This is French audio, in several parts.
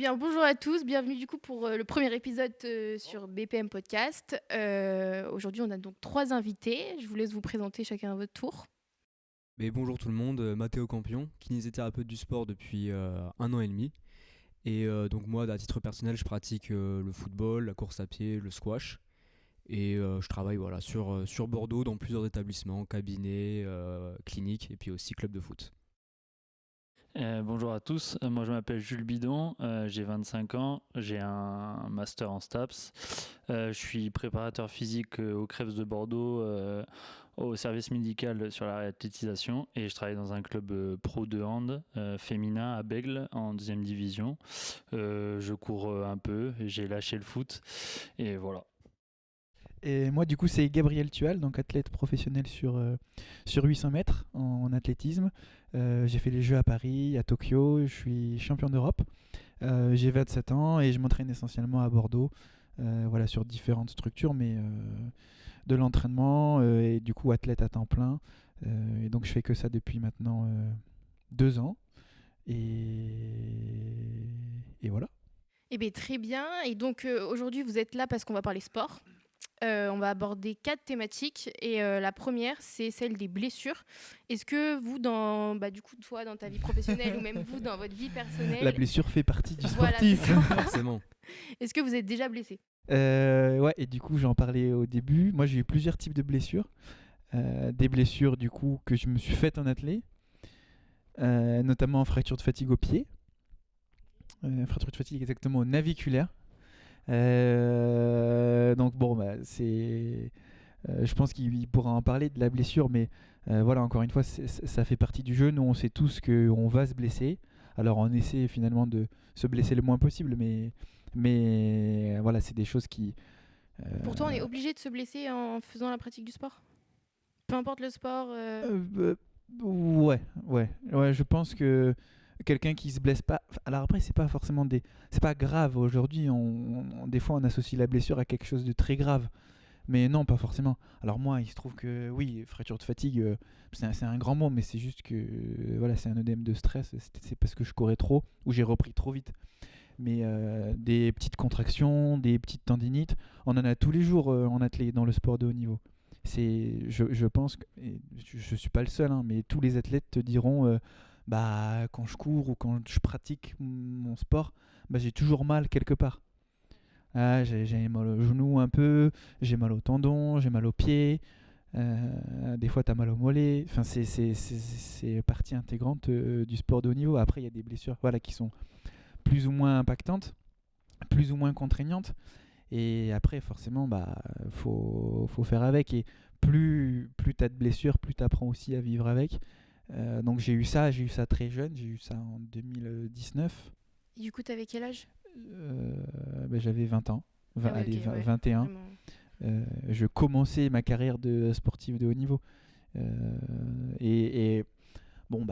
Bien, bonjour à tous, bienvenue du coup pour le premier épisode sur BPM Podcast. Aujourd'hui, on a donc 3 invités. Je vous laisse vous présenter chacun à votre tour. Mais bonjour tout le monde, Mathéo Campion, kinésithérapeute du sport depuis 1 an et demi. Et donc moi, à titre personnel, je pratique le football, la course à pied, le squash. Et je travaille sur Bordeaux dans plusieurs établissements, cabinets, cliniques et puis aussi club de foot. Bonjour à tous, moi je m'appelle Jules Bidon, j'ai 25 ans, j'ai un master en STAPS. Je suis préparateur physique au Crèves de Bordeaux, au service médical sur la réathlétisation, et je travaille dans un club pro de hand féminin à Bègle en 2e division. Je cours un peu, j'ai lâché le foot et voilà. Et moi, du coup, c'est Gabriel Tual, donc athlète professionnel sur 800 mètres en athlétisme. J'ai fait les Jeux à Paris, à Tokyo, je suis champion d'Europe. J'ai 27 ans et je m'entraîne essentiellement à Bordeaux, voilà, sur différentes structures, mais de l'entraînement et du coup athlète à temps plein. Et donc, je fais que ça depuis maintenant 2 ans. Et voilà. Eh bien, très bien. Et donc aujourd'hui, vous êtes là parce qu'on va parler sport. On va aborder 4 thématiques et la première, c'est celle des blessures. Est-ce que vous, du coup, toi, dans ta vie professionnelle ou même vous, dans votre vie personnelle... La blessure fait partie du Voilà, sportif. c'est ça. Forcément. Est-ce que vous êtes déjà blessé? Ouais, et du coup, j'en parlais au début. Moi, j'ai eu plusieurs types de blessures. Des blessures, du coup, que je me suis faites en athlée, notamment fracture de fatigue au pied. Fracture de fatigue exactement au naviculaire. Donc, bon, c'est. Je pense qu'il pourra en parler de la blessure, mais voilà, encore une fois, ça fait partie du jeu. Nous, on sait tous qu'on va se blesser. Alors, on essaie finalement de se blesser le moins possible, mais voilà, c'est des choses qui. Pourtant, on est obligé de se blesser en faisant la pratique du sport? Peu importe le sport. Ouais, je pense que quelqu'un qui se blesse pas. Alors après, c'est pas forcément c'est pas grave. Aujourd'hui, des fois, on associe la blessure à quelque chose de très grave. Mais non, pas forcément. Alors moi, il se trouve que oui, fracture de fatigue, c'est un grand mot, mais c'est juste que voilà, c'est un œdème de stress. C'est parce que je courais trop ou j'ai repris trop vite. Mais des petites contractions, des petites tendinites, on en a tous les jours en athlète dans le sport de haut niveau. Je pense que je suis pas le seul, hein, mais tous les athlètes te diront, quand je cours ou quand je pratique mon sport, j'ai toujours mal quelque part. Ah, j'ai mal au genou un peu, j'ai mal au tendon, j'ai mal aux pieds. Des fois, tu as mal au mollet. Enfin, c'est partie intégrante du sport de haut niveau. Après, il y a des blessures, voilà, qui sont plus ou moins impactantes, plus ou moins contraignantes. Et après, forcément, faut faire avec. Et plus tu as de blessures, plus tu apprends aussi à vivre avec. Donc j'ai eu ça très jeune, j'ai eu ça en 2019. Et du coup, t'avais quel âge? J'avais 20 ans, Ah ouais, allez, ok, ouais, 21. vraiment. Je commençais ma carrière de sportif de haut niveau. Et bon,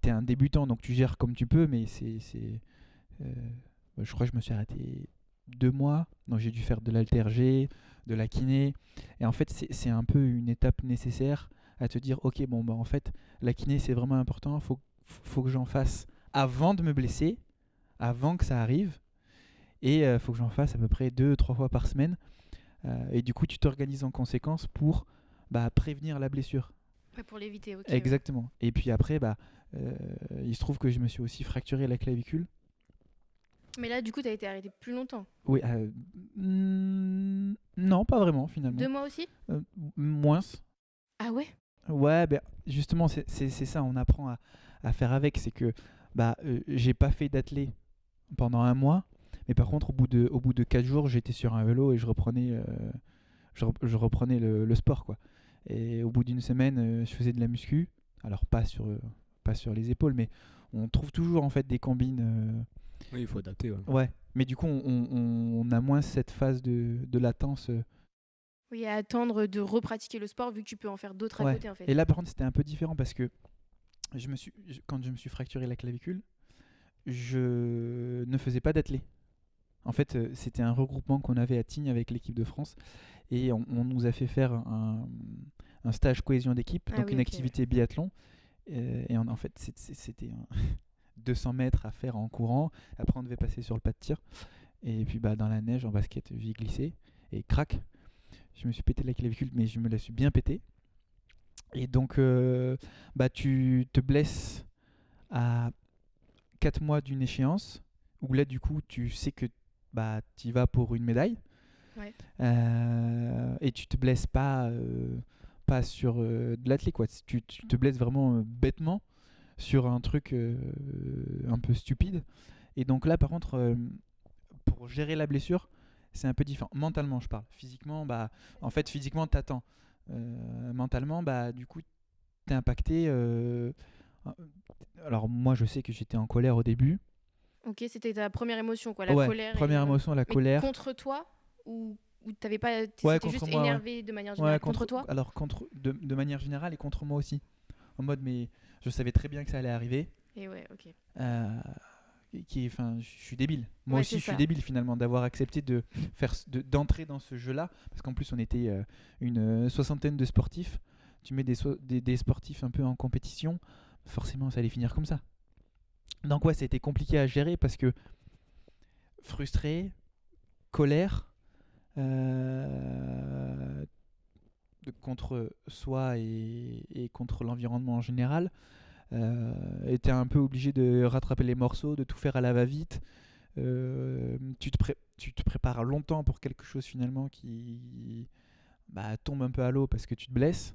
t'es un débutant, donc tu gères comme tu peux, mais je crois que je me suis arrêté 2 mois, donc j'ai dû faire de l'haltère-G, de la kiné, et en fait c'est un peu une étape nécessaire à te dire, ok, bon, en fait, la kiné c'est vraiment important, faut que j'en fasse avant de me blesser, avant que ça arrive, et faut que j'en fasse à peu près 2-3 fois par semaine, et du coup tu t'organises en conséquence pour prévenir la blessure. Ouais, pour l'éviter, ok. Exactement. Et puis après, il se trouve que je me suis aussi fracturé la clavicule. Mais là, du coup, t'as été arrêté plus longtemps. Oui, non, pas vraiment finalement. 2 mois aussi? Moins. Ah ouais? Ouais, justement, c'est ça, on apprend à faire avec. C'est que j'ai pas fait d'athlé pendant 1 mois, mais par contre, au bout de 4 jours, j'étais sur un vélo et je reprenais, je reprenais le sport, quoi. Et au bout d'une semaine, je faisais de la muscu. Alors, pas sur les épaules, mais on trouve toujours en fait des combines. Oui, il faut adapter. Ouais. Ouais, mais du coup, on a moins cette phase de latence. Oui, à attendre de repratiquer le sport vu que tu peux en faire d'autres à Ouais. côté en fait. Et là, par contre, c'était un peu différent parce que quand je me suis fracturé la clavicule, je ne faisais pas d'athlé. En fait, c'était un regroupement qu'on avait à Tignes avec l'équipe de France et on nous a fait faire un stage cohésion d'équipe, Ah donc oui, une ok, activité biathlon. En fait, c'était 200 mètres à faire en courant. Après, on devait passer sur le pas de tir. Et puis dans la neige, en basket, j'ai glissé et crac. Je me suis pété la clavicule, mais je me la suis bien pété. Et donc, tu te blesses à 4 mois d'une échéance, où là, du coup, tu sais que tu y vas pour une médaille. Ouais. Et tu te blesses pas sur de l'athlète, quoi. Tu te blesses vraiment bêtement sur un truc un peu stupide. Et donc là, par contre, pour gérer la blessure, c'est un peu différent. Mentalement, je parle. Physiquement, physiquement, t'attends. Mentalement, du coup, t'es impacté. Alors moi, je sais que j'étais en colère au début. Ok, c'était ta première émotion, quoi, la Ouais, colère. première émotion, la Mais colère. contre toi ou t'avais pas, Ouais, t'étais contre juste moi, ouais. énervé de manière générale. Ouais, contre toi. Alors de manière générale et contre moi aussi. En mode, mais je savais très bien que ça allait arriver. Et ouais, ok. Je suis débile. Moi Ouais, aussi, c'est je suis ça. débile finalement d'avoir accepté d'entrer dans ce jeu-là, parce qu'en plus on était une soixantaine de sportifs. Tu mets des sportifs un peu en compétition, forcément ça allait finir comme ça. Donc ouais, c'était compliqué à gérer parce que frustré, colère contre soi et contre l'environnement en général. Était un peu obligé de rattraper les morceaux, de tout faire à la va-vite. Tu te prépares longtemps pour quelque chose finalement qui tombe un peu à l'eau parce que tu te blesses.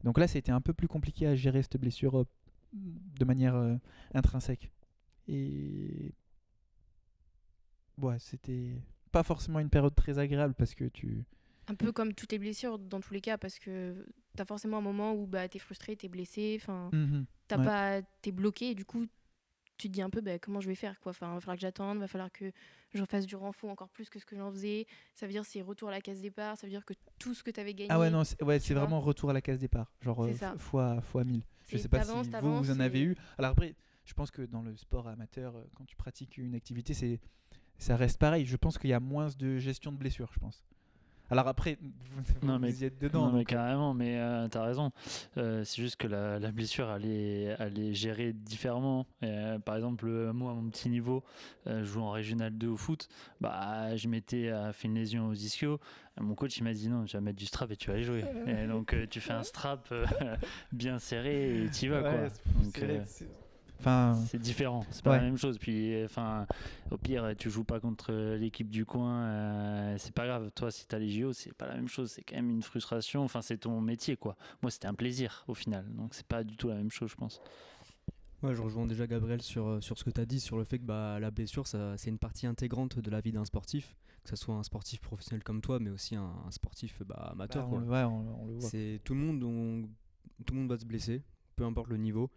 Donc là, c'était un peu plus compliqué à gérer cette blessure de manière intrinsèque. Et ouais, c'était pas forcément une période très agréable parce que Un peu comme toutes les blessures dans tous les cas, parce que t'as forcément un moment où t'es frustré, t'es blessé, enfin, t'es bloqué, et du coup, tu te dis un peu comment je vais faire, quoi. Enfin, va falloir que j'attende, va falloir que je fasse du renfort encore plus que ce que j'en faisais. Ça veut dire c'est retour à la case départ, ça veut dire que tout ce que t'avais gagné. Ah ouais, non, c'est vois. vraiment retour à la case départ, genre C'est ça. fois 1000. Je sais pas si vous en avez eu. Alors après, je pense que dans le sport amateur, quand tu pratiques une activité, ça reste pareil. Je pense qu'il y a moins de gestion de blessures, je pense. Alors après, vous y êtes dedans. Non, mais carrément, mais t'as raison. C'est juste que la blessure, elle est gérée différemment. Par exemple, moi, à mon petit niveau, je joue en Régional 2 au foot. Je m'étais fait une lésion aux ischios. Mon coach, il m'a dit non, tu vas mettre du strap et tu vas y jouer. Et donc, tu fais un strap bien serré et tu y vas, quoi. Donc, c'est différent, c'est pas la même chose. Puis, au pire, tu joues pas contre l'équipe du coin, c'est pas grave. Toi, si t'as les JO, c'est pas la même chose. C'est quand même une frustration. Enfin, c'est ton métier, quoi. Moi, c'était un plaisir au final. Donc, c'est pas du tout la même chose, je pense. Ouais, je rejoins déjà Gabriel sur ce que tu as dit, sur le fait que la blessure, c'est une partie intégrante de la vie d'un sportif, que ce soit un sportif professionnel comme toi, mais aussi un sportif amateur. On le voit. Tout le monde va se blesser, peu importe le niveau.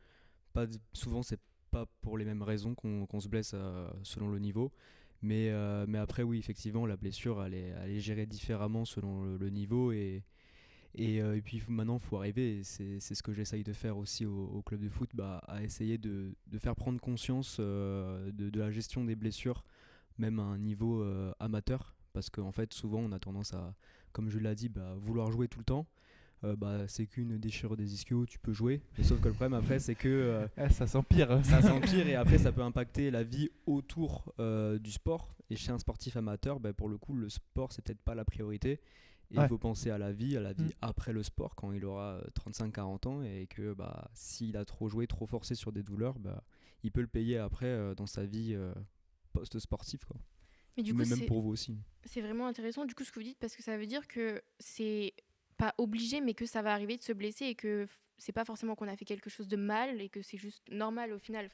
Souvent, c'est pas pour les mêmes raisons qu'on se blesse selon le niveau. Mais après, oui, effectivement, la blessure, elle est gérée différemment selon le niveau. Et puis maintenant, il faut arriver, et c'est ce que j'essaye de faire aussi au club de foot, à essayer de faire prendre conscience de la gestion des blessures, même à un niveau amateur. Parce qu'en fait, souvent, on a tendance à, comme je l'ai dit, vouloir jouer tout le temps. C'est qu'une déchirure des ischios, tu peux jouer. Mais sauf que le problème après, c'est que ça s'empire. Ça s'empire, et après, ça peut impacter la vie autour du sport. Et chez un sportif amateur, pour le coup, le sport, c'est peut-être pas la priorité. Et il faut penser à la vie après le sport, quand il aura 35-40 ans, et que s'il a trop joué, trop forcé sur des douleurs, il peut le payer après dans sa vie post-sportive, quoi. Mais du coup, même pour vous aussi. C'est vraiment intéressant du coup ce que vous dites, parce que ça veut dire que c'est pas obligé, mais que ça va arriver de se blesser, et que c'est pas forcément qu'on a fait quelque chose de mal, et que c'est juste normal au final.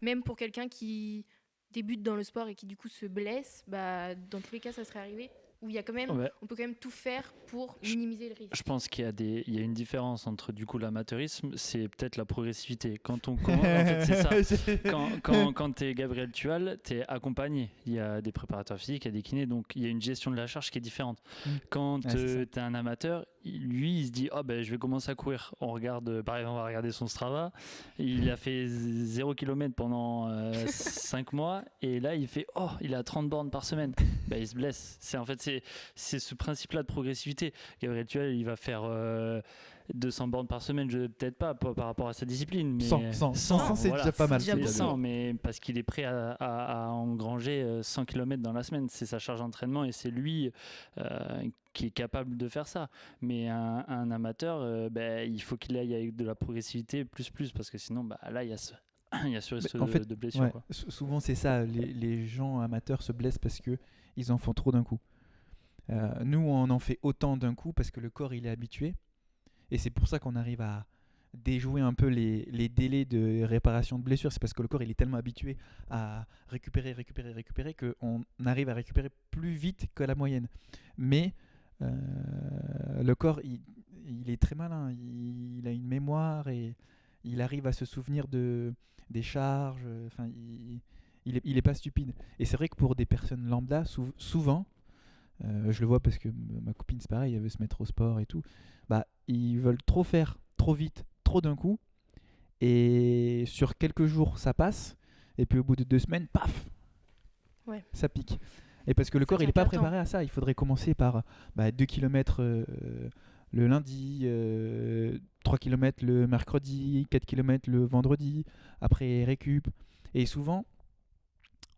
Même pour quelqu'un qui débute dans le sport et qui du coup se blesse, dans tous les cas ça serait arrivé. Où il y a quand même, on peut quand même tout faire pour minimiser le risque. Je pense qu'il y a une différence entre du coup l'amateurisme, c'est peut-être la progressivité. Quand on commence, en fait, c'est ça. Quand tu es Gabriel Tual, tu es accompagné. Il y a des préparateurs physiques, il y a des kinés, donc il y a une gestion de la charge qui est différente. Quand tu es un amateur, lui, il se dit je vais commencer à courir. On regarde, par exemple, on va regarder son Strava. Il a fait 0 km pendant 5 mois, et là il fait il a 30 bornes par semaine. Il se blesse. C'est ce principe-là de progressivité. Gabriel Tual, il va faire 200 bornes par semaine, peut-être pas par rapport à sa discipline, mais 100, c'est voilà. déjà pas mal. C'est déjà C'est beaucoup. 100, mais parce qu'il est prêt à engranger 100 km dans la semaine. C'est sa charge d'entraînement et c'est lui qui est capable de faire ça. Mais un amateur, il faut qu'il aille avec de la progressivité plus, parce que sinon, là, il y a ce risque En fait, de blessure. ouais, Quoi. souvent c'est ça, les gens amateurs se blessent parce que ils en font trop d'un coup. Nous, on en fait autant d'un coup parce que le corps il est habitué. Et c'est pour ça qu'on arrive à déjouer un peu les délais de réparation de blessures. C'est parce que le corps il est tellement habitué à récupérer qu'on arrive à récupérer plus vite que la moyenne. Mais le corps il est très malin, il a une mémoire et il arrive à se souvenir des charges. Enfin, il est pas stupide. Et c'est vrai que pour des personnes lambda, souvent, je le vois parce que ma copine c'est pareil, elle veut se mettre au sport et tout. Bah, ils veulent trop faire, trop vite, trop d'un coup. Et sur quelques jours, ça passe. Et puis au bout de 2 semaines, paf, Ouais. ça pique. Et parce que le Ça corps, il tient n'est pas pas tant. préparé à ça. Il faudrait commencer par 2 km le lundi, 3 km le mercredi, 4 km le vendredi, après récup. Et souvent,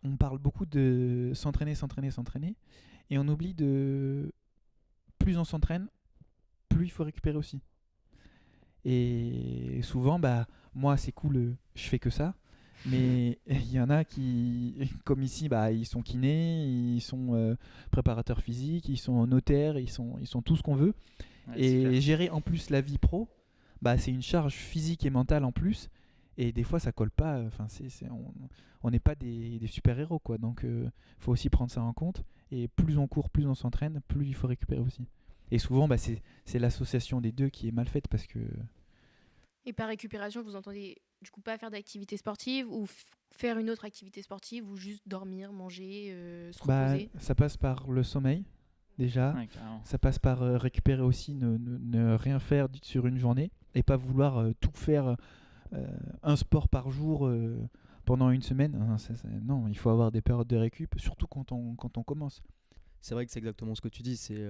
on parle beaucoup de s'entraîner. Et on oublie de plus on s'entraîne, plus il faut récupérer aussi. Et souvent, moi c'est cool, je fais que ça. Mais il y en a qui, comme ici, ils sont kinés, ils sont préparateurs physiques, ils sont notaires, ils sont tout ce qu'on veut. Ouais, c'est Et clair. gérer en plus la vie pro, c'est une charge physique et mentale en plus. Et des fois, ça colle pas. Enfin, on n'est pas des super-héros, quoi. Donc, faut aussi prendre ça en compte. Et plus on court, plus on s'entraîne, plus il faut récupérer aussi. Et souvent, c'est l'association des deux qui est mal faite parce que Et par récupération, vous entendez du coup pas faire d'activité sportive ou faire une autre activité sportive ou juste dormir, manger, se reposer. ça passe par le sommeil, déjà. Ouais, carrément. Ça passe par récupérer aussi, ne rien faire sur une journée et pas vouloir tout faire un sport par jour pendant une semaine. Non, il faut avoir des périodes de récup, surtout quand on commence. C'est vrai que c'est exactement ce que tu dis, c'est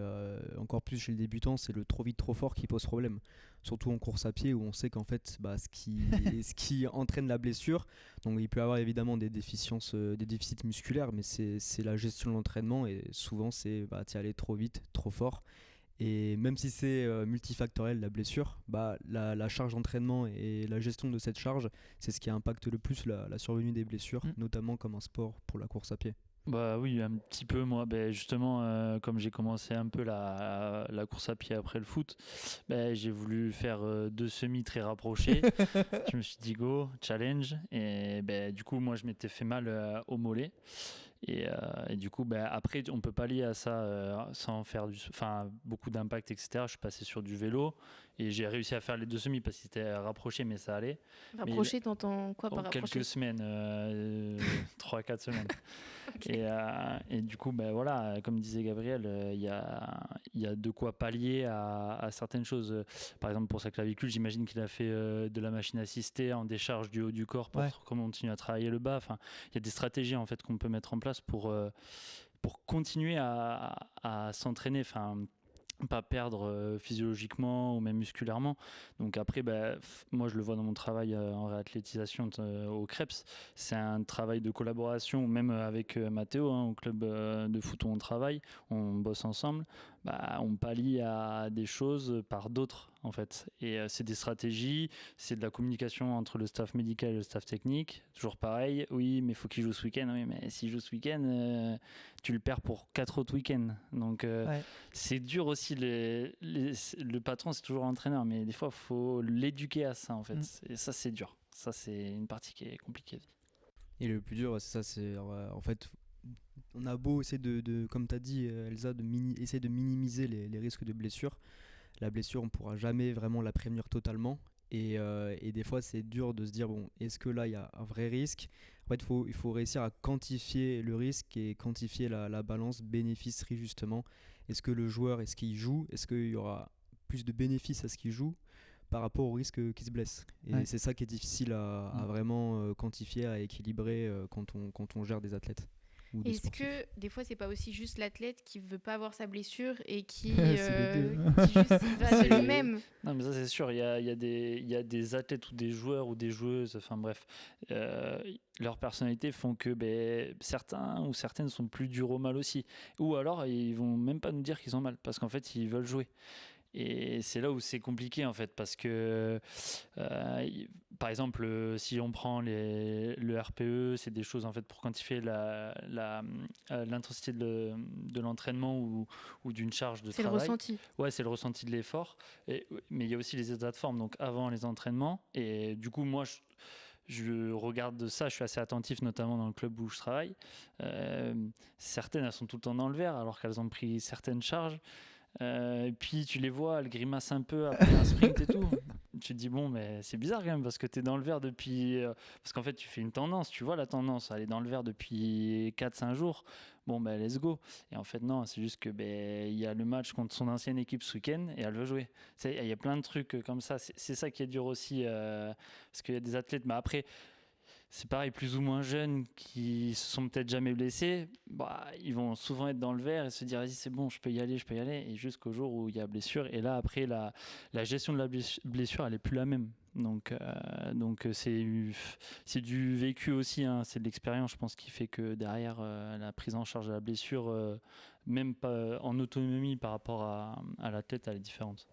encore plus chez le débutant, c'est le trop vite trop fort qui pose problème. Surtout en course à pied où on sait qu'en fait ce qui entraîne la blessure, donc il peut y avoir évidemment des déficiences, des déficits musculaires, mais c'est la gestion de l'entraînement et souvent c'est t'y aller trop vite, trop fort. Et même si c'est multifactoriel la blessure, la charge d'entraînement et la gestion de cette charge, c'est ce qui impacte le plus la survenue des blessures, notamment comme un sport pour la course à pied. Bah oui, un petit peu moi. Justement, comme j'ai commencé un peu la course à pied après le foot, j'ai voulu faire 2 semis très rapprochés. Je me suis dit go, challenge. Et du coup, moi, je m'étais fait mal au mollet. Et du coup, après, on peut pallier à ça sans faire beaucoup d'impact, etc. Je suis passé sur du vélo et j'ai réussi à faire les 2 semis parce que c'était rapproché, mais ça allait. Rapprocher, t'entends quoi par rapprocher? Quelques semaines, 3-4 semaines. Okay. Et du coup, voilà, comme disait Gabriel, il y a de quoi pallier à certaines choses. Par exemple, pour sa clavicule, j'imagine qu'il a fait de la machine assistée en décharge du haut du corps pour continuer à travailler le bas. Enfin, il y a des stratégies en fait qu'on peut mettre en place pour continuer à s'entraîner. Enfin, pas perdre physiologiquement ou même musculairement. Donc après, moi je le vois dans mon travail en réathlétisation au Krebs, c'est un travail de collaboration, même avec Mathéo, au club de foot où on travaille, on bosse ensemble, on pallie à des choses par d'autres en fait. Et c'est des stratégies, c'est de la communication entre le staff médical et le staff technique, toujours pareil, oui mais il faut qu'il joue ce week-end, oui mais s'il joue ce week-end, tu le perds pour 4 autres week-ends. Donc c'est dur aussi, le patron c'est toujours l'entraîneur, mais des fois il faut l'éduquer à ça en fait. Et ça c'est dur, ça c'est une partie qui est compliquée. Et le plus dur c'est ça, c'est en fait on a beau essayer de comme tu as dit Elsa, essayer de minimiser les risques de blessure. La blessure on ne pourra jamais vraiment la prévenir totalement et des fois c'est dur de se dire bon, est-ce que là il y a un vrai risque. En fait il faut réussir à quantifier le risque et quantifier la balance bénéfice-risque justement. Est-ce que le joueur, est-ce qu'il joue, est-ce qu'il y aura plus de bénéfices à ce qu'il joue par rapport au risque qu'il se blesse. Et c'est ça qui est difficile à vraiment quantifier, à équilibrer quand on gère des athlètes. ou des Est-ce sportifs. que des fois, c'est pas aussi juste l'athlète qui veut pas avoir sa blessure et qui, C'est les deux. qui juste il va de C'est- lui-même? Non, mais ça, c'est sûr. Il y a des athlètes ou des joueurs ou des joueuses, enfin bref, leurs personnalités font que certains ou certaines sont plus durs au mal aussi. Ou alors, ils vont même pas nous dire qu'ils ont mal parce qu'en fait, ils veulent jouer. Et c'est là où c'est compliqué en fait parce que par exemple si on prend le RPE, c'est des choses en fait pour quantifier l'intensité de l'entraînement ou d'une charge de C'est le travail. ressenti. Ouais, c'est le ressenti de l'effort. Mais il y a aussi les états de forme, donc avant les entraînements. Et du coup, moi, je regarde ça, je suis assez attentif, notamment dans le club où je travaille. Euh, Certaines, elles sont tout le temps dans le vert, alors qu'elles ont pris certaines charges. Et puis tu les vois, elles grimacent un peu après un sprint et tout. Tu te dis, bon, mais c'est bizarre quand même, parce que tu es dans le vert depuis. Parce qu'en fait, tu fais une tendance, tu vois la tendance, elle est dans le vert depuis 4-5 jours. Bon, ben let's go. Et en fait, non, c'est juste que il y a le match contre son ancienne équipe ce week-end et elle veut jouer. Il y a plein de trucs comme ça. C'est ça qui est dur aussi, parce qu'il y a des athlètes, mais après. C'est pareil, plus ou moins jeunes qui se sont peut-être jamais blessés, ils vont souvent être dans le vert et se dire vas-y c'est bon, je peux y aller, et jusqu'au jour où il y a blessure. Et là après la gestion de la blessure elle est plus la même. Donc c'est du vécu aussi, hein. C'est de l'expérience je pense qui fait que derrière la prise en charge de la blessure, même pas en autonomie par rapport à l'athlète, elle est différente.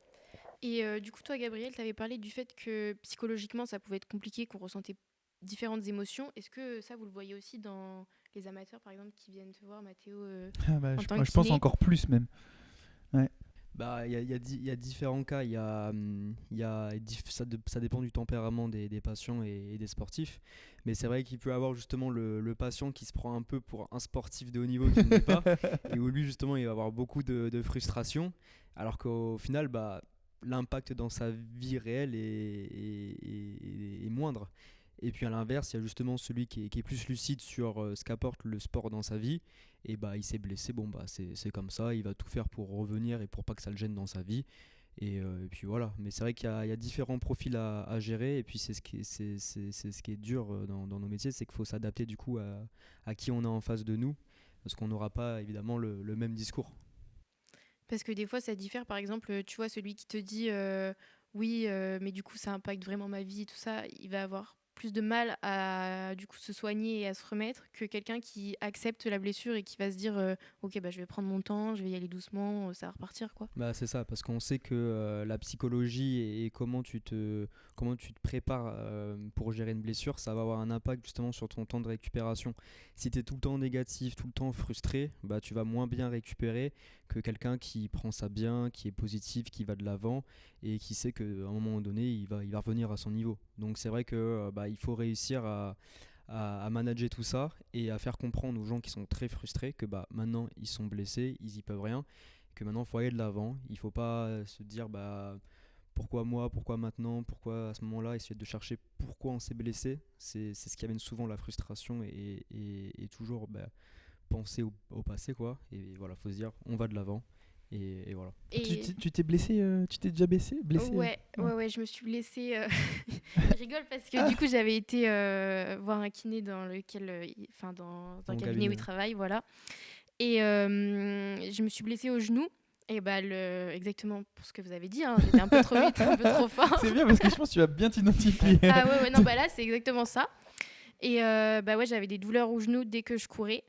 Et du coup, toi, Gabriel, tu avais parlé du fait que psychologiquement, ça pouvait être compliqué, qu'on ressentait différentes émotions. Est-ce que ça, vous le voyez aussi dans les amateurs, par exemple, qui viennent te voir, Mathéo, Ah bah, en tant moi, que je pense kiné? encore plus même. Bah, il y a différents cas. Ça dépend du tempérament des patients et des sportifs. Mais c'est vrai qu'il peut y avoir justement le patient qui se prend un peu pour un sportif de haut niveau qui ne l'est pas. Et où lui, justement, il va avoir beaucoup de frustration. Alors qu'au final, l'impact dans sa vie réelle est moindre. Et puis à l'inverse, il y a justement celui qui est plus lucide sur ce qu'apporte le sport dans sa vie. Et il s'est blessé, c'est comme ça, il va tout faire pour revenir et pour pas que ça le gêne dans sa vie. Et puis voilà, mais c'est vrai qu'il y a différents profils à gérer. Et puis c'est ce qui est dur dans nos métiers, c'est qu'il faut s'adapter du coup à qui on a en face de nous. Parce qu'on n'aura pas évidemment le même discours. Parce que des fois, ça diffère. Par exemple, tu vois, celui qui te dit oui, mais du coup, ça impacte vraiment ma vie, tout ça, il va avoir plus de mal à du coup se soigner et à se remettre que quelqu'un qui accepte la blessure et qui va se dire ok, je vais prendre mon temps, je vais y aller doucement, ça va repartir, quoi. C'est ça, parce qu'on sait que la psychologie et comment tu te prépares pour gérer une blessure, ça va avoir un impact justement sur ton temps de récupération. Si tu es tout le temps négatif, tout le temps frustré, tu vas moins bien récupérer que quelqu'un qui prend ça bien, qui est positif, qui va de l'avant et qui sait qu'à un moment donné, il va revenir à son niveau. Donc c'est vrai que il faut réussir à manager tout ça et à faire comprendre aux gens qui sont très frustrés que maintenant ils sont blessés, ils y peuvent rien, que maintenant il faut aller de l'avant. Il faut pas se dire pourquoi moi, pourquoi maintenant, pourquoi à ce moment-là, essayer de chercher pourquoi on s'est blessé. C'est ce qui amène souvent la frustration et toujours penser au passé, quoi. Et voilà, faut se dire on va de l'avant et voilà. Et Tu t'es blessé, tu t'es déjà blessé ouais, je me suis blessée. Je rigole parce que du coup, j'avais été voir un kiné dans lequel, dans un cabinet où il travaille, voilà. Et je me suis blessée au genou. Et exactement pour ce que vous avez dit, hein, j'étais un peu trop vite, un peu trop fort. C'est bien parce que je pense que tu vas bien t'identifier. Ah ouais, non, là, c'est exactement ça. Et ouais, j'avais des douleurs au genou dès que je courais.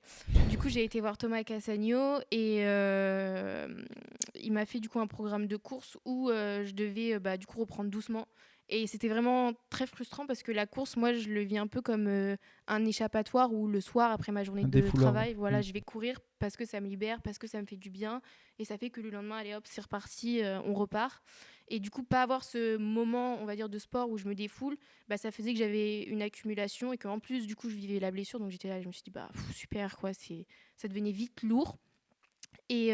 Du coup, j'ai été voir Thomas Cassagno et il m'a fait du coup un programme de course où je devais du coup reprendre doucement. Et c'était vraiment très frustrant parce que la course, moi, je le vis un peu comme un échappatoire où le soir, après ma journée de travail, voilà, je vais courir parce que ça me libère, parce que ça me fait du bien. Et ça fait que le lendemain, allez hop, c'est reparti, on repart. Et du coup, pas avoir ce moment, on va dire, de sport où je me défoule, ça faisait que j'avais une accumulation et qu'en plus, du coup, je vivais la blessure. Donc j'étais là, je me suis dit, super, quoi, ça devenait vite lourd. Et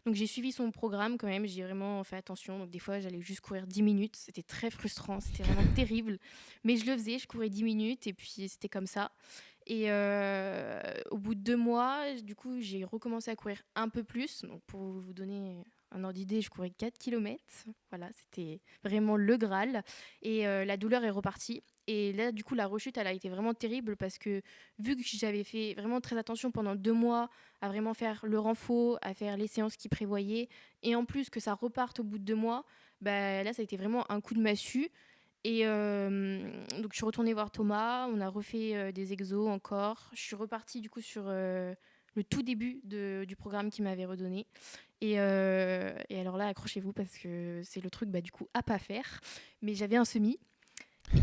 donc j'ai suivi son programme quand même, j'ai vraiment fait attention. Donc des fois j'allais juste courir 10 minutes, c'était très frustrant, c'était vraiment terrible. Mais je le faisais, je courais 10 minutes et puis c'était comme ça. Et au bout de 2 mois, du coup j'ai recommencé à courir un peu plus. Donc pour vous donner un ordre d'idée, je courais 4 km. Voilà, c'était vraiment le Graal. Et la douleur est repartie. Et là, du coup, la rechute, elle a été vraiment terrible parce que vu que j'avais fait vraiment très attention pendant 2 mois à vraiment faire le renfort, à faire les séances qu'ils prévoyaient, et en plus que ça reparte au bout de 2 mois, bah, là, ça a été vraiment un coup de massue. Et donc, je suis retournée voir Thomas, on a refait des exos encore. Je suis repartie du coup sur le tout début du programme qu'il m'avait redonné. Et alors là, accrochez-vous parce que c'est le truc du coup à pas faire. Mais j'avais un semi.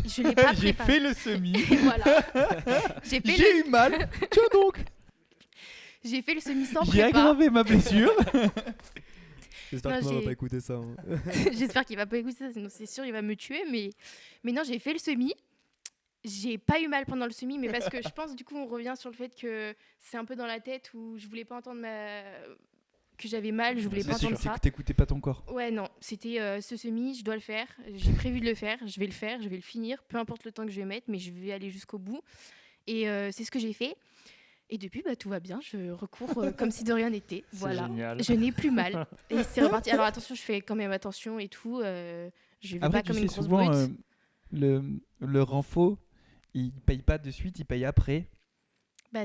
Je l'ai pas J'ai préparé. fait le semi. Et voilà. J'ai fait, J'ai eu mal. Tiens donc. j'ai fait le semi sans J'ai prépa. aggravé ma blessure. J'espère Non, que Thomas va j'ai- pas écouter ça. hein. J'espère qu'il va pas écouter ça, sinon c'est sûr il va me tuer. Mais non, j'ai fait le semi. J'ai pas eu mal pendant le semi, mais parce que je pense du coup on revient sur le fait que c'est un peu dans la tête où je voulais pas entendre que j'avais mal, je voulais C'est pas sûr, entendre ça. t'écoutais pas ton corps. Ouais, non, c'était ce semi, je dois le faire. J'ai prévu de le faire, je vais le faire, je vais le finir, peu importe le temps que je vais mettre, mais je vais aller jusqu'au bout. Et c'est ce que j'ai fait. Et depuis, tout va bien, je recours comme si de rien n'était. C'est Voilà, génial. je n'ai plus mal. Et c'est reparti. Alors attention, je fais quand même attention et tout. Je vais Après, pas tu comme sais, une grosse souvent, brute. le renfort, il paye pas de suite, il paye après.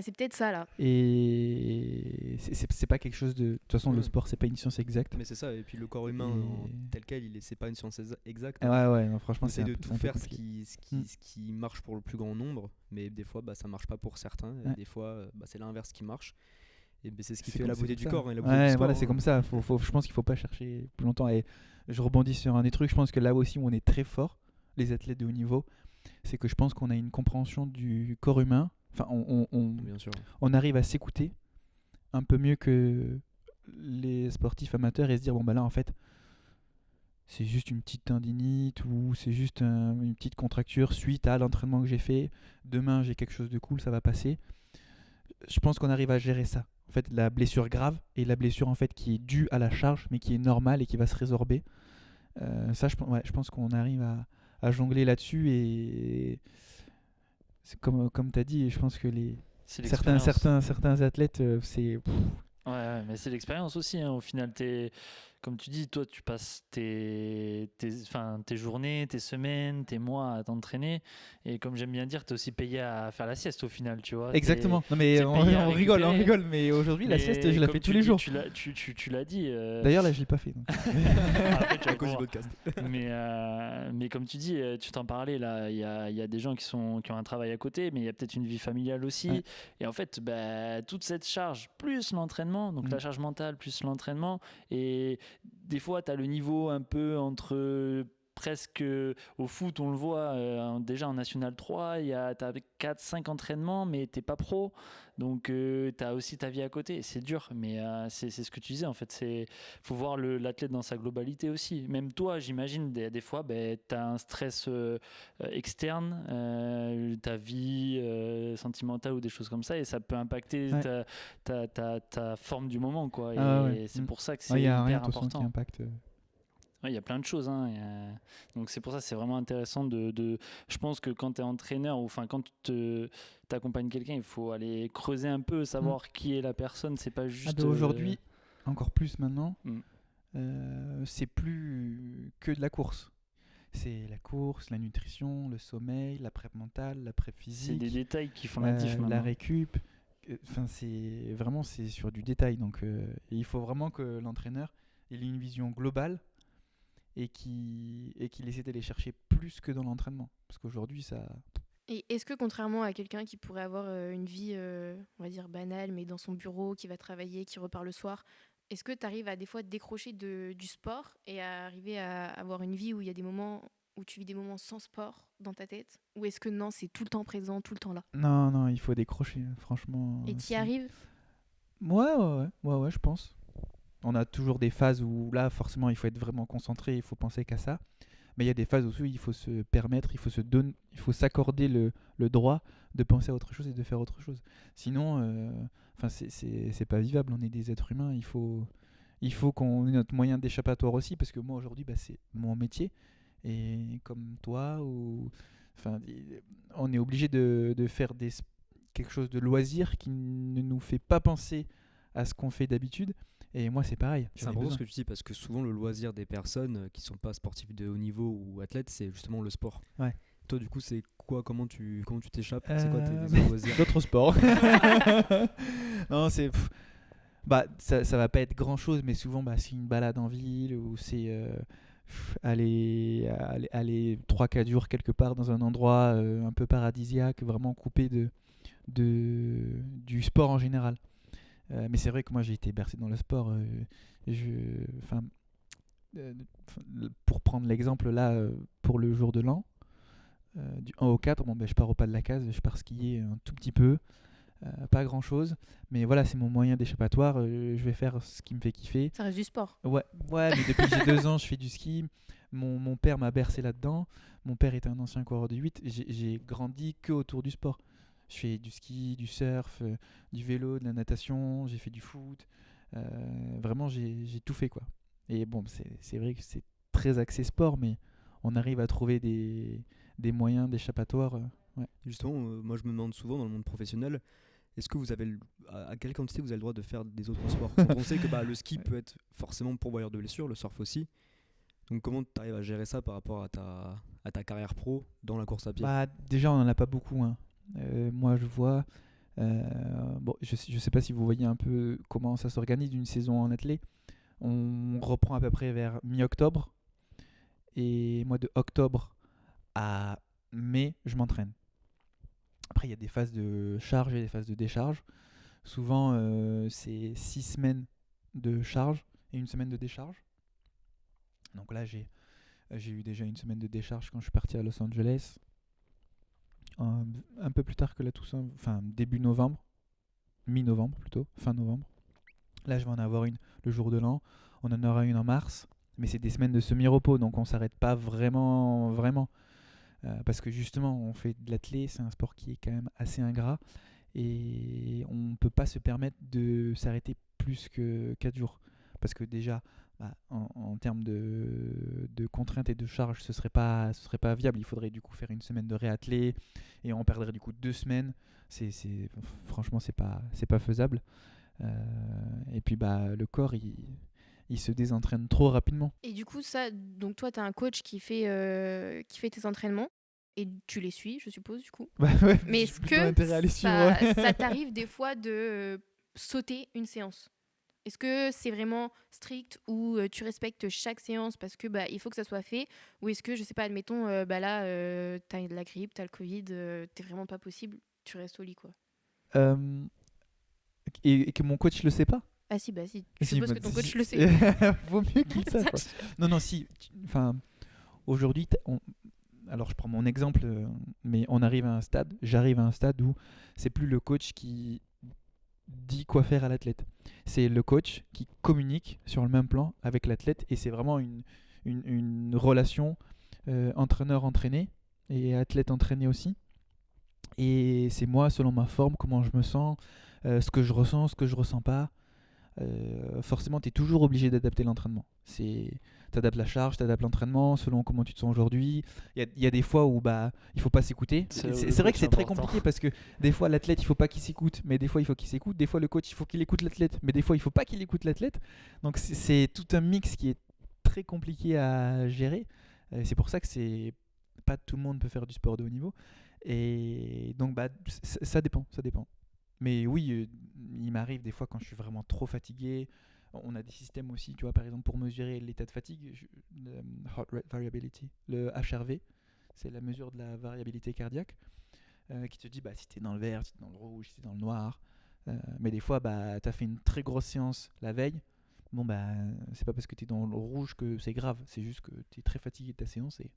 C'est peut-être ça là. Et c'est pas quelque chose de. De toute façon, le Ouais. sport, c'est pas une science exacte. Mais c'est ça, et puis le corps humain Et- tel quel, c'est pas une science exacte. Ouais, ouais, non, franchement, On essaie de c'est tout un peu faire ce compliqué. qui marche pour le plus grand nombre, mais des fois ça marche pas pour certains, et Ouais. des fois c'est l'inverse qui marche. Et c'est ce qui C'est fait comme- la c'est beauté comme du ça. corps. Et la beauté du Ouais, sport, voilà, c'est hein. comme ça. Je pense qu'il faut pas chercher plus longtemps. Et je rebondis sur un des trucs. Je pense que là aussi où on est très fort, les athlètes de haut niveau, c'est que je pense qu'on a une compréhension du corps humain. Enfin, Bien sûr. on arrive à s'écouter un peu mieux que les sportifs amateurs et se dire bon bah là en fait c'est juste une petite tendinite ou c'est juste une petite contracture suite à l'entraînement que j'ai fait. Demain j'ai quelque chose de cool, ça va passer. Je pense qu'on arrive à gérer ça. En fait, la blessure grave et la blessure en fait qui est due à la charge mais qui est normale et qui va se résorber. Ça, je pense qu'on arrive à jongler là-dessus et c'est comme tu as dit, je pense que C'est certains athlètes, c'est. Ouais, mais c'est l'expérience aussi. Hein. Au final, comme tu dis, toi, tu passes tes journées, tes semaines, tes mois à t'entraîner. Et comme j'aime bien dire, tu es aussi payé à faire la sieste au final, tu vois. Exactement. Non, mais t'es payé à on rigole, récupérer. mais aujourd'hui, la Mais sieste, je la comme fais tous tu les dis, jours. Tu l'as dit. D'ailleurs, là, je l'ai pas fait. donc. Après, tu vas À cause du pouvoir. podcast. Mais comme tu dis, tu t'en parlais là, il y a des gens qui ont un travail à côté, mais il y a peut-être une vie familiale aussi. Ouais. Et en fait, toute cette charge, plus l'entraînement, donc la charge mentale, plus l'entraînement, et des fois, tu as le niveau un peu entre presque au foot, on le voit déjà en National 3, tu as 4-5 entraînements, mais tu n'es pas pro. Donc, tu as aussi ta vie à côté. C'est dur, mais c'est ce que tu disais en fait. Il faut voir l'athlète dans sa globalité aussi. Même toi, j'imagine, des fois, tu as un stress externe, ta vie sentimentale ou des choses comme ça, et ça peut impacter Ouais. ta forme du moment. Quoi. Ah Et ouais. c'est pour ça que Il c'est y a rien hyper de toute façon qui important. impacte. Ouais, il y a plein de choses. Hein. Donc c'est pour ça que c'est vraiment intéressant Je pense que quand tu es entraîneur ou quand tu accompagnes quelqu'un, il faut aller creuser un peu, savoir qui est la personne. C'est pas juste. Aujourd'hui, encore plus maintenant, Mm. c'est plus que de la course. C'est la course, la nutrition, le sommeil, la prep mentale, la prep C'est physique. des détails qui font la diff maintenant. La récup. Enfin, c'est sur du détail. Donc, il faut vraiment que l'entraîneur il ait une vision globale et qu'il essaie d'aller chercher plus que dans l'entraînement. Parce qu'aujourd'hui, ça. Et est-ce que contrairement à quelqu'un qui pourrait avoir une vie, on va dire banale, mais dans son bureau, qui va travailler, qui repart le soir, est-ce que tu arrives à des fois te décrocher du sport et à arriver à avoir une vie où il y a des moments où tu vis des moments sans sport dans ta tête? Ou est-ce que non, c'est tout le temps présent, tout le temps là? Non, il faut décrocher, franchement. Et t'y arrives? Ouais, je pense. On a toujours des phases où là, forcément, il faut être vraiment concentré, il faut penser qu'à ça. Mais il y a des phases où il faut se permettre, il faut s'accorder le droit de penser à autre chose et de faire autre chose. Sinon, c'est pas vivable. On est des êtres humains. Il faut qu'on ait notre moyen d'échappatoire aussi, parce que moi aujourd'hui, c'est mon métier. Et comme toi, on est obligé de faire quelque chose de loisir qui ne nous fait pas penser à ce qu'on fait d'habitude. Et moi, c'est pareil. C'est important ce que tu dis parce que souvent le loisir des personnes qui sont pas sportifs de haut niveau ou athlètes, c'est justement le sport. Ouais. toi, du coup, c'est quoi? Comment tu t'échappes? C'est quoi tes loisirs? D'autres sports. Non, bah, ça va pas être grand chose, mais souvent bah, c'est une balade en ville ou c'est aller 3-4 jours quelque part dans un endroit un peu paradisiaque, vraiment coupé du sport en général. Mais c'est vrai que moi j'ai été bercé dans le sport. Enfin, euh, pour prendre l'exemple là, pour le jour de l'an, du 1 au 4, bon, ben, je pars au pas de la case, je pars skier un tout petit peu. Pas grand chose, mais voilà, c'est mon moyen d'échappatoire. Je vais faire ce qui me fait kiffer. Ça reste du sport. Ouais, ouais, mais depuis que j'ai 2 ans, je fais du ski. Mon père m'a bercé là-dedans. Mon père était un ancien coureur de 8. J'ai grandi que autour du sport. Je fais du ski, du surf, du vélo, de la natation, j'ai fait du foot. Vraiment, j'ai tout fait, quoi. Et bon, c'est vrai que c'est très axé sport, mais on arrive à trouver des moyens d'échappatoire. Ouais. Justement, moi je me demande souvent dans le monde professionnel, est-ce que vous avez à quelle quantité vous avez le droit de faire des autres sports? Quand on sait que le ski peut être forcément pourvoyeur de blessures, le surf aussi. Donc comment tu arrives à gérer ça par rapport à ta carrière pro dans la course à pied? Bah, déjà, on n'en a pas beaucoup, hein. Moi, je vois. Bon, je sais pas si vous voyez un peu comment ça s'organise une saison en athlée. On reprend à peu près vers mi-octobre. Et moi, de octobre à mai, je m'entraîne. Après, il y a des phases de charge et des phases de décharge. Souvent, c'est 6 semaines de charge et une semaine de décharge. Donc là, j'ai eu déjà une semaine de décharge quand je suis parti à Los Angeles. Un peu plus tard que la Toussaint, enfin début novembre, mi-novembre plutôt, fin novembre. Là, je vais en avoir une le jour de l'an. On en aura une en mars. Mais c'est des semaines de semi-repos, donc on s'arrête pas vraiment. Parce que justement, on fait de l'athlé, c'est un sport qui est quand même assez ingrat. Et on ne peut pas se permettre de s'arrêter plus que 4 jours. Parce que déjà, en termes de contraintes et de charges, ce serait pas viable. Il faudrait du coup faire une semaine de réathlé et on perdrait du coup 2 semaines. Franchement, c'est pas faisable. Et puis le corps, il se désentraîne trop rapidement. Et du coup, donc toi, tu as un coach qui fait tes entraînements et tu les suis, je suppose, du coup. Ouais, Mais j'ai est-ce plutôt que intérêt à les suivre. ça t'arrive des fois de sauter une séance? Est-ce que c'est vraiment strict ou tu respectes chaque séance parce que il faut que ça soit fait? Ou est-ce que, je sais pas, admettons, là, t'as de la grippe, t'as le Covid, t'es vraiment pas possible, tu restes au lit, quoi. Euh, et que mon coach le sait pas. Ah si, si, je Si, suppose que ton coach le sait. Vaut mieux qu'il sache. Quoi. Non, si. Enfin, aujourd'hui, alors je prends mon exemple, mais j'arrive à un stade où c'est plus le coach qui dit quoi faire à l'athlète. C'est le coach qui communique sur le même plan avec l'athlète et c'est vraiment une relation entraîneur-entraîné et athlète-entraîné aussi. Et c'est moi, selon ma forme, comment je me sens, ce que je ressens, ce que je ressens pas. Forcément, tu es toujours obligé d'adapter l'entraînement. T'adaptes la charge, t'adaptes l'entraînement selon comment tu te sens aujourd'hui. Il y a des fois où il faut pas s'écouter. C'est vrai que c'est très compliqué parce que des fois l'athlète il faut pas qu'il s'écoute, mais des fois il faut qu'il s'écoute. Des fois le coach il faut qu'il écoute l'athlète, mais des fois il faut pas qu'il écoute l'athlète. Donc c'est tout un mix qui est très compliqué à gérer. C'est pour ça que pas tout le monde peut faire du sport de haut niveau. Et donc ça dépend. Mais oui, il m'arrive des fois quand je suis vraiment trop fatigué. On a des systèmes aussi, tu vois, par exemple pour mesurer l'état de fatigue, le Heart Rate Variability, le HRV, c'est la mesure de la variabilité cardiaque, qui te dit si tu es dans le vert, si tu es dans le rouge, si tu es dans le noir. Mais des fois, tu as fait une très grosse séance la veille. Bon, c'est pas parce que tu es dans le rouge que c'est grave, c'est juste que tu es très fatigué de ta séance et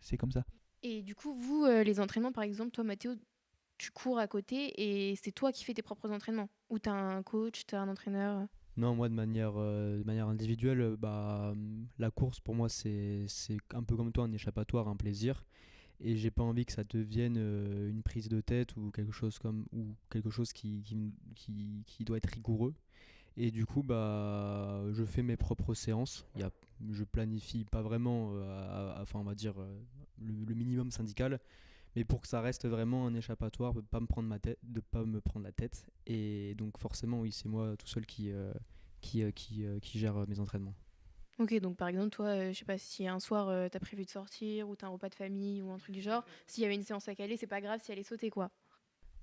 c'est comme ça. Et du coup, vous, les entraînements, par exemple, toi, Mathéo, tu cours à côté et c'est toi qui fais tes propres entraînements? Ou t'as un coach, t'as un entraîneur? Non, moi de manière individuelle, la course pour moi c'est un peu comme toi, un échappatoire, un plaisir. Et j'ai pas envie que ça devienne une prise de tête ou quelque chose qui doit être rigoureux. Et du coup, je fais mes propres séances. Je planifie pas vraiment, enfin on va dire le minimum syndical, mais pour que ça reste vraiment un échappatoire, de pas me prendre la tête. Et donc forcément, oui, c'est moi tout seul qui gère mes entraînements. Ok, donc par exemple, toi, je sais pas si un soir, t'as prévu de sortir ou t'as un repas de famille ou un truc du genre, s'il y avait une séance à caler, c'est pas grave si elle est sautée, quoi.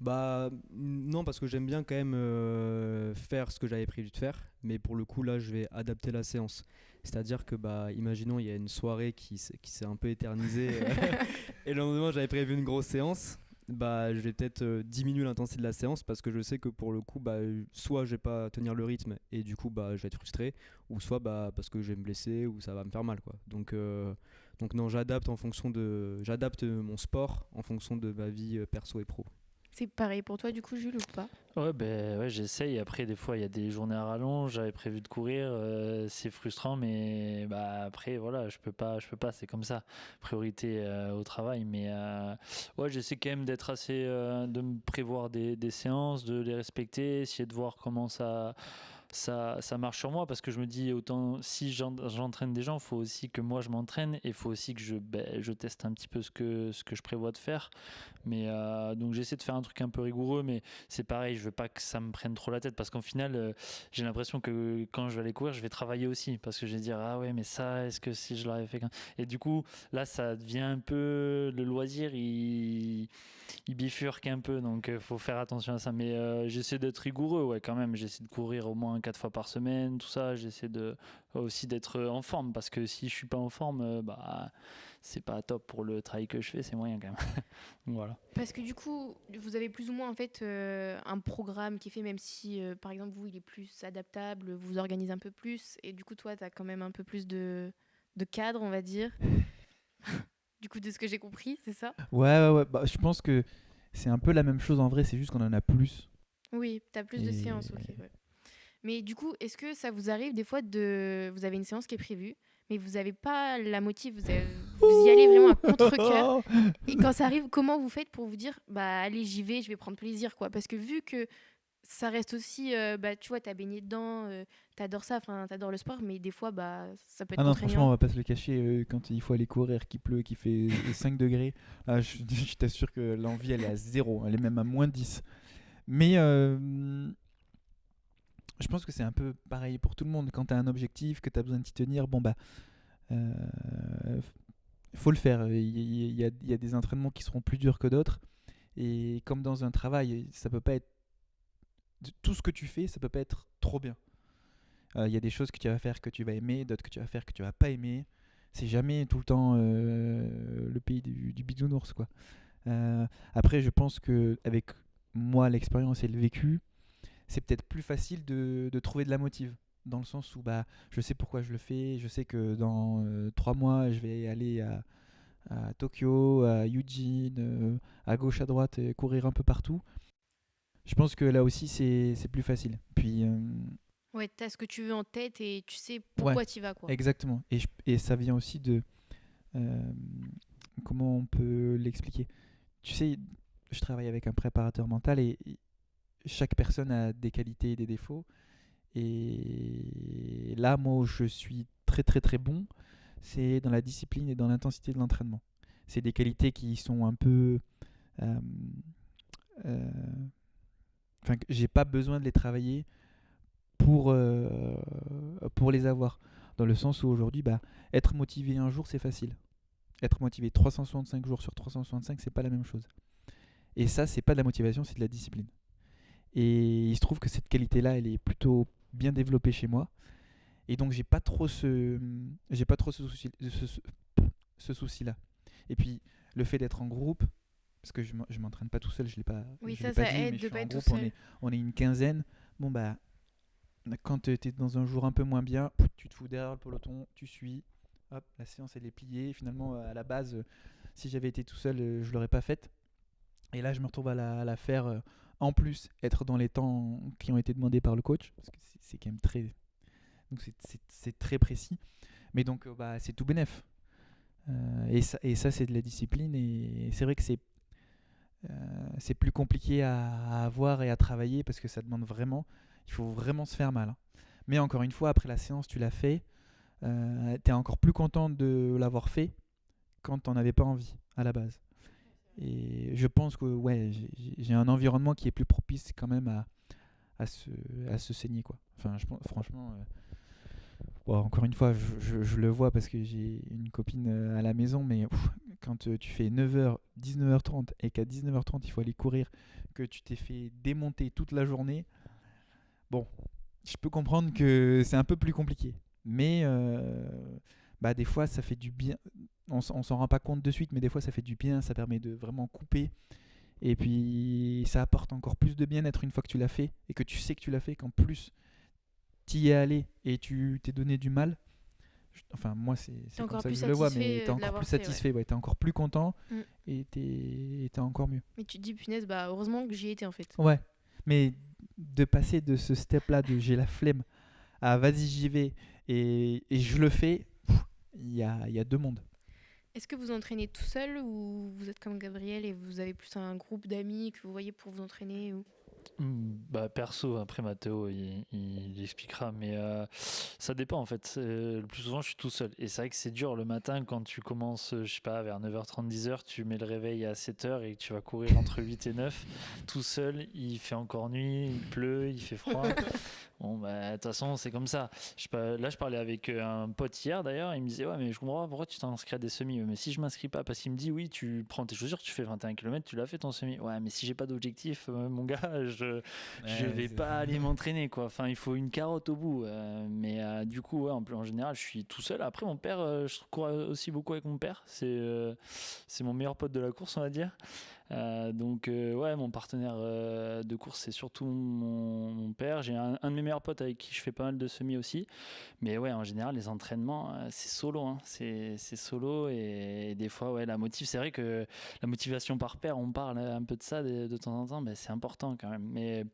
Bah non, parce que j'aime bien quand même faire ce que j'avais prévu de faire, mais pour le coup là je vais adapter la séance. C'est-à-dire que bah imaginons il y a une soirée qui s'est un peu éternisée et le lendemain j'avais prévu une grosse séance, bah je vais peut-être diminuer l'intensité de la séance parce que je sais que pour le coup bah soit je vais pas tenir le rythme et du coup bah je vais être frustré, ou soit bah parce que je vais me blesser ou ça va me faire mal quoi. Donc non, j'adapte mon sport en fonction de ma vie perso et pro. C'est pareil pour toi, du coup, Jules, ou pas? Ouais, ben ouais, j'essaye. Après, des fois, il y a des journées à rallonge. J'avais prévu de courir, c'est frustrant, mais bah après, voilà, je peux pas. C'est comme ça. Priorité au travail, mais ouais, j'essaie quand même d'être assez, de me prévoir des séances, de les respecter, essayer de voir comment ça marche sur moi, parce que je me dis autant si j'entraîne des gens, il faut aussi que moi je m'entraîne, et il faut aussi que je teste un petit peu ce que je prévois de faire. Mais donc j'essaie de faire un truc un peu rigoureux, mais c'est pareil, je veux pas que ça me prenne trop la tête, parce qu'en final j'ai l'impression que quand je vais aller courir, je vais travailler aussi, parce que je vais dire ah ouais, mais ça, est-ce que si je l'avais fait et du coup là ça devient un peu le loisir, il bifurque un peu, donc faut faire attention à ça. Mais j'essaie d'être rigoureux, ouais, quand même. J'essaie de courir au moins 4 fois par semaine, tout ça. J'essaie aussi d'être en forme, parce que si je suis pas en forme, bah c'est pas top pour le travail que je fais, c'est moyen quand même. Donc, voilà. Parce que du coup, vous avez plus ou moins en fait un programme qui est fait, même si par exemple vous, il est plus adaptable, vous vous organisez un peu plus, et du coup toi, tu as quand même un peu plus de cadre, on va dire. Du coup, de ce que j'ai compris, c'est ça? Ouais. Bah, je pense que c'est un peu la même chose en vrai, c'est juste qu'on en a plus. Oui, tu as plus de Et séances, ok. Ouais. Mais du coup, est-ce que ça vous arrive des fois vous avez une séance qui est prévue, mais vous n'avez pas la motive, vous y allez vraiment à contre-cœur. Et quand ça arrive, comment vous faites pour vous dire, bah allez, j'y vais, je vais prendre plaisir, quoi? Parce que vu que ça reste aussi, bah tu vois, t'as baigné dedans, t'adores ça, enfin t'adores le sport, mais des fois, bah ça peut être Ah non, franchement, contraignant. on va pas se le cacher, quand il faut aller courir, qu'il pleut, qu'il fait 5 degrés, là, je t'assure que l'envie, elle est à zéro, elle est même à -10. Mais je pense que c'est un peu pareil pour tout le monde. Quand tu as un objectif, que tu as besoin de t'y tenir, bon bah, euh, faut le faire. Il y a des entraînements qui seront plus durs que d'autres. Et comme dans un travail, ça peut pas être tout ce que tu fais, ça peut pas être trop bien. Il y a des choses que tu vas faire que tu vas aimer, d'autres que tu vas faire que tu vas pas aimer. C'est jamais tout le temps le pays du bisounours, quoi. Après, je pense que avec moi, l'expérience et le vécu, c'est peut-être plus facile de trouver de la motive. Dans le sens où bah, je sais pourquoi je le fais, je sais que dans 3 mois, je vais aller à Tokyo, à Eugene, à gauche, à droite, et courir un peu partout. Je pense que là aussi, c'est plus facile. Puis, Ouais, t'as ce que tu veux en tête et tu sais ouais, pourquoi tu vas, quoi. exactement. Et ça vient aussi de. euh, Comment on peut l'expliquer? Tu sais, je travaille avec un préparateur mental et chaque personne a des qualités et des défauts. Et là, moi, où je suis très très très bon, c'est dans la discipline et dans l'intensité de l'entraînement. C'est des qualités qui sont un peu... euh, euh, Enfin, j'ai pas besoin de les travailler pour les avoir. Dans le sens où aujourd'hui, bah, être motivé un jour, c'est facile. Être motivé 365 jours sur 365, c'est pas la même chose. Et ça, c'est pas de la motivation, c'est de la discipline. Et il se trouve que cette qualité-là, elle est plutôt bien développée chez moi. Et donc j'ai pas trop ce souci-là. Et puis le fait d'être en groupe, parce que je m'entraîne pas tout seul, Oui, je l'ai ça, pas ça dit, mais aide je de suis pas en être tout groupe, seul. on est une quinzaine. Bon bah quand tu es dans un jour un peu moins bien, tu te fous derrière le peloton, tu suis, hop, la séance elle est pliée. Finalement à la base, si j'avais été tout seul, je l'aurais pas faite. Et là je me retrouve à la faire en plus, être dans les temps qui ont été demandés par le coach, parce que c'est quand même très, donc c'est très précis. Mais donc bah, c'est tout bénef. Et ça c'est de la discipline. Et c'est vrai que c'est plus compliqué à avoir et à travailler parce que ça demande vraiment, il faut vraiment se faire mal, hein. Mais encore une fois, après la séance, tu l'as fait, tu es encore plus content de l'avoir fait quand t'en avais pas envie à la base. Et je pense que ouais, j'ai un environnement qui est plus propice quand même à se saigner, quoi. Enfin, franchement, Bon, encore une fois, je le vois parce que j'ai une copine à la maison, mais quand tu fais 9h, 19h30 et qu'à 19h30 il faut aller courir, que tu t'es fait démonter toute la journée, bon, je peux comprendre que c'est un peu plus compliqué. Mais bah, des fois, ça fait du bien. On s'en rend pas compte de suite, mais des fois, ça fait du bien. Ça permet de vraiment couper. Et puis, ça apporte encore plus de bien-être une fois que tu l'as fait et que tu sais que tu l'as fait, qu'en plus, tu y es allé et tu t'es donné du mal. Enfin, moi, T'es c'est comme encore ça que plus je le vois, mais satisfait t'es de encore plus l'avoir fait, ouais. satisfait, ouais, t'es encore plus content Mm. et t'es encore mieux. Mais tu te dis, punaise, bah heureusement que j'y étais en fait. Ouais, mais de passer de ce step-là de j'ai la flemme à vas-y, j'y vais et je le fais, il y a deux mondes. Est-ce que vous entraînez tout seul ou vous êtes comme Gabriel et vous avez plus un groupe d'amis que vous voyez pour vous entraîner ou... Bah, perso, après Mathéo, il expliquera, mais ça dépend en fait. Le plus souvent, je suis tout seul. Et c'est vrai que c'est dur le matin quand tu commences, je sais pas, vers 9h30, 10h, tu mets le réveil à 7h et que tu vas courir entre 8 et 9, tout seul, il fait encore nuit, il pleut, il fait froid. Bon, bah, de toute façon, c'est comme ça. Là, je parlais avec un pote hier d'ailleurs, il me disait, ouais, mais je comprends pas pourquoi tu t'inscris à des semis. Mais si je m'inscris pas, parce qu'il me dit, oui, tu prends tes chaussures, tu fais 21 km, tu l'as fait ton semi. Ouais, mais si j'ai pas d'objectif, mon gars, je vais pas aller m'entraîner, quoi. Enfin, il faut une carotte au bout. Mais du coup, ouais, en général, je suis tout seul. Après, mon père, je cours aussi beaucoup avec mon père. C'est mon meilleur pote de la course, on va dire. Donc ouais, mon partenaire de course c'est surtout mon père. J'ai un de mes meilleurs potes avec qui je fais pas mal de semis aussi, mais ouais, en général les entraînements c'est solo, hein. C'est solo et des fois ouais, c'est vrai que la motivation par paire, on parle un peu de ça de temps en temps, mais c'est important quand même. Mais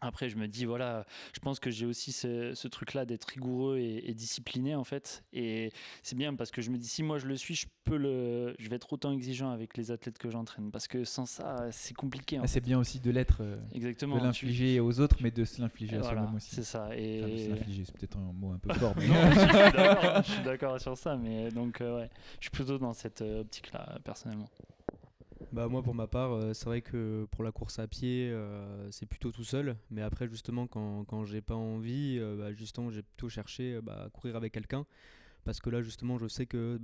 après, je me dis, voilà, je pense que j'ai aussi ce truc-là d'être rigoureux et discipliné, en fait. Et c'est bien parce que je me dis, si moi je le suis, je vais être autant exigeant avec les athlètes que j'entraîne. Parce que sans ça, c'est compliqué, en C'est fait. bien aussi de l'être, Exactement. de l'infliger aux autres, mais de se l'infliger à Voilà, soi-même aussi. c'est ça. Enfin, de se Et l'infliger, c'est peut-être un mot un peu fort, mais non, je suis d'accord sur ça. Mais donc, ouais, je suis plutôt dans cette optique-là, personnellement. Bah moi pour ma part, c'est vrai que pour la course à pied, c'est plutôt tout seul. Mais après justement quand j'ai pas envie, bah, justement j'ai plutôt cherché à courir avec quelqu'un. Parce que là justement je sais que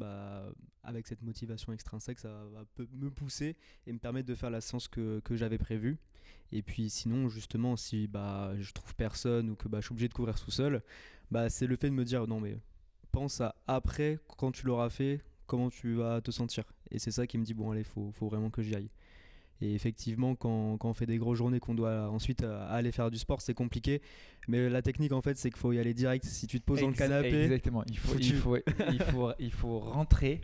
avec cette motivation extrinsèque ça va me pousser et me permettre de faire la séance que j'avais prévue. Et puis sinon justement si je trouve personne ou que je suis obligé de courir tout seul, c'est le fait de me dire non mais pense à après quand tu l'auras fait comment tu vas te sentir. Et c'est ça qui me dit bon allez faut vraiment que j'y aille. Et effectivement, quand on fait des grosses journées, qu'on doit ensuite aller faire du sport, c'est compliqué. Mais la technique, en fait, c'est qu'il faut y aller direct. Si tu te poses dans le canapé, exactement. Il faut rentrer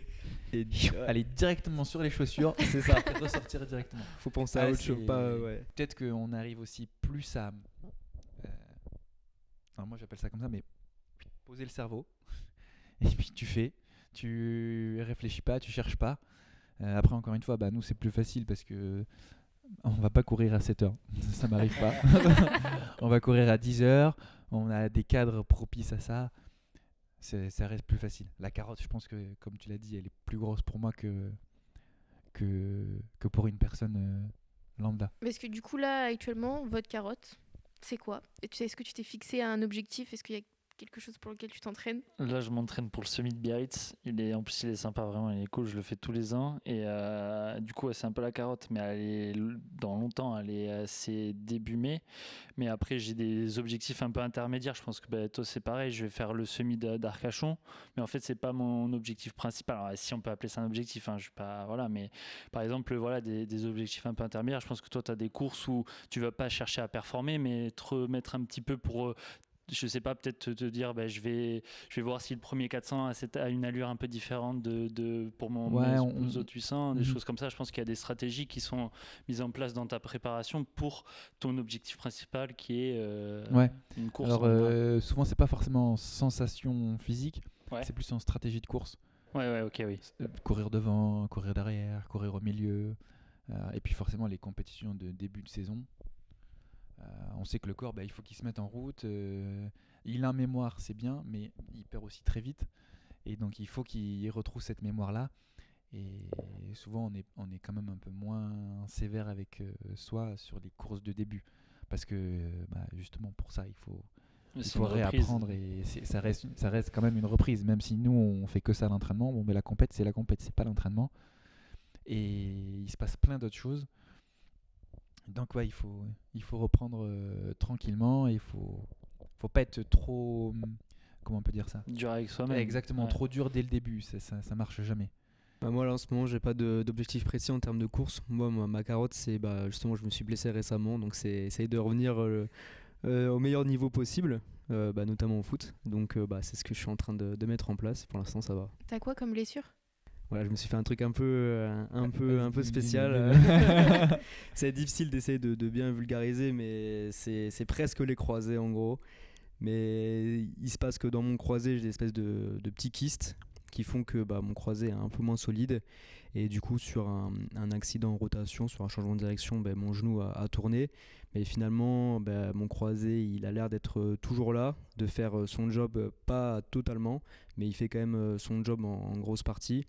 et aller directement sur les chaussures, c'est ça, et ressortir directement. faut penser à autre chose. Ouais. Peut-être qu'on arrive aussi plus à, enfin, moi j'appelle ça comme ça, mais poser le cerveau. Et puis tu réfléchis pas, tu cherches pas. Après, encore une fois, nous c'est plus facile parce que on va pas courir à 7 heures, ça m'arrive pas. On va courir à 10 heures, on a des cadres propices à ça. Ça reste plus facile. La carotte, je pense que, comme tu l'as dit, elle est plus grosse pour moi que pour une personne lambda. Parce que du coup là actuellement, votre carotte, c'est quoi? Et est-ce que tu t'es fixé un objectif? Est-ce qu'il y a quelque chose pour lequel tu t'entraînes? Là, je m'entraîne pour le semi de Biarritz. En plus, il est sympa, vraiment, il est cool. Je le fais tous les ans. Et du coup, ouais, c'est un peu la carotte, mais dans longtemps, elle est assez début mai. Mais après, j'ai des objectifs un peu intermédiaires. Je pense que toi, c'est pareil. Je vais faire le semi d'Arcachon. Mais en fait, c'est pas mon objectif principal. Alors, si on peut appeler ça un objectif, hein, je sais pas, voilà. Mais par exemple, voilà, des objectifs un peu intermédiaires. Je pense que toi, tu as des courses où tu vas pas chercher à performer, mais te remettre un petit peu pour. Je sais pas, peut-être te dire je vais voir si le premier 400 a une allure un peu différente pour mes autres 800, des choses comme ça. Je pense qu'il y a des stratégies qui sont mises en place dans ta préparation pour ton objectif principal qui est une course. Alors souvent c'est pas forcément sensation physique, c'est plus en stratégie de course. Ouais, ok, oui. Courir devant, courir derrière, courir au milieu, et puis forcément les compétitions de début de saison. On sait que le corps, il faut qu'il se mette en route. Il a une mémoire, c'est bien, mais il perd aussi très vite. Et donc, il faut qu'il retrouve cette mémoire-là. Et souvent, on est quand même un peu moins sévère avec soi sur les courses de début. Parce que, justement, pour ça, il faut Mais il c'est faut une reprise. réapprendre et ça reste quand même une reprise. Même si nous, on fait que ça à l'entraînement, bon, mais la compète, c'est pas l'entraînement. Et il se passe plein d'autres choses. Donc ouais, il faut reprendre tranquillement et faut pas être trop, comment on peut dire ça? Dur avec soi-même. Exactement, Ouais. trop dur dès le début, ça marche jamais. Bah, moi là en ce moment j'ai pas d'objectif précis en termes de course. Moi ma carotte c'est bah, justement je me suis blessé récemment donc c'est essayer de revenir au meilleur niveau possible, bah, notamment au foot. Donc bah, c'est ce que je suis en train de mettre en place. Pour l'instant ça va. T'as quoi comme blessure? Voilà, je me suis fait un truc un peu spécial. C'est difficile d'essayer de bien vulgariser, mais c'est presque les croisés en gros. Mais il se passe que dans mon croisé, j'ai des espèces de petits kystes qui font que bah, mon croisé est un peu moins solide. Et du coup, sur un accident en rotation, sur un changement de direction, bah, mon genou a tourné. Mais finalement, bah, mon croisé, il a l'air d'être toujours là, de faire son job, pas totalement, mais il fait quand même son job en grosse partie.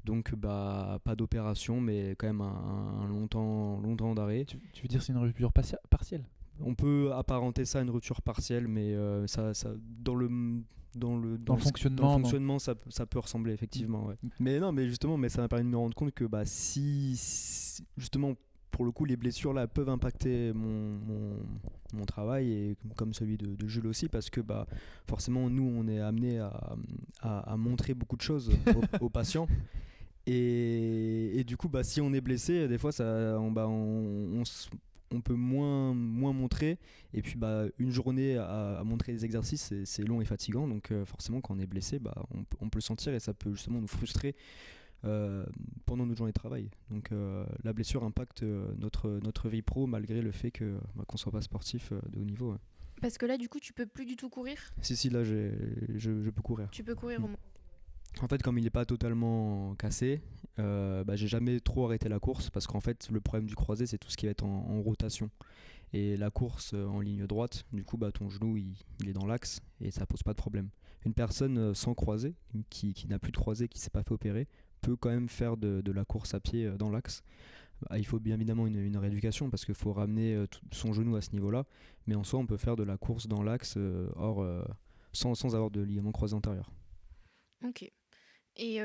Donc, bah, pas d'opération, mais quand même un long temps d'arrêt. Tu veux dire c'est une rupture partielle? On peut apparenter ça à une rupture partielle, mais dans le fonctionnement, ça peut ressembler effectivement. Ouais. Mais non, mais justement, mais ça m'a permis de me rendre compte que bah, si justement pour le coup les blessures là peuvent impacter mon travail et comme celui de Jules aussi, parce que bah forcément nous on est amené à montrer beaucoup de choses aux patients. Et du coup, bah, si on est blessé, des fois, on peut moins montrer. Et puis, bah, une journée à montrer des exercices, c'est long et fatigant. Donc, forcément, quand on est blessé, bah, on peut le sentir et ça peut justement nous frustrer pendant notre journée de travail. Donc, la blessure impacte notre vie pro malgré le fait qu'on ne soit pas sportif de haut niveau. Ouais. Parce que là, du coup, tu peux plus du tout courir. Si, là, je peux courir. Tu peux courir au moins. En fait, comme il n'est pas totalement cassé, bah, j'ai jamais trop arrêté la course parce qu'en fait, le problème du croisé, c'est tout ce qui va être en rotation. Et la course en ligne droite, du coup, bah, ton genou, il est dans l'axe et ça pose pas de problème. Une personne sans croisé, qui n'a plus de croisé, qui s'est pas fait opérer, peut quand même faire de la course à pied dans l'axe. Bah, il faut bien évidemment une rééducation parce qu'il faut ramener son genou à ce niveau-là. Mais en soi, on peut faire de la course dans l'axe sans avoir de ligament croisé antérieur. Ok. Et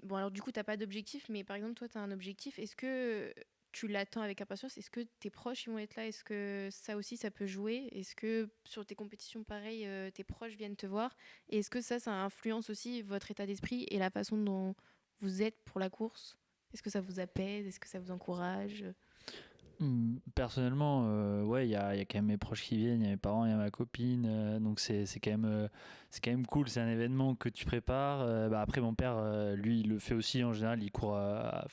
bon, alors du coup, tu n'as pas d'objectif, mais par exemple, toi, tu as un objectif. Est-ce que tu l'attends avec impatience? Est-ce que tes proches ils vont être là? Est-ce que ça aussi, ça peut jouer? Est-ce que sur tes compétitions, pareil, tes proches viennent te voir? Et est-ce que ça influence aussi votre état d'esprit et la façon dont vous êtes pour la course? Est-ce que ça vous apaise? Est-ce que ça vous encourage? Personnellement, ouais, il y a quand même mes proches qui viennent, il y a mes parents, il y a ma copine, donc c'est quand même cool, c'est un événement que tu prépares. Bah, après, mon père, lui, il le fait aussi en général, il court,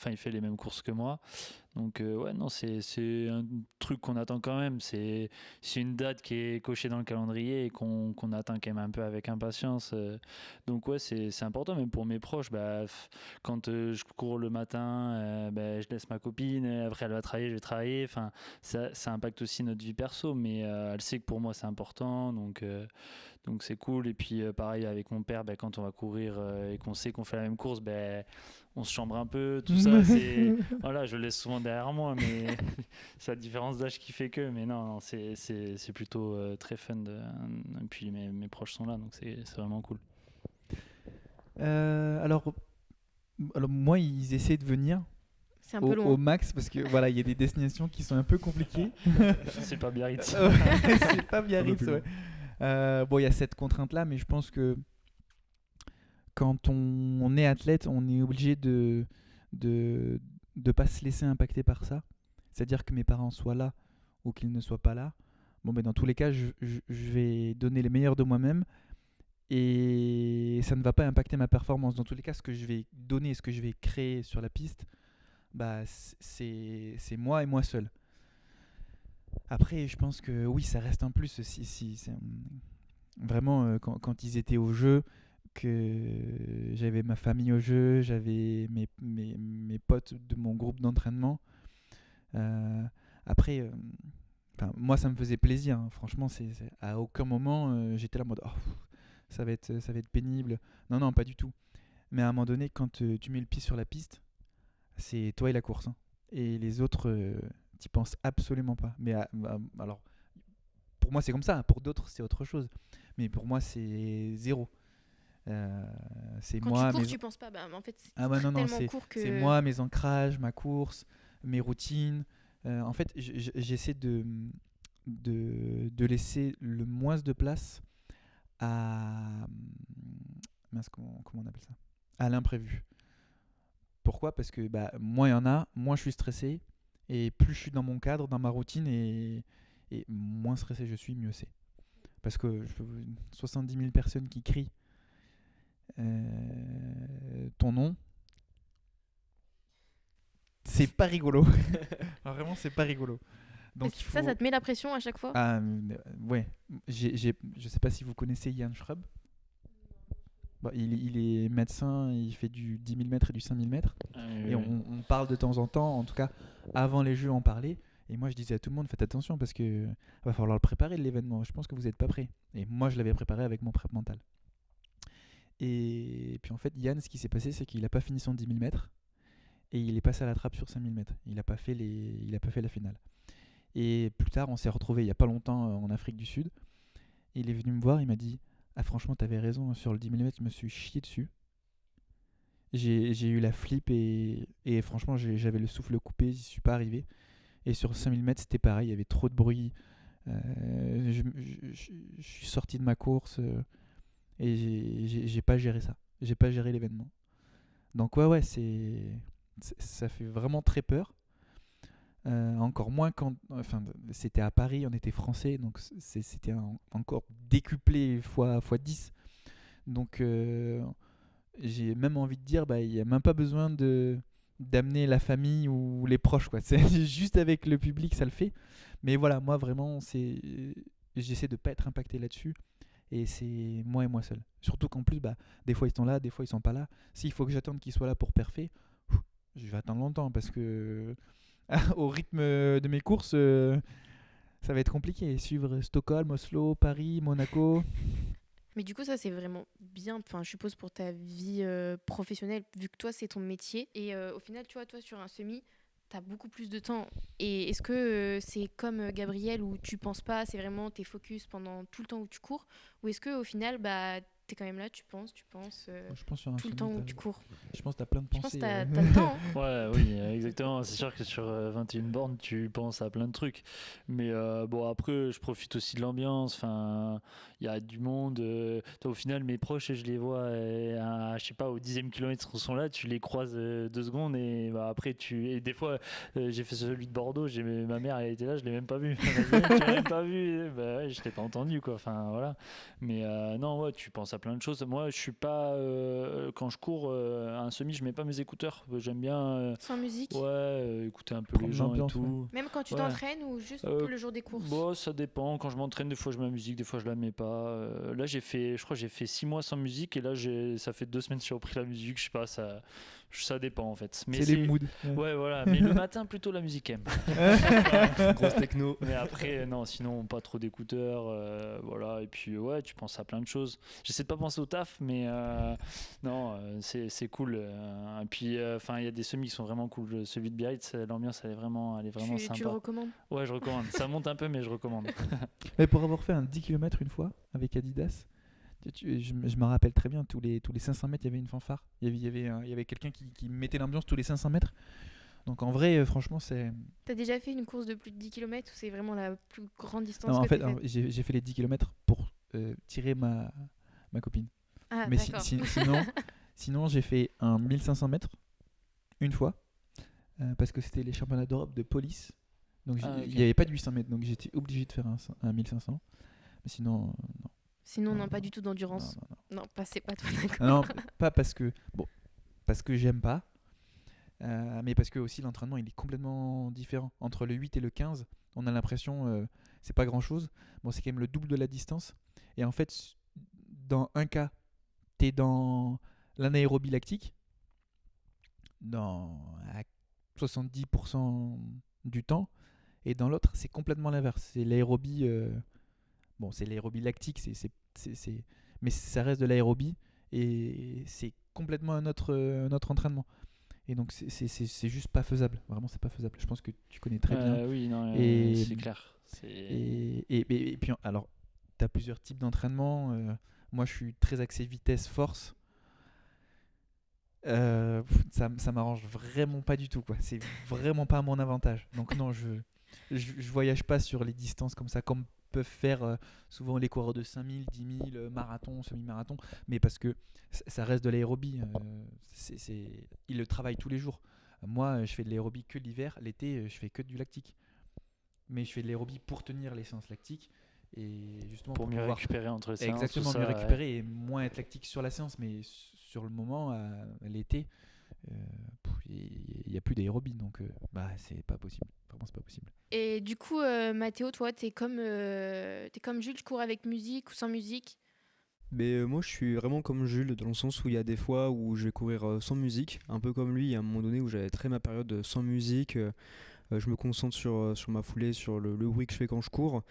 il fait les mêmes courses que moi. Donc ouais, non, c'est un truc qu'on attend quand même. C'est une date qui est cochée dans le calendrier et qu'on attend quand même un peu avec impatience. Donc ouais, c'est important. Même pour mes proches, bah, quand je cours le matin, bah, je laisse ma copine. Après, elle va travailler, je vais travailler. Enfin, ça impacte aussi notre vie perso, mais elle sait que pour moi c'est important. Donc c'est cool. Et puis pareil avec mon père, bah, quand on va courir et qu'on sait qu'on fait la même course, bah, on se chambre un peu, tout ça. Voilà, je le laisse souvent derrière moi, mais c'est la différence d'âge qui fait que. Mais non, c'est plutôt très fun. Et puis mes proches sont là, donc c'est vraiment cool. Alors moi, ils essaient de venir C'est un peu loin. au max parce que voilà, il y a des destinations qui sont un peu compliquées. C'est pas Biarritz. C'est pas Biarritz, ouais. Bon, il y a cette contrainte-là, mais je pense que quand on est athlète, on est obligé de pas se laisser impacter par ça. C'est-à-dire que mes parents soient là ou qu'ils ne soient pas là. Bon, mais dans tous les cas, je vais donner le meilleur de moi-même et ça ne va pas impacter ma performance. Dans tous les cas, ce que je vais donner, ce que je vais créer sur la piste, bah, c'est moi et moi seul. Après, je pense que oui, ça reste un plus. Vraiment, quand ils étaient au jeu, que j'avais ma famille au jeu, j'avais mes potes de mon groupe d'entraînement. Après, moi, ça me faisait plaisir. Hein. Franchement, à aucun moment, j'étais là en mode oh, ça va être pénible. Non, pas du tout. Mais à un moment donné, quand tu mets le pied sur la piste, c'est toi et la course. Hein. Et les autres, t'y penses absolument pas. Mais alors, pour moi, c'est comme ça. Pour d'autres, c'est autre chose. Mais pour moi, c'est zéro. C'est Quand moi, tu cours, mes... tu penses pas. Bah, en fait, c'est Ah ouais, non, non, tellement court que. c'est moi, mes ancrages, ma course, mes routines. En fait, j'essaie de laisser le moins de place à... Mince, comment on appelle ça? À l'imprévu. Pourquoi? Parce que moins il y en a, moins je suis stressé. Et plus je suis dans mon cadre, dans ma routine, et moins stressé je suis, mieux c'est. Parce que 70 000 personnes qui crient ton nom, c'est pas rigolo. Vraiment, c'est pas rigolo. Donc il faut... Ça te met la pression à chaque fois? Ah, ouais. Je sais pas si vous connaissez Yann Schrub. Il est médecin, il fait du 10 000 mètres et du 5 000 mètres. Et on parle de temps en temps, en tout cas avant les jeux on parlait. Et moi je disais à tout le monde, faites attention parce que va falloir le préparer l'événement. Je pense que vous n'êtes pas prêts. Et moi je l'avais préparé avec mon prep mental. Et puis en fait Yann, ce qui s'est passé, c'est qu'il n'a pas fini son 10 000 mètres. Et il est passé à la trappe sur 5 000 mètres. Il n'a pas fait la finale. Et plus tard, on s'est retrouvés il n'y a pas longtemps en Afrique du Sud. Et il est venu me voir, il m'a dit ah franchement t'avais raison, sur le 10 000 mètres je me suis chié dessus. J'ai eu la flip et franchement j'avais le souffle coupé, j'y suis pas arrivé. Et sur 5 000 mètres c'était pareil, il y avait trop de bruit. Je suis sorti de ma course et j'ai pas géré ça. J'ai pas géré l'événement. Donc ouais ça fait vraiment très peur. Encore moins quand c'était à Paris, on était français, donc c'était encore décuplé fois 10. Donc j'ai même envie de dire il n'y a même pas besoin d'amener la famille ou les proches, quoi. C'est juste avec le public ça le fait. Mais voilà, moi vraiment j'essaie de pas être impacté là-dessus, et c'est moi et moi seul. Surtout qu'en plus des fois ils sont là, des fois ils sont pas là. S'il faut que j'attende qu'ils soient là pour perfer, je vais attendre longtemps parce que au rythme de mes courses, ça va être compliqué. Suivre Stockholm, Oslo, Paris, Monaco. Mais du coup, ça, c'est vraiment bien, enfin, je suppose, pour ta vie professionnelle, vu que toi, c'est ton métier. Et au final, tu vois, toi, sur un semi, tu as beaucoup plus de temps. Et est-ce que c'est comme Gabriel, où tu penses pas, c'est vraiment tes focus pendant tout le temps où tu cours? Ou est-ce qu'au final, t'es quand même là, tu penses Je pense sur un tout le semi, temps où tu cours? Je pense que t'as plein de Je pense pensées. que t'as le temps. Hein. Ouais, oui, exactement. C'est sûr que sur 21 bornes, tu penses à plein de trucs. Mais bon, après, je profite aussi de l'ambiance. Enfin, il y a du monde. Toi, au final, mes proches, je les vois, je sais pas, au 10e kilomètre, ils sont là, tu les croises 2 secondes. Et après, et des fois, j'ai fait celui de Bordeaux, ma mère, elle était là, je l'ai même pas vu. Elle m'a dit, tu l'as même pas vu? Ouais, je t'ai pas entendu, quoi. Enfin, voilà. Mais non, ouais, tu penses à plein de choses. Moi, je suis pas. Quand je cours un semi, je mets pas mes écouteurs. J'aime bien. Sans musique? Ouais, écouter un peu Prendre les gens et l'ambiance, tout. Même quand tu Ouais. t'entraînes ou juste le jour des courses? Bon, ça dépend. Quand je m'entraîne, des fois je mets la musique, des fois je la mets pas. Là, je crois que j'ai fait 6 mois sans musique, et là, ça fait 2 semaines que j'ai repris la musique. Je sais pas, ça dépend en fait. Mais c'est les moods. Ouais, voilà. Mais le matin, plutôt la musique aime. Grosse techno. Mais après, non, sinon, pas trop d'écouteurs. Voilà. Et puis, ouais, tu penses à plein de choses. J'essaie de pas penser au taf, mais non, c'est cool. Et puis, il y a des semis qui sont vraiment cool. Celui de Biarritz, l'ambiance, elle est vraiment sympa. Tu le recommandes? Ouais, je recommande. Ça monte un peu, mais je recommande. Mais pour avoir fait un 10 km une fois avec Adidas, je me rappelle très bien, tous les 500 mètres, il y avait une fanfare. Il y avait quelqu'un qui mettait l'ambiance tous les 500 mètres. Donc en vrai, franchement, c'est... T'as déjà fait une course de plus de 10 km ou c'est vraiment la plus grande distance Non, en que fait, t'aies faite? j'ai fait les 10 km pour tirer ma copine. Ah, Mais d'accord. sinon, j'ai fait un 1500 mètres une fois, parce que c'était les championnats d'Europe de police. Donc Ok. il n'y avait pas de 800 mètres, donc j'étais obligé de faire un 1500. Mais sinon, non. Sinon, non, Non, pas non. du tout d'endurance. Non. Non, c'est pas toi, d'accord. Non, pas parce que j'aime pas, mais parce que aussi l'entraînement il est complètement différent. Entre le 8 et le 15, on a l'impression c'est pas grand chose. Bon, c'est quand même le double de la distance. Et en fait, dans un cas, t'es dans l'anaérobie lactique, à 70% du temps, et dans l'autre, c'est complètement l'inverse. C'est l'aérobie. C'est l'aérobie lactique, mais ça reste de l'aérobie, et c'est complètement un autre entraînement. Et donc c'est juste pas faisable. Vraiment, c'est pas faisable. Je pense que tu connais très bien. Oui, non, Et c'est clair. Et puis, alors, tu as plusieurs types d'entraînement. Moi, je suis très axé vitesse-force. Ça m'arrange vraiment pas du tout, quoi. C'est vraiment pas à mon avantage. Donc non, je voyage pas sur les distances comme ça, comme peuvent faire souvent les coureurs de 5000, 10 000, marathon, semi-marathon, mais parce que ça reste de l'aérobie. Ils le travaillent tous les jours. Moi, je fais de l'aérobie que l'hiver. L'été, je fais que du lactique. Mais je fais de l'aérobie pour tenir les séances lactiques et justement Pour mieux pouvoir récupérer entre séances. exactement tout mieux ça, récupérer et moins être lactique sur la séance. Mais sur le moment, l'été, il n'y a plus d'aérobie, donc c'est pas possible. Vraiment, c'est pas possible. Et du coup, Mathéo, toi, t'es comme Jules, tu cours avec musique ou sans musique? Mais moi je suis vraiment comme Jules dans le sens où il y a des fois où je vais courir sans musique, un peu comme lui, il y a un moment donné où j'avais très ma période sans musique, je me concentre sur ma foulée, sur le bruit que je fais quand je cours,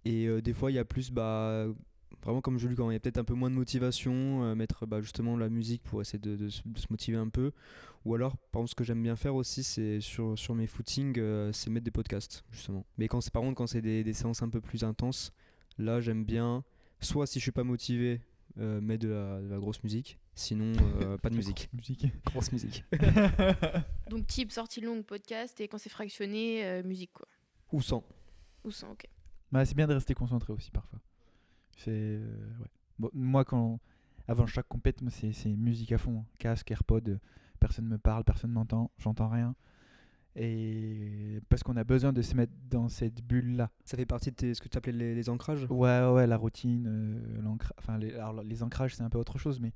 et des fois il y a plus vraiment comme Jules quand il y a peut-être un peu moins de motivation, mettre justement la musique pour essayer de se motiver un peu, ou alors par exemple ce que j'aime bien faire aussi c'est sur mes footings, c'est mettre des podcasts justement. Mais par contre quand c'est des séances un peu plus intenses, là j'aime bien, soit si je suis pas motivé, mettre de la grosse musique, sinon pas de musique. Musique. Grosse musique. Donc type sortie longue, podcast, et quand c'est fractionné, musique, quoi. Ou sans. Ou sans, ok. C'est bien de rester concentré aussi parfois. Ouais. Bon, moi, avant chaque compète, moi, c'est musique à fond, hein. Casque, AirPod, personne me parle, personne m'entend, j'entends rien. Et parce qu'on a besoin de se mettre dans cette bulle-là. Ça fait partie de ce que tu appelais les ancrages. Ouais, la routine, alors, les ancrages, c'est un peu autre chose, mais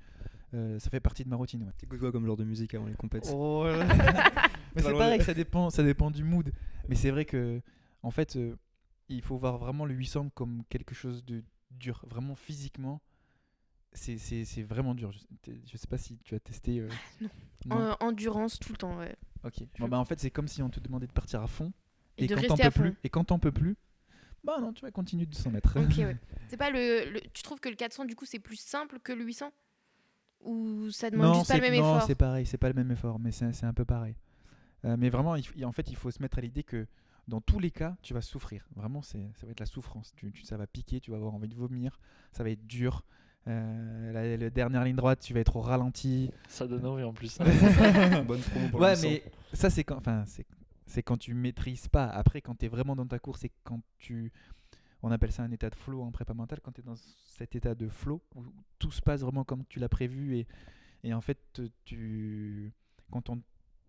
ça fait partie de ma routine. Ouais. T'écoutes quoi comme genre de musique avant les compètes? Oh là. Mais c'est pareil, ça dépend du mood. Mais c'est vrai que, en fait, il faut voir vraiment le 800 comme quelque chose de dur, vraiment physiquement. C'est vraiment dur. Je sais pas si tu as testé. Non. Non. Endurance tout le temps, ouais. Ok. Bon, en fait, c'est comme si on te demandait de partir à fond. Et de quand rester t'en à peux plus, fond. et quand t'en peux plus, non, tu vas continuer de 200 mètres. Ok, ouais. C'est pas tu trouves que le 400, du coup, c'est plus simple que le 800? Ou ça demande juste pas le même non, effort? c'est pareil, c'est pas le même effort, mais c'est un peu pareil. Mais vraiment, en fait, il faut se mettre à l'idée que dans tous les cas, tu vas souffrir. Vraiment, ça va être la souffrance. Ça va piquer, tu vas avoir envie de vomir, ça va être dur. La dernière ligne droite, tu vas être au ralenti. Ça donne envie en plus. Bonne promo pour Ouais, le mais ça, c'est quand tu maîtrises pas. Après, quand tu es vraiment dans ta course, c'est quand on appelle ça un état de flow en prépa mentale, quand tu es dans cet état de flow où tout se passe vraiment comme tu l'as prévu et en fait, quand on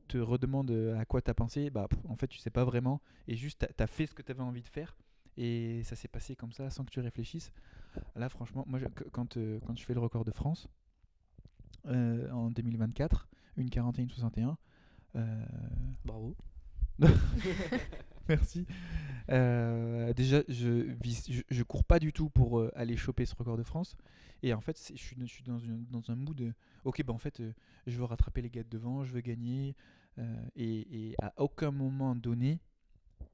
te redemande à quoi tu as pensé, en fait, tu sais pas vraiment et juste tu as fait ce que tu avais envie de faire et ça s'est passé comme ça sans que tu réfléchisses. Là, franchement, moi, quand je fais le record de France en 2024, une 41-61, Bravo. merci. Déjà, je cours pas du tout pour aller choper ce record de France. Et en fait, je suis dans un mood. Ok, en fait, je veux rattraper les gars de devant, je veux gagner. Et à aucun moment donné,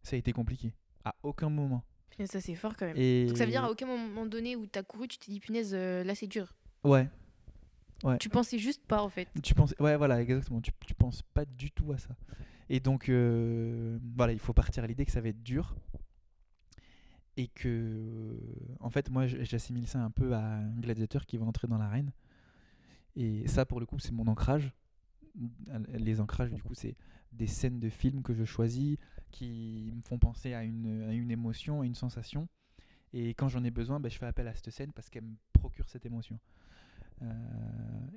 ça a été compliqué. À aucun moment. Punaise, ça, c'est fort quand même. Et Donc ça veut dire à aucun moment donné où t'as couru, tu t'es dit, punaise, là, c'est dur. ouais. Tu pensais juste pas, en fait. Ouais, voilà, exactement. Tu penses pas du tout à ça. Et donc, voilà, il faut partir à l'idée que ça va être dur. Et que, en fait, moi, j'assimile ça un peu à un gladiateur qui va entrer dans l'arène. Et ça, pour le coup, c'est mon ancrage. Les ancrages, du coup, c'est des scènes de films que je choisis qui me font penser à une émotion, à une sensation. Et quand j'en ai besoin, je fais appel à cette scène parce qu'elle me procure cette émotion.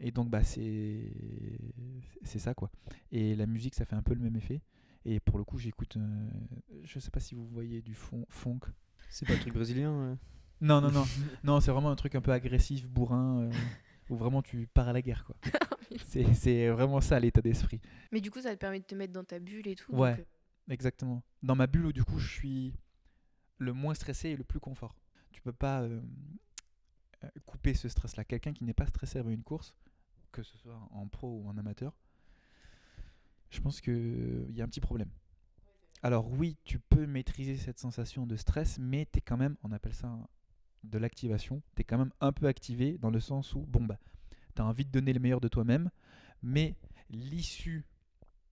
Et donc, c'est ça, quoi. Et la musique, ça fait un peu le même effet. Et pour le coup, j'écoute. Je sais pas si vous voyez du funk. C'est pas un truc brésilien? Non, non, c'est vraiment un truc un peu agressif, bourrin, où vraiment tu pars à la guerre, quoi. C'est vraiment ça l'état d'esprit. Mais du coup, ça te permet de te mettre dans ta bulle et tout. Ouais, donc, exactement. Dans ma bulle où du coup je suis le moins stressé et le plus confort. Tu peux pas couper ce stress-là. Quelqu'un qui n'est pas stressé avant une course, que ce soit en pro ou en amateur, je pense qu'il y a un petit problème. Alors oui, tu peux maîtriser cette sensation de stress, mais tu es quand même, on appelle ça de l'activation, tu es quand même un peu activé dans le sens où, tu as envie de donner le meilleur de toi-même, mais l'issue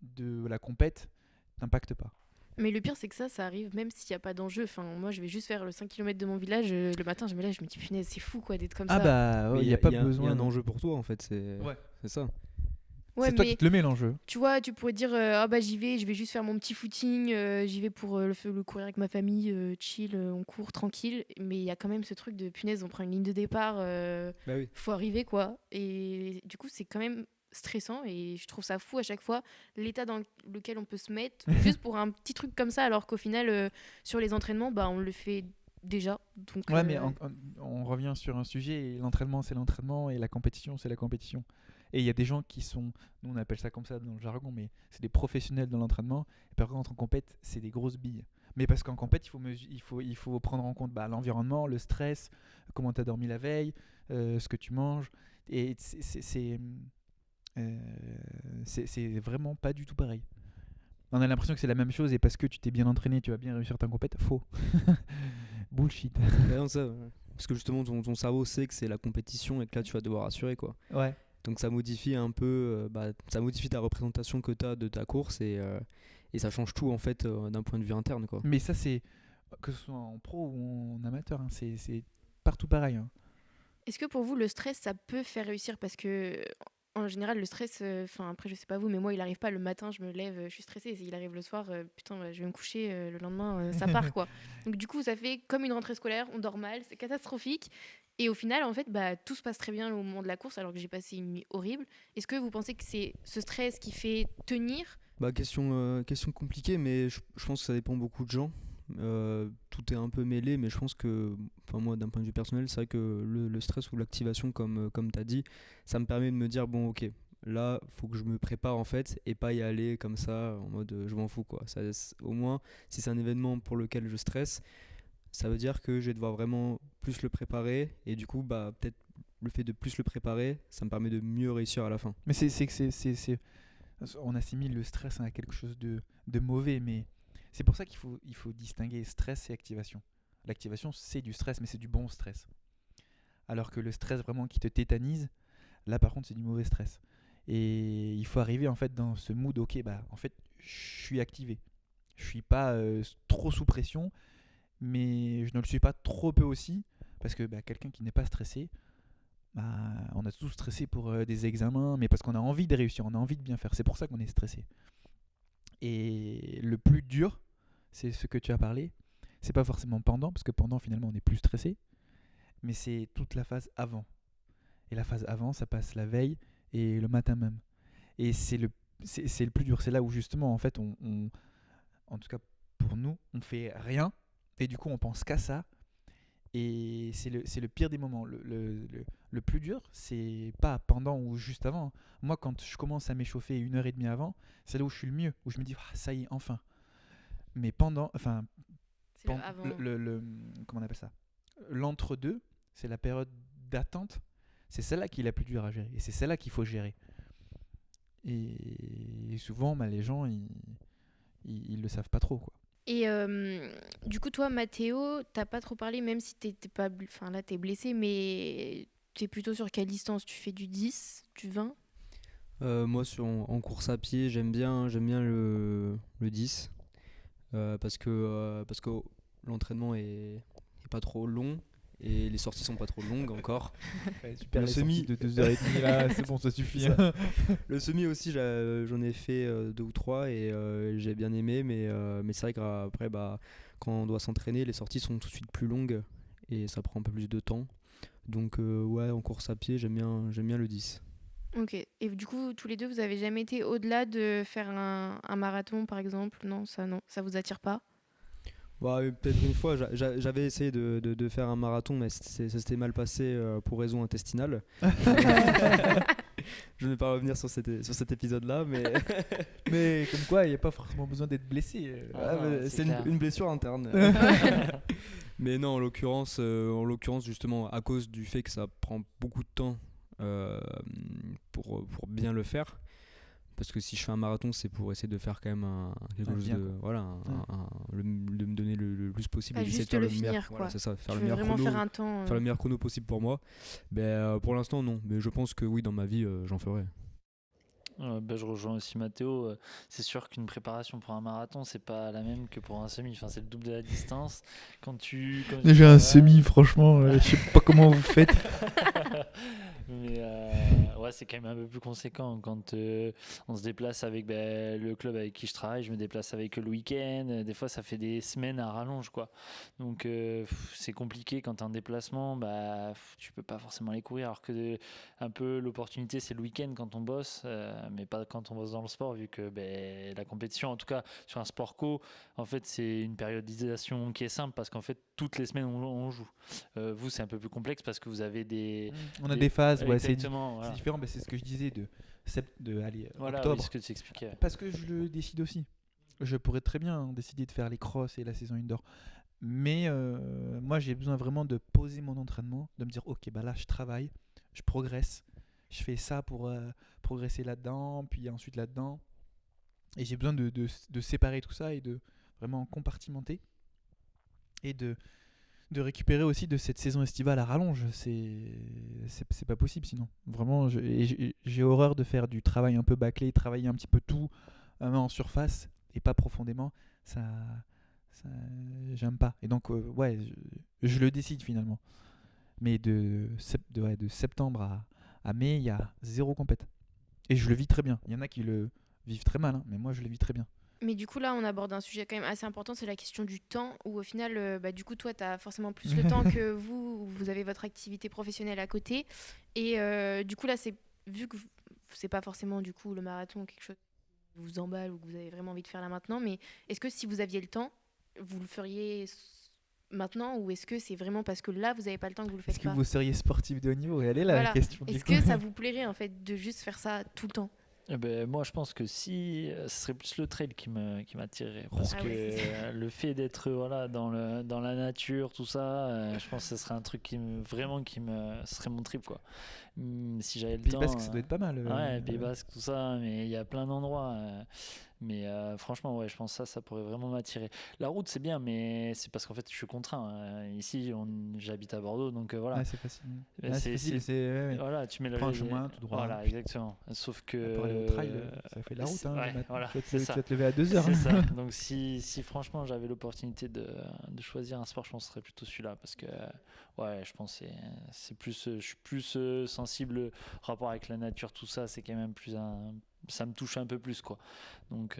de la compète t'impacte pas. Mais le pire, c'est que ça arrive même s'il n'y a pas d'enjeu. Enfin, moi, je vais juste faire le 5 km de mon village. Le matin, je me lève, je me dis, punaise, c'est fou quoi d'être comme Ah ça. bah, Mais il n'y a pas il y a besoin. un enjeu pour toi en fait, Ouais. c'est ça. Ouais, C'est toi mais qui te le mets l'enjeu. tu vois, tu pourrais dire, ah bah j'y vais, je vais juste faire mon petit footing, j'y vais pour le courir avec ma famille, chill, on court tranquille. Mais il y a quand même ce truc de punaise, on prend une ligne de départ, Bah oui. faut arriver quoi. Et du coup, c'est quand même stressant et je trouve ça fou à chaque fois l'état dans lequel on peut se mettre juste pour un petit truc comme ça, alors qu'au final, sur les entraînements, bah on le fait déjà. Donc, Ouais, mais on revient sur un sujet, et l'entraînement c'est l'entraînement et la compétition c'est la compétition. Et il y a des gens qui sont, nous on appelle ça comme ça dans le jargon, mais c'est des professionnels dans l'entraînement. Et par contre en compète, c'est des grosses billes. Mais parce qu'en compète, il faut prendre en compte l'environnement, le stress, comment tu as dormi la veille, ce que tu manges. Et c'est vraiment pas du tout pareil. On a l'impression que c'est la même chose et parce que tu t'es bien entraîné, tu vas bien réussir ta compète. Faux. Bullshit. Ouais, non, ça, ouais. Parce que justement ton cerveau sait que c'est la compétition et que là tu vas devoir assurer quoi. Ouais. Donc ça modifie un peu, ça modifie ta représentation que tu as de ta course et ça change tout en fait d'un point de vue interne quoi. Mais ça, c'est que ce soit en pro ou en amateur, hein, c'est partout pareil. Hein. est-ce que pour vous, le stress, ça peut faire réussir? Parce que, en général, le stress, enfin, après, je sais pas vous, mais moi, il arrive pas le matin, je me lève, je suis stressée. Et s'il arrive le soir, putain, bah, je vais me coucher, le lendemain, ça part, quoi. Donc, du coup, ça fait comme une rentrée scolaire, on dort mal, c'est catastrophique. Et au final, en fait, bah, tout se passe très bien au moment de la course, alors que j'ai passé une nuit horrible. Est-ce que vous pensez que c'est ce stress qui fait tenir? Bah question compliquée mais je pense que ça dépend beaucoup de gens. Tout est un peu mêlé mais je pense que enfin moi d'un point de vue personnel c'est vrai que le stress ou l'activation comme tu as dit ça me permet de me dire bon ok là faut que je me prépare en fait et pas y aller comme ça en mode je m'en fous quoi. Au moins si c'est un événement pour lequel je stresse ça veut dire que je vais devoir vraiment plus le préparer et du coup bah peut-être le fait de plus le préparer ça me permet de mieux réussir à la fin. Mais on assimile le stress à quelque chose de mauvais, mais c'est pour ça il faut distinguer stress et activation. L'activation, c'est du stress, mais c'est du bon stress. Alors que le stress vraiment qui te tétanise, là par contre, c'est du mauvais stress. Et il faut arriver en fait dans ce mood, ok, bah en fait, je suis activé. Je suis pas trop sous pression, mais je ne le suis pas trop peu aussi, parce que bah, quelqu'un qui n'est pas stressé, bah, on a tous stressé pour des examens, mais parce qu'on a envie de réussir, on a envie de bien faire. C'est pour ça qu'on est stressé. Et le plus dur, c'est ce que tu as parlé. C'est pas forcément pendant, parce que pendant finalement on est plus stressé, mais c'est toute la phase avant. Et la phase avant, ça passe la veille et le matin même. Et c'est le plus dur. C'est là où justement en fait en tout cas pour nous, on fait rien et du coup on pense qu'à ça. Et c'est le pire des moments. Le plus dur, c'est pas pendant ou juste avant. Moi, quand je commence à m'échauffer 1 heure et demie avant, c'est là où je suis le mieux, où je me dis, ah, ça y est, enfin. Mais pendant, enfin, C'est le avant. comment on appelle ça? L'entre-deux, c'est la période d'attente. C'est celle-là qui est la plus dure à gérer. Et c'est celle-là qu'il faut gérer. Et souvent, bah, les gens, ils le savent pas trop, quoi. Et du coup, toi, Mathéo, t'as pas trop parlé, même si t'es pas, enfin là, t'es blessé, mais t'es plutôt sur quelle distance? Tu fais du 10, du 20? Moi en course à pied j'aime bien le 10 parce que l'entraînement est pas trop long et les sorties sont pas trop longues encore. Ouais, super, Le les semi- sorties de 2 heures et demie là, c'est bon, ça suffit. Ça. Le semi aussi j'en ai fait 2 ou 3 et j'ai bien aimé mais c'est vrai qu'après bah, quand on doit s'entraîner les sorties sont tout de suite plus longues et ça prend un peu plus de temps. Donc ouais en course à pied j'aime bien le 10. Ok. Et du coup, tous les deux, vous avez jamais été au-delà de faire un marathon, par exemple? Non, ça vous attire pas? Bah, peut-être une fois, j'avais essayé de faire un marathon, mais ça s'était mal passé pour raison intestinale. Je ne vais pas revenir sur cet épisode-là, mais Mais comme quoi, il n'y a pas forcément besoin d'être blessé. c'est une blessure interne. Mais non, en l'occurrence, justement, à cause du fait que ça prend beaucoup de temps pour bien le faire. Parce que si je fais un marathon, c'est pour essayer de faire quand même quelque chose bien, de voilà, de me donner le plus possible Pas et d'essayer juste de faire le le meilleur. finir, Voilà, quoi. c'est ça, faire Tu le veux meilleur vraiment chrono, faire un temps. faire le meilleur chrono possible pour moi. Pour l'instant, non, mais je pense que oui, dans ma vie, j'en ferai. Je rejoins aussi Mathéo. C'est sûr qu'une préparation pour un marathon, c'est pas la même que pour un semi. Enfin, c'est le double de la distance. Quand tu Déjà un travailles- semi, franchement, je sais pas comment vous faites. Mais ouais, c'est quand même un peu plus conséquent quand on se déplace avec le club avec qui je travaille. Je me déplace avec eux le week-end. Des fois, ça fait des semaines à rallonge, quoi. Donc, c'est compliqué quand tu es en déplacement. Tu peux pas forcément aller courir. Alors que un peu l'opportunité, c'est le week-end quand on bosse, mais pas quand on bosse dans le sport, vu que la compétition, en tout cas sur un sport co, en fait, c'est une périodisation qui est simple parce qu'en fait, toutes les semaines, on joue. Vous, c'est un peu plus complexe parce que vous avez On a des phases, ouais, exactement, c'est voilà. différent, mais c'est ce que je disais Voilà, octobre. oui, ce que tu expliquais. Parce que je le décide aussi. Je pourrais très bien décider de faire les crosses et la saison indoor. Mais moi, j'ai besoin vraiment de poser mon entraînement, de me dire, ok, bah là, je travaille, je progresse, je fais ça pour progresser là-dedans, puis ensuite là-dedans. Et j'ai besoin de séparer tout ça et de vraiment compartimenter et de récupérer aussi de cette saison estivale à rallonge. C'est pas possible sinon. Vraiment, j'ai horreur de faire du travail un peu bâclé, travailler un petit peu tout en surface et pas profondément. Ça j'aime pas. Et donc, ouais, je le décide finalement. Mais de septembre à mai, il y a zéro compète. Et je le vis très bien. Il y en a qui le vivent très mal, hein, mais moi je le vis très bien. Mais du coup, là, on aborde un sujet quand même assez important, c'est la question du temps, où au final, du coup, toi, tu as forcément plus le temps que vous avez votre activité professionnelle à côté. Et du coup, là, vu que c'est pas forcément du coup le marathon, quelque chose qui vous emballe ou que vous avez vraiment envie de faire là maintenant, mais est-ce que si vous aviez le temps, vous le feriez maintenant, ou est-ce que c'est vraiment parce que là, vous n'avez pas le temps que vous le faites Est-ce que pas? vous seriez sportif de haut niveau? Et elle est là la Voilà. question du Est-ce coup. que ça vous plairait en fait de juste faire ça tout le temps? Moi, je pense que si ce serait plus le trail qui m'attirerait parce Ah que ouais, c'est le fait d'être dans la nature, tout ça, je pense que ce serait un truc ce serait mon trip, quoi. Si j'avais le Pays temps. Basque, ça doit être pas mal. Ouais, Pays Basque, tout ça, mais il y a plein d'endroits. Mais franchement, ouais, je pense que ça pourrait vraiment m'attirer. La route, c'est bien, mais c'est parce qu'en fait, je suis contraint. Ici, j'habite à Bordeaux, donc voilà. Ah, c'est facile. Mais Ah, c'est facile, ouais. Voilà, tu mets Prends un chemin tout droit. Voilà, exactement. Sauf que. Pour aller au trail, ça fait de la route. Hein, ouais, le matin. voilà, Tu c'est ça. vas te lever à 2h. C'est ça. Donc, si franchement j'avais l'opportunité de choisir un sport, je pense que ce serait plutôt celui-là. Parce que, ouais, je pense que c'est plus. Je suis plus sensible au rapport avec la nature, tout ça. C'est quand même plus ça me touche un peu plus, quoi. Donc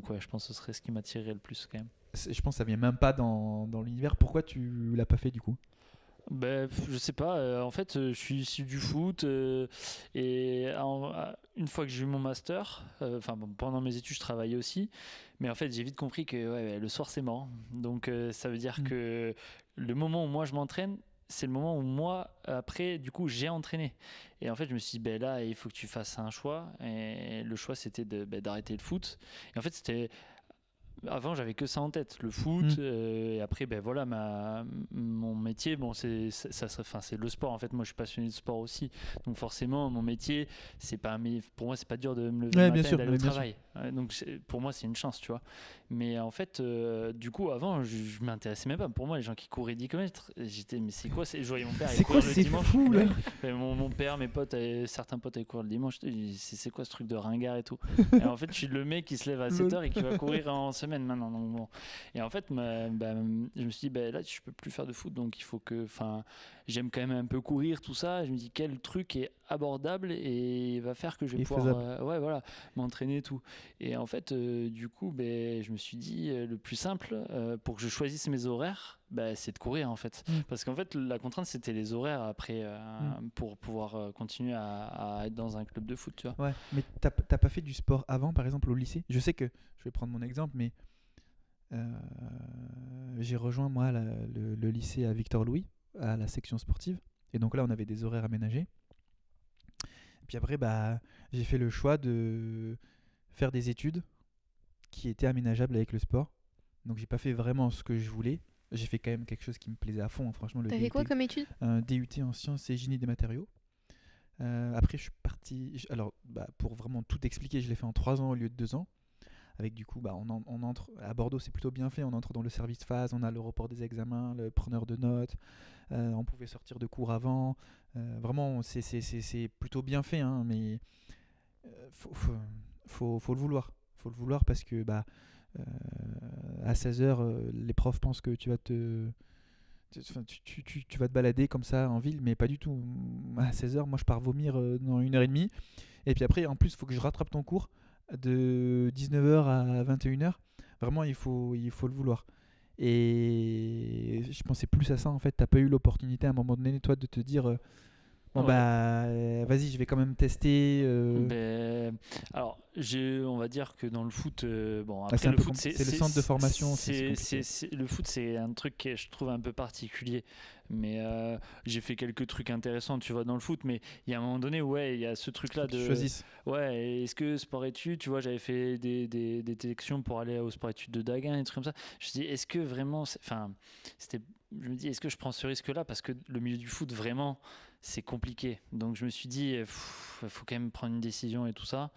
ouais, je pense que ce serait ce qui m'attirerait le plus, quand même. Je pense que ça vient même pas dans l'univers. Pourquoi tu l'as pas fait du coup? Je sais pas, en fait je suis issu du foot une fois que j'ai eu mon master, pendant mes études je travaillais aussi, mais en fait j'ai vite compris que le soir c'est mort, donc ça veut dire que le moment où moi je m'entraîne, c'est le moment où moi après du coup j'ai entraîné, et en fait je me suis dit là il faut que tu fasses un choix, et le choix c'était d'arrêter le foot, et en fait c'était. Avant, j'avais que ça en tête, le foot. Et après, voilà, mon métier, bon, c'est le sport. En fait, moi, je suis passionné de sport aussi. Donc, forcément, mon métier, pour moi, c'est pas dur de me lever le matin et d'aller au travail. Donc, pour moi, c'est une chance, tu vois. Mais en fait, du coup, avant, je m'intéressais même pas. Pour moi, les gens qui couraient 10 km, j'étais, mais c'est quoi? Je voyais mon père aller courir le dimanche. Fou, là. Mon père, mes potes, certains potes allaient courir le dimanche. C'est quoi ce truc de ringard et tout? Et en fait, je suis le mec qui se lève à 7h et qui va courir en semaine maintenant. Donc, bon. Et en fait, je me suis dit, là, je peux plus faire de foot, donc il faut que. J'aime quand même un peu courir, tout ça. Je me dis, quel truc est abordable et va faire que je vais pouvoir m'entraîner et tout. Et en fait, du coup, je me suis dit, le plus simple pour que je choisisse mes horaires, c'est de courir en fait. Parce qu'en fait, la contrainte, c'était les horaires après pour pouvoir continuer à être dans un club de foot, tu vois. Ouais, mais t'as pas fait du sport avant, par exemple, au lycée? Je sais que, je vais prendre mon exemple, mais j'ai rejoint moi le lycée à Victor Louis, à la section sportive. Et donc là, on avait des horaires aménagés. Et puis après, j'ai fait le choix de faire des études qui étaient aménageables avec le sport. Donc j'ai pas fait vraiment ce que je voulais. J'ai fait quand même quelque chose qui me plaisait à fond, hein, franchement. T'as fait quoi comme étude? Un DUT en sciences et génie des matériaux. Après, je suis parti. Alors, pour vraiment tout expliquer, je l'ai fait en 3 ans au lieu de 2 ans. Avec du coup, on entre à Bordeaux, c'est plutôt bien fait. On entre dans le service phase, on a le report des examens, le preneur de notes. On pouvait sortir de cours avant. Vraiment, c'est plutôt bien fait, hein, mais faut le vouloir. Faut le vouloir parce que euh, à 16h, les profs pensent que tu vas te balader comme ça en ville, mais pas du tout. À 16h, moi je pars vomir dans 1h30. Et puis après, en plus, il faut que je rattrape ton cours de 19h à 21h. Vraiment, il faut le vouloir. Et je pensais plus à ça en fait. T'as pas eu l'opportunité à un moment donné, toi, de te dire bon, Ouais. vas-y, je vais quand même tester. Alors, on va dire que dans le foot, bon, c'est après un le peu foot, c'est le centre de formation, c'est compliqué. le foot, c'est un truc que je trouve un peu particulier. Mais j'ai fait quelques trucs intéressants, tu vois, dans le foot. Mais il y a un moment donné, ouais, il y a ce truc-là Faut que tu de. choisisses. Ouais, est-ce que sport-études, tu vois, j'avais fait des sélections pour aller au sport-études de Daguin, et des trucs comme ça. Je me dis, est-ce que vraiment. Enfin, je me dis, est-ce que je prends ce risque-là? Parce que le milieu du foot, vraiment, c'est compliqué. Donc je me suis dit, il faut quand même prendre une décision et tout ça.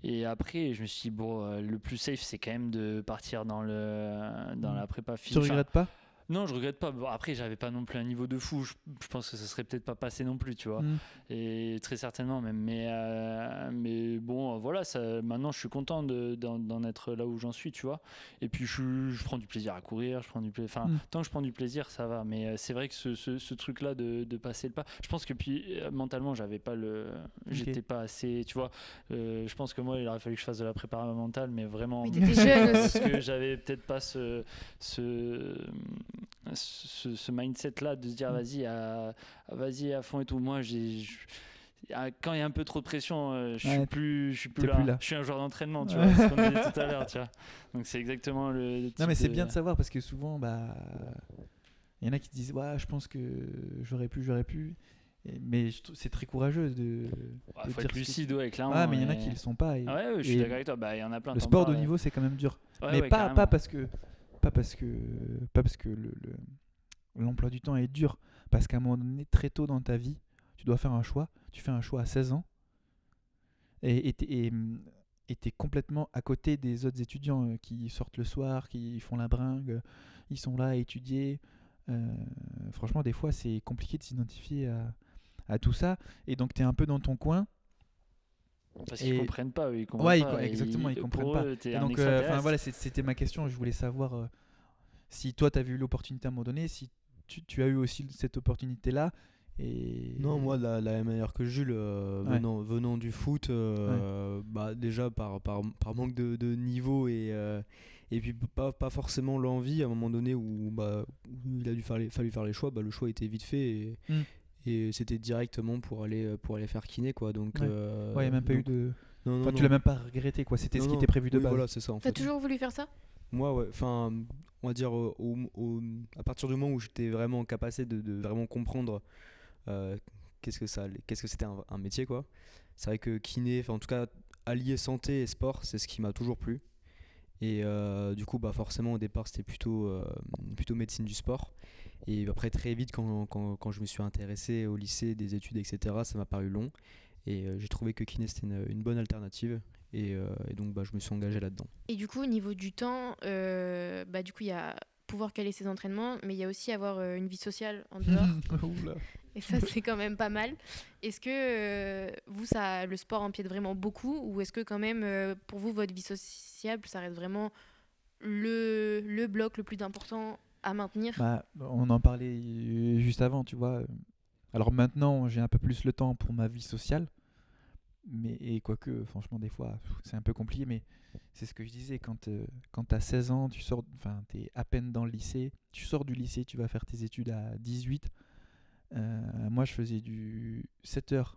Et après, je me suis dit, bon, le plus safe, c'est quand même de partir dans la prépa Tu regrettes pas? Non, je regrette pas. Bon, après, j'avais pas non plus un niveau de fou. Je pense que ça serait peut-être pas passé non plus, tu vois. Et très certainement même. Mais bon, voilà. Maintenant, je suis content d'en être là où j'en suis, tu vois. Et puis, je prends du plaisir à courir. Enfin, tant que je prends du plaisir, ça va. Mais c'est vrai que ce truc-là de passer le pas. Je pense que puis mentalement, j'étais pas assez, tu vois. Je pense que moi, il aurait fallu que je fasse de la préparation mentale, mais vraiment. Mais t'étais jeune Parce aussi. que j'avais peut-être pas ce mindset là de se dire vas-y à fond et tout. Moi quand il y a un peu trop de pression, je suis plus là. Je suis un joueur d'entraînement, tu vois, c'est ce qu'on disait tout à l'heure, tu vois. Donc c'est exactement le type Non, mais c'est bien de savoir parce que souvent il y en a qui disent ouais, je pense que j'aurais pu. Mais c'est très courageux de faut dire être lucide, ouais, clairement. Ah, mais il y en a qui le sont pas. Ouais, je suis d'accord avec toi. Il y en a plein. Le sport de haut niveau, c'est quand même dur. Ouais, mais ouais, pas parce que l'emploi du temps est dur. Parce qu'à un moment donné, très tôt dans ta vie, tu dois faire un choix. Tu fais un choix à 16 ans et t'es complètement à côté des autres étudiants qui sortent le soir, qui font la bringue, ils sont là à étudier. Franchement, des fois, c'est compliqué de s'identifier à tout ça. Et donc, tu es un peu dans ton coin. Parce qu'ils comprennent pas, eux, ils comprennent pas. Exactement, ils comprennent pas. Et donc, voilà, c'était ma question. Je voulais savoir si toi, tu as vu l'opportunité à un moment donné, si tu as eu aussi cette opportunité-là. Non, moi, de la même manière que Jules, venant du foot, déjà par manque de niveau et puis pas forcément l'envie, à un moment donné où il a fallu faire les choix, le choix était vite fait et c'était directement pour aller faire kiné, quoi. Donc, il n'y a même pas eu de. Tu l'as même pas regretté, quoi. C'était ce qui était prévu de base. Voilà, c'est ça. En fait. T'as toujours voulu faire ça? Moi, ouais. Enfin, on va dire à partir du moment où j'étais vraiment en capacité de vraiment comprendre qu'est-ce que c'était un métier, quoi. C'est vrai que kiné, en tout cas allier santé et sport, c'est ce qui m'a toujours plu. Et du coup, forcément au départ c'était plutôt médecine du sport. Et après très vite quand je me suis intéressé au lycée, des études, etc., ça m'a paru long. Et j'ai trouvé que kiné c'était une bonne alternative. Et donc je me suis engagé là-dedans. Et du coup, au niveau du temps, du coup il y a pouvoir caler ses entraînements, mais il y a aussi avoir une vie sociale en dehors. Et ça, c'est quand même pas mal. Est-ce que vous, le sport empiète vraiment beaucoup, ou est-ce que quand même, pour vous, votre vie sociable, ça reste vraiment le bloc le plus important à maintenir? On en parlait juste avant, tu vois. Alors maintenant, j'ai un peu plus le temps pour ma vie sociale. Et quoique, franchement, des fois, c'est un peu compliqué, mais c'est ce que je disais, quand tu as 16 ans, tu es à peine dans le lycée, tu sors du lycée, tu vas faire tes études à 18. Moi, je faisais du 7h,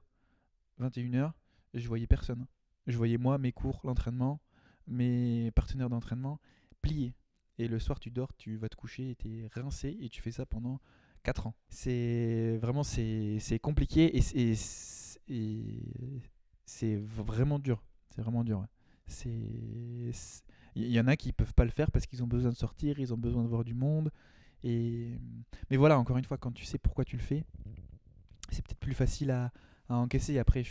21h, et je voyais personne. Je voyais moi, mes cours, l'entraînement, mes partenaires d'entraînement pliés. Et le soir, tu dors, tu vas te coucher, et tu es rincé, et tu fais ça pendant 4 ans. C'est compliqué, et c'est vraiment dur. C'est vraiment dur. Ouais. Il y en a qui peuvent pas le faire parce qu'ils ont besoin de sortir, ils ont besoin de voir du monde. Mais voilà, encore une fois, quand tu sais pourquoi tu le fais, c'est peut-être plus facile à encaisser. Après,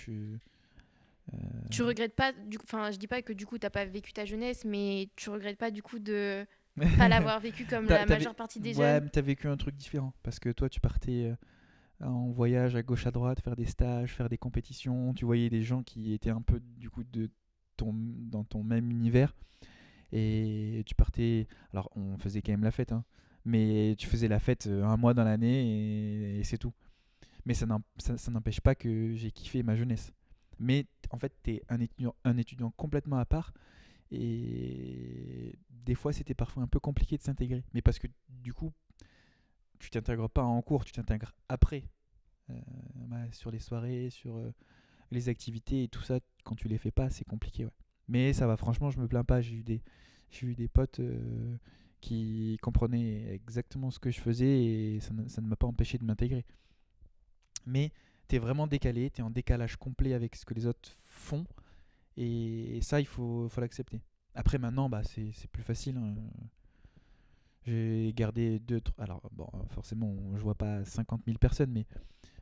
Tu regrettes pas, je dis pas que du coup t'as pas vécu ta jeunesse, mais tu regrettes pas du coup de pas l'avoir vécu comme la majeure partie des jeunes? Ouais, mais t'as vécu un truc différent parce que toi, tu partais en voyage à gauche à droite, faire des stages, faire des compétitions. Tu voyais des gens qui étaient un peu du coup dans ton même univers et tu partais. Alors on faisait quand même la fête, hein, mais tu faisais la fête un mois dans l'année et c'est tout. Mais ça n'empêche pas que j'ai kiffé ma jeunesse. Mais en fait, tu es un étudiant complètement à part et des fois c'était parfois un peu compliqué de s'intégrer. Mais parce que du coup, tu t'intègres pas en cours, tu t'intègres après. Sur les soirées, sur les activités et tout ça, quand tu les fais pas, c'est compliqué. Ouais. Mais ça va, franchement, je me plains pas. J'ai eu des potes qui comprenaient exactement ce que je faisais et ça ne m'a pas empêché de m'intégrer. Mais tu es vraiment décalé, tu es en décalage complet avec ce que les autres font et ça, faut l'accepter. Après, maintenant, bah, c'est plus facile. Hein. J'ai gardé alors, bon, forcément, je vois pas 50 000 personnes, mais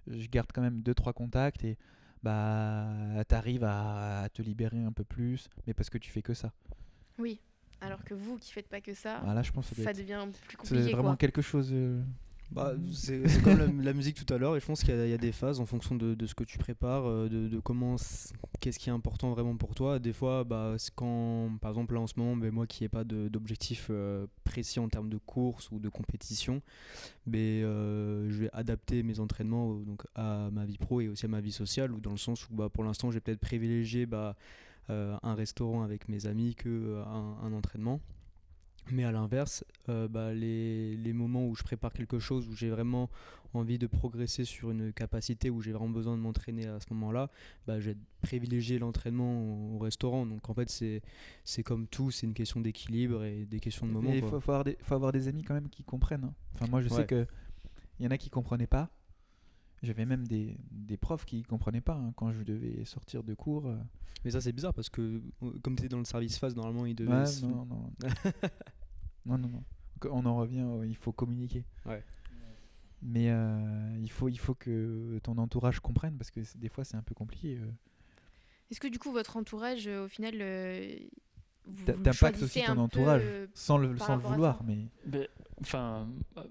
je garde quand même deux trois contacts et bah t'arrives à te libérer un peu plus, mais parce que tu fais que ça. Oui. Alors que vous qui faites pas que ça, Voilà, je pense que ça devient plus c'est compliqué, vraiment quoi. quelque chose. Bah, c'est comme la musique tout à l'heure, et je pense qu'il y a des phases en fonction de ce que tu prépares, de comment, qu'est-ce qui est important vraiment pour toi. Des fois, bah, c'est quand, par exemple, là en ce moment, ben, moi qui n'ai pas d'objectif précis en termes de course ou de compétition, mais, je vais adapter mes entraînements donc, à ma vie pro et aussi à ma vie sociale, ou dans le sens où bah, pour l'instant, j'ai peut-être privilégié bah, un restaurant avec mes amis que un entraînement. Mais à l'inverse, bah, les moments où je prépare quelque chose, où j'ai vraiment envie de progresser sur une capacité, où j'ai vraiment besoin de m'entraîner à ce moment-là, bah, je vais privilégier l'entraînement au restaurant. Donc en fait, c'est comme tout, c'est une question d'équilibre et des questions de moment. Il Quoi. faut avoir des amis quand même qui comprennent. Hein. Enfin, moi, je sais Ouais. que il y en a qui comprenaient pas. J'avais même des profs qui comprenaient pas hein, quand je devais sortir de cours. Mais ça, c'est bizarre parce que comme tu es dans le service phase, normalement, il devait. Ouais, non, non. Non, non, non. On en revient, il faut communiquer. Ouais. Mais il faut que ton entourage comprenne parce que des fois c'est un peu compliqué. Est-ce que du coup votre entourage, au final, vous le T'impactes choisissez aussi ton un peu entourage sans le par rapport à vouloir. ça Mais Ben, enfin,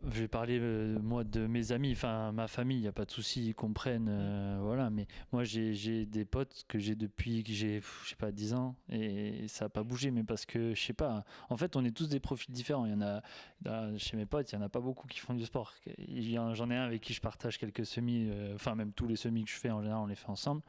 je vais parler moi de mes amis, enfin ma famille, il n'y a pas de souci, ils comprennent, voilà. Mais moi j'ai des potes que j'ai depuis que j'ai, je sais pas, 10 ans et ça n'a pas bougé, mais parce que je sais pas. En fait, on est tous des profils différents. Il y en a chez mes potes, il y en a pas beaucoup qui font du sport. J'en ai un avec qui je partage quelques semis, enfin même tous les semis que je fais en général, on les fait ensemble.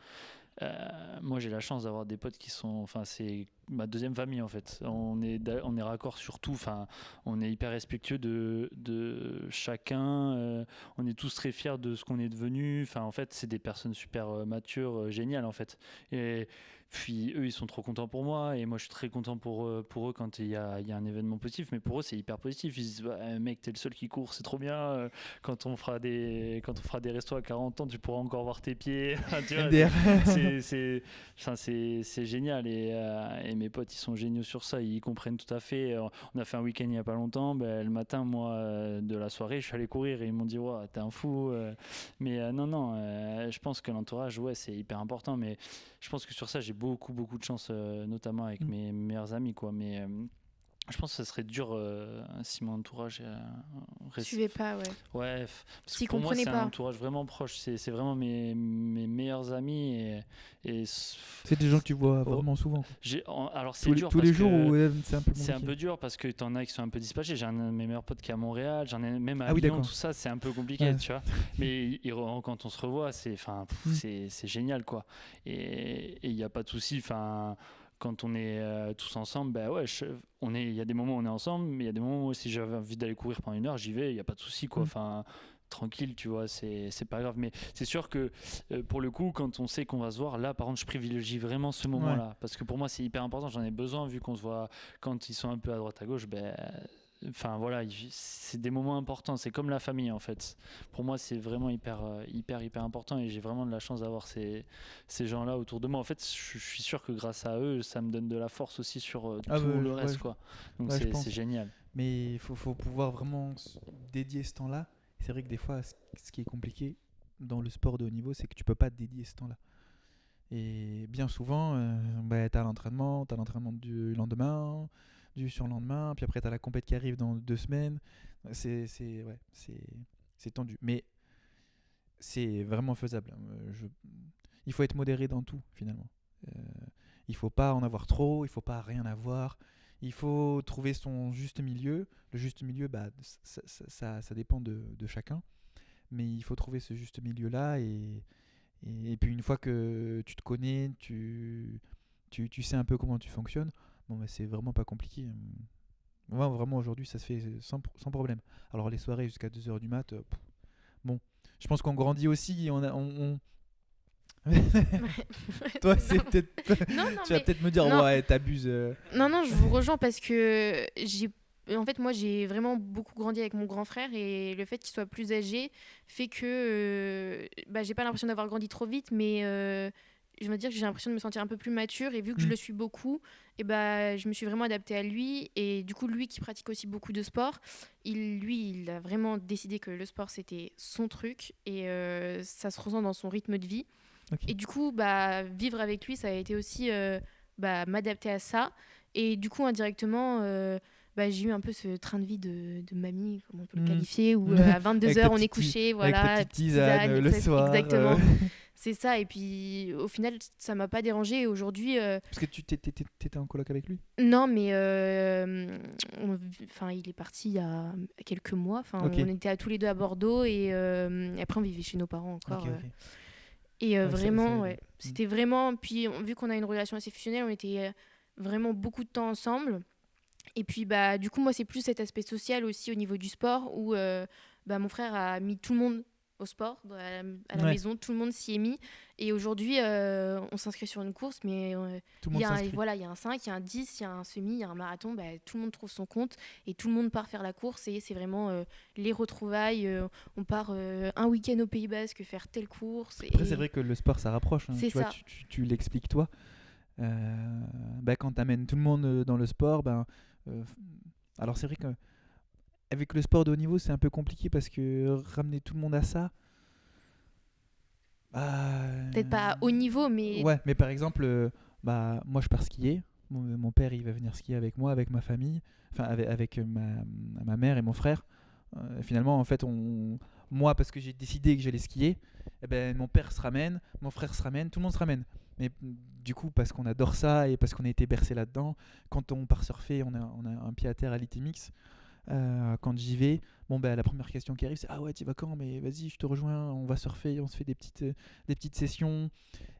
Moi j'ai la chance d'avoir des potes qui sont, enfin c'est ma deuxième famille en fait. On est raccord sur tout, enfin on est hyper respectueux de chacun, on est tous très fiers de ce qu'on est devenu, enfin en fait c'est des personnes super matures, géniales en fait. Et puis eux ils sont trop contents pour moi et moi je suis très content pour eux quand il y a un événement positif, mais pour eux c'est hyper positif. Ils se disent bah, mec t'es le seul qui court, c'est trop bien, quand on fera des restos à 40 ans tu pourras encore voir tes pieds. Tu vois, MDR. c'est génial et mes potes ils sont géniaux sur ça, ils comprennent tout à fait. On a fait un week-end il n'y a pas longtemps, le matin moi de la soirée je suis allé courir et ils m'ont dit ouais, t'es un fou, mais non, je pense que l'entourage ouais c'est hyper important, mais je pense que sur ça j'ai beaucoup de chance, notamment avec mes meilleurs amis quoi, mais je pense que ça serait dur si mon entourage Suivez pas, ouais. ouais, parce que S'ils pour moi comprenaient c'est un pas. entourage vraiment proche, c'est vraiment mes meilleurs amis et C'est des gens que tu vois Oh, vraiment souvent. Quoi. alors c'est dur Tous parce les jours que où c'est un peu c'est un compliqué. peu dur parce que t'en as qui sont un peu dispatchés. J'ai un de mes meilleurs potes qui est à Montréal, j'en ai même à Ah oui, Lyon, d'accord. tout ça c'est un peu compliqué, Ouais. tu vois. Mais quand on se revoit, c'est génial quoi. Et il n'y a pas de souci. Enfin, quand on est tous ensemble, bah ouais, il y a des moments où on est ensemble, mais il y a des moments où si j'avais envie d'aller courir pendant 1 heure, j'y vais, il n'y a pas de souci quoi. Enfin, tranquille, tu vois, c'est pas grave. Mais c'est sûr que pour le coup, quand on sait qu'on va se voir, là par contre, je privilégie vraiment ce Ouais. moment-là parce que pour moi, c'est hyper important. J'en ai besoin vu qu'on se voit quand ils sont un peu à droite à gauche. Enfin voilà, c'est des moments importants. C'est comme la famille en fait. Pour moi, c'est vraiment hyper important et j'ai vraiment de la chance d'avoir ces gens-là autour de moi. En fait, je suis sûr que grâce à eux, ça me donne de la force aussi sur Ah tout bah, le ouais, reste quoi. Donc ouais, je pense. c'est génial. Mais il faut pouvoir vraiment dédier ce temps-là. C'est vrai que des fois, ce qui est compliqué dans le sport de haut niveau, c'est que tu peux pas dédier ce temps-là. Et bien souvent, tu as l'entraînement du lendemain, du surlendemain, puis après tu as la compète qui arrive dans 2 semaines. Ouais, c'est tendu. Mais c'est vraiment faisable. Il faut être modéré dans tout, finalement. Il faut pas en avoir trop, il faut pas rien avoir. Il faut trouver son juste milieu. Le juste milieu, ça dépend de chacun. Mais il faut trouver ce juste milieu-là. Et puis une fois que tu te connais, tu sais un peu comment tu fonctionnes, c'est vraiment pas compliqué. Moi, vraiment, aujourd'hui, ça se fait sans problème. Alors, les soirées jusqu'à 2h du mat, bon, je pense qu'on grandit aussi. Toi, c'est peut-être. Non, Tu vas peut-être me dire, non. ouais, t'abuses. Non, je vous rejoins parce que en fait, moi, j'ai vraiment beaucoup grandi avec mon grand frère et le fait qu'il soit plus âgé fait que j'ai pas l'impression d'avoir grandi trop vite, mais je veux dire que j'ai l'impression de me sentir un peu plus mature et vu que je le suis beaucoup, et je me suis vraiment adaptée à lui et du coup, lui qui pratique aussi beaucoup de sport, il a vraiment décidé que le sport c'était son truc et ça se ressent dans son rythme de vie. Ok. Et du coup, vivre avec lui, ça a été aussi m'adapter à ça. Et du coup, indirectement, j'ai eu un peu ce train de vie de mamie, comme on peut le qualifier, où à 22h, on est couché, voilà, avec ta petite tisane le ça, soir. exactement. C'est ça. Et puis, au final, ça m'a pas dérangé. Et aujourd'hui, Parce que tu t'étais en coloc avec lui. non, mais il est parti il y a quelques mois. Ok. On était tous les deux à Bordeaux et après, on vivait chez nos parents encore. Ok, ok. Et Ouais, vraiment, ça aide. c'était vraiment. Puis, vu qu'on a une relation assez fusionnelle, on était vraiment beaucoup de temps ensemble. Et puis, du coup, moi, c'est plus cet aspect social aussi au niveau du sport où mon frère a mis tout le monde au sport à la maison, tout le monde s'y est mis. Et aujourd'hui, on s'inscrit sur une course, mais Tout le monde s'inscrit. il y a un 5, il y a un 10, il y a un semi, il y a un marathon. Tout le monde trouve son compte et tout le monde part faire la course. Et c'est vraiment les retrouvailles. On part un week-end au Pays Basque faire telle course. Après, c'est vrai que le sport, ça rapproche. C'est tu vois, ça. tu l'expliques toi. Quand tu amènes tout le monde dans le sport, alors c'est vrai qu'avec le sport de haut niveau, c'est un peu compliqué parce que ramener tout le monde à ça. Peut-être pas à haut niveau, mais. Ouais, mais par exemple, moi je pars skier. Mon père, il va venir skier avec moi, avec ma famille, enfin avec ma mère et mon frère. Finalement, en fait, moi, parce que j'ai décidé que j'allais skier, mon père se ramène, mon frère se ramène, tout le monde se ramène. Mais du coup, parce qu'on adore ça et parce qu'on a été bercé là-dedans, quand on part surfer, on a un pied à terre à l'ITMX. Quand j'y vais, la première question qui arrive, c'est ah ouais, tu vas quand? Mais vas-y, je te rejoins, on va surfer, on se fait des petites sessions.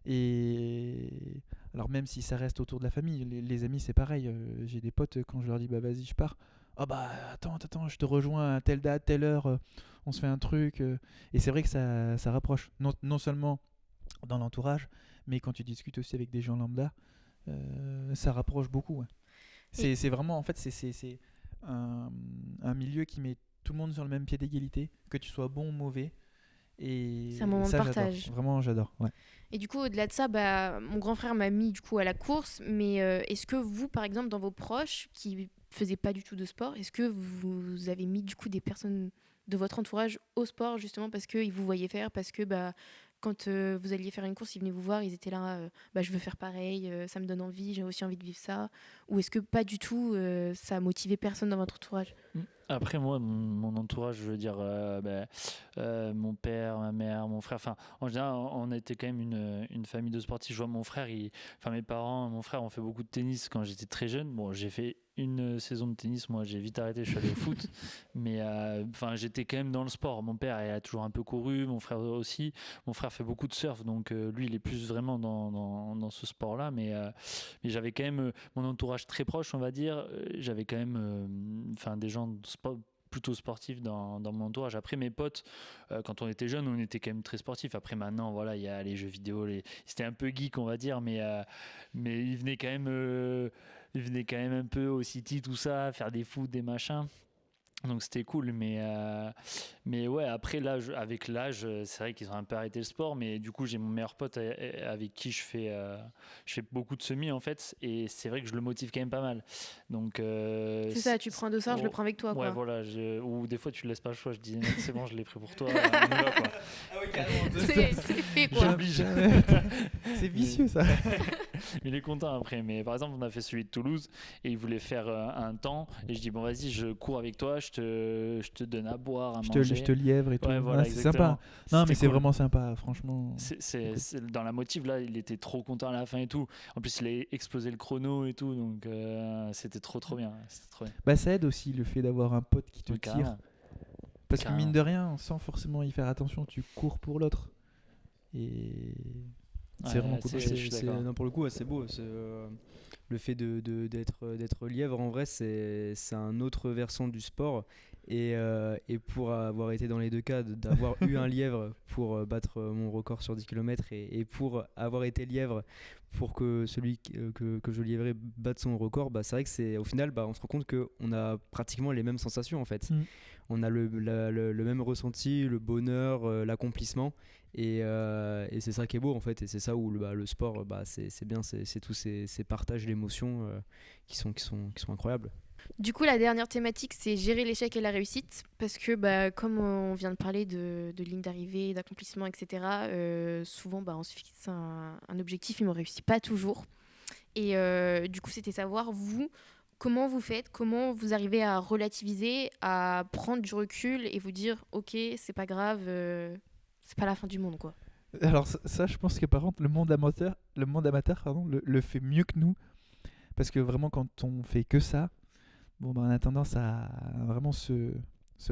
Et alors même si ça reste autour de la famille, les amis c'est pareil. J'ai des potes quand je leur dis vas-y, je pars. Ah attends, je te rejoins à telle date, telle heure, on se fait un truc. Et c'est vrai que ça rapproche, non seulement dans l'entourage, mais quand tu discutes aussi avec des gens lambda, ça rapproche beaucoup. Ouais. C'est vraiment, en fait, c'est un milieu qui met tout le monde sur le même pied d'égalité, que tu sois bon ou mauvais. Et c'est un moment ça, de partage. J'adore. Vraiment, j'adore. Ouais. Et du coup, au-delà de ça, mon grand frère m'a mis du coup à la course. Mais est-ce que vous, par exemple, dans vos proches qui faisaient pas du tout de sport, est-ce que vous avez mis du coup des personnes de votre entourage au sport justement parce qu'ils vous voyaient faire, parce que quand vous alliez faire une course, ils venaient vous voir, ils étaient là, je veux faire pareil, ça me donne envie, j'ai aussi envie de vivre ça. Ou est-ce que pas du tout, ça a motivé personne dans votre entourage? Après, moi, mon entourage, je veux dire, mon père, ma mère, mon frère, enfin, en général, on était quand même une famille de sportifs. Je vois mon frère, mes parents, mon frère ont fait beaucoup de tennis quand j'étais très jeune. Bon, j'ai fait une saison de tennis, moi j'ai vite arrêté, je suis allé au foot, mais j'étais quand même dans le sport. Mon père il a toujours un peu couru, mon frère aussi. Mon frère fait beaucoup de surf, donc lui il est plus vraiment dans ce sport-là, mais j'avais quand même mon entourage très proche, on va dire. J'avais quand même des gens plutôt sportifs dans mon entourage. Après mes potes, quand on était jeunes, on était quand même très sportifs. Après maintenant, voilà, il y a les jeux vidéo, c'était un peu geek, on va dire, mais ils venaient quand même un peu au City, tout ça, faire des foot, des machins. Donc c'était cool, mais ouais, après avec l'âge, c'est vrai qu'ils ont un peu arrêté le sport, mais du coup j'ai mon meilleur pote avec qui je fais beaucoup de semis en fait, et c'est vrai que je le motive quand même pas mal. Donc c'est ça, tu prends un dossard, je le prends avec toi, quoi. Ouais, voilà, ou des fois tu le laisses pas le choix, je dis c'est bon, je l'ai pris pour toi, on y va, quoi. Ah oui, carrément. C'est fait, quoi. J'oblige. C'est vicieux ça. il est content après. Mais par exemple, on a fait celui de Toulouse et il voulait faire un temps. Et je dis, bon, vas-y, je cours avec toi, je te donne à boire, à manger. Je te lièvre et tout. Ouais, voilà, Ouais, c'est sympa. Non, mais C'était c'est cool. vraiment sympa, franchement. Dans la motive, là, il était trop content à la fin et tout. En plus, il a explosé le chrono et tout. Donc, c'était trop bien. C'était trop bien. Bah, ça aide aussi le fait d'avoir un pote qui te Ouais, tire. carrément. Parce que Carrément. mine de rien, sans forcément y faire attention, tu cours pour l'autre. Et c'est Ouais, vraiment cool. je suis d'accord. Non, pour le coup, ouais, c'est beau. Le fait d'être lièvre, en vrai, c'est un autre versant du sport. Et pour avoir été dans les deux cas, d'avoir eu un lièvre pour battre mon record sur 10 km et pour avoir été lièvre pour que celui que je lièvrais batte son record, bah, c'est vrai que au final, bah, on se rend compte qu'on a pratiquement les mêmes sensations en fait. Mm. On a le même ressenti, le bonheur, l'accomplissement. Et c'est ça qui est beau en fait. Et c'est ça où le sport, bah, c'est bien, c'est tous ces partages d'émotions qui sont incroyables. Du coup, la dernière thématique, c'est gérer l'échec et la réussite. Parce que, bah, comme on vient de parler de ligne d'arrivée, d'accomplissement, etc., souvent, bah, on se fixe un objectif et on ne réussit pas toujours. Et du coup, c'était savoir, vous, comment vous faites, comment vous arrivez à relativiser, à prendre du recul et vous dire, ok, c'est pas grave, c'est pas la fin du monde, quoi. Alors ça, je pense que par contre, le monde amateur pardon, le fait mieux que nous. Parce que vraiment, quand on fait que ça, bon, bah, on a tendance à vraiment se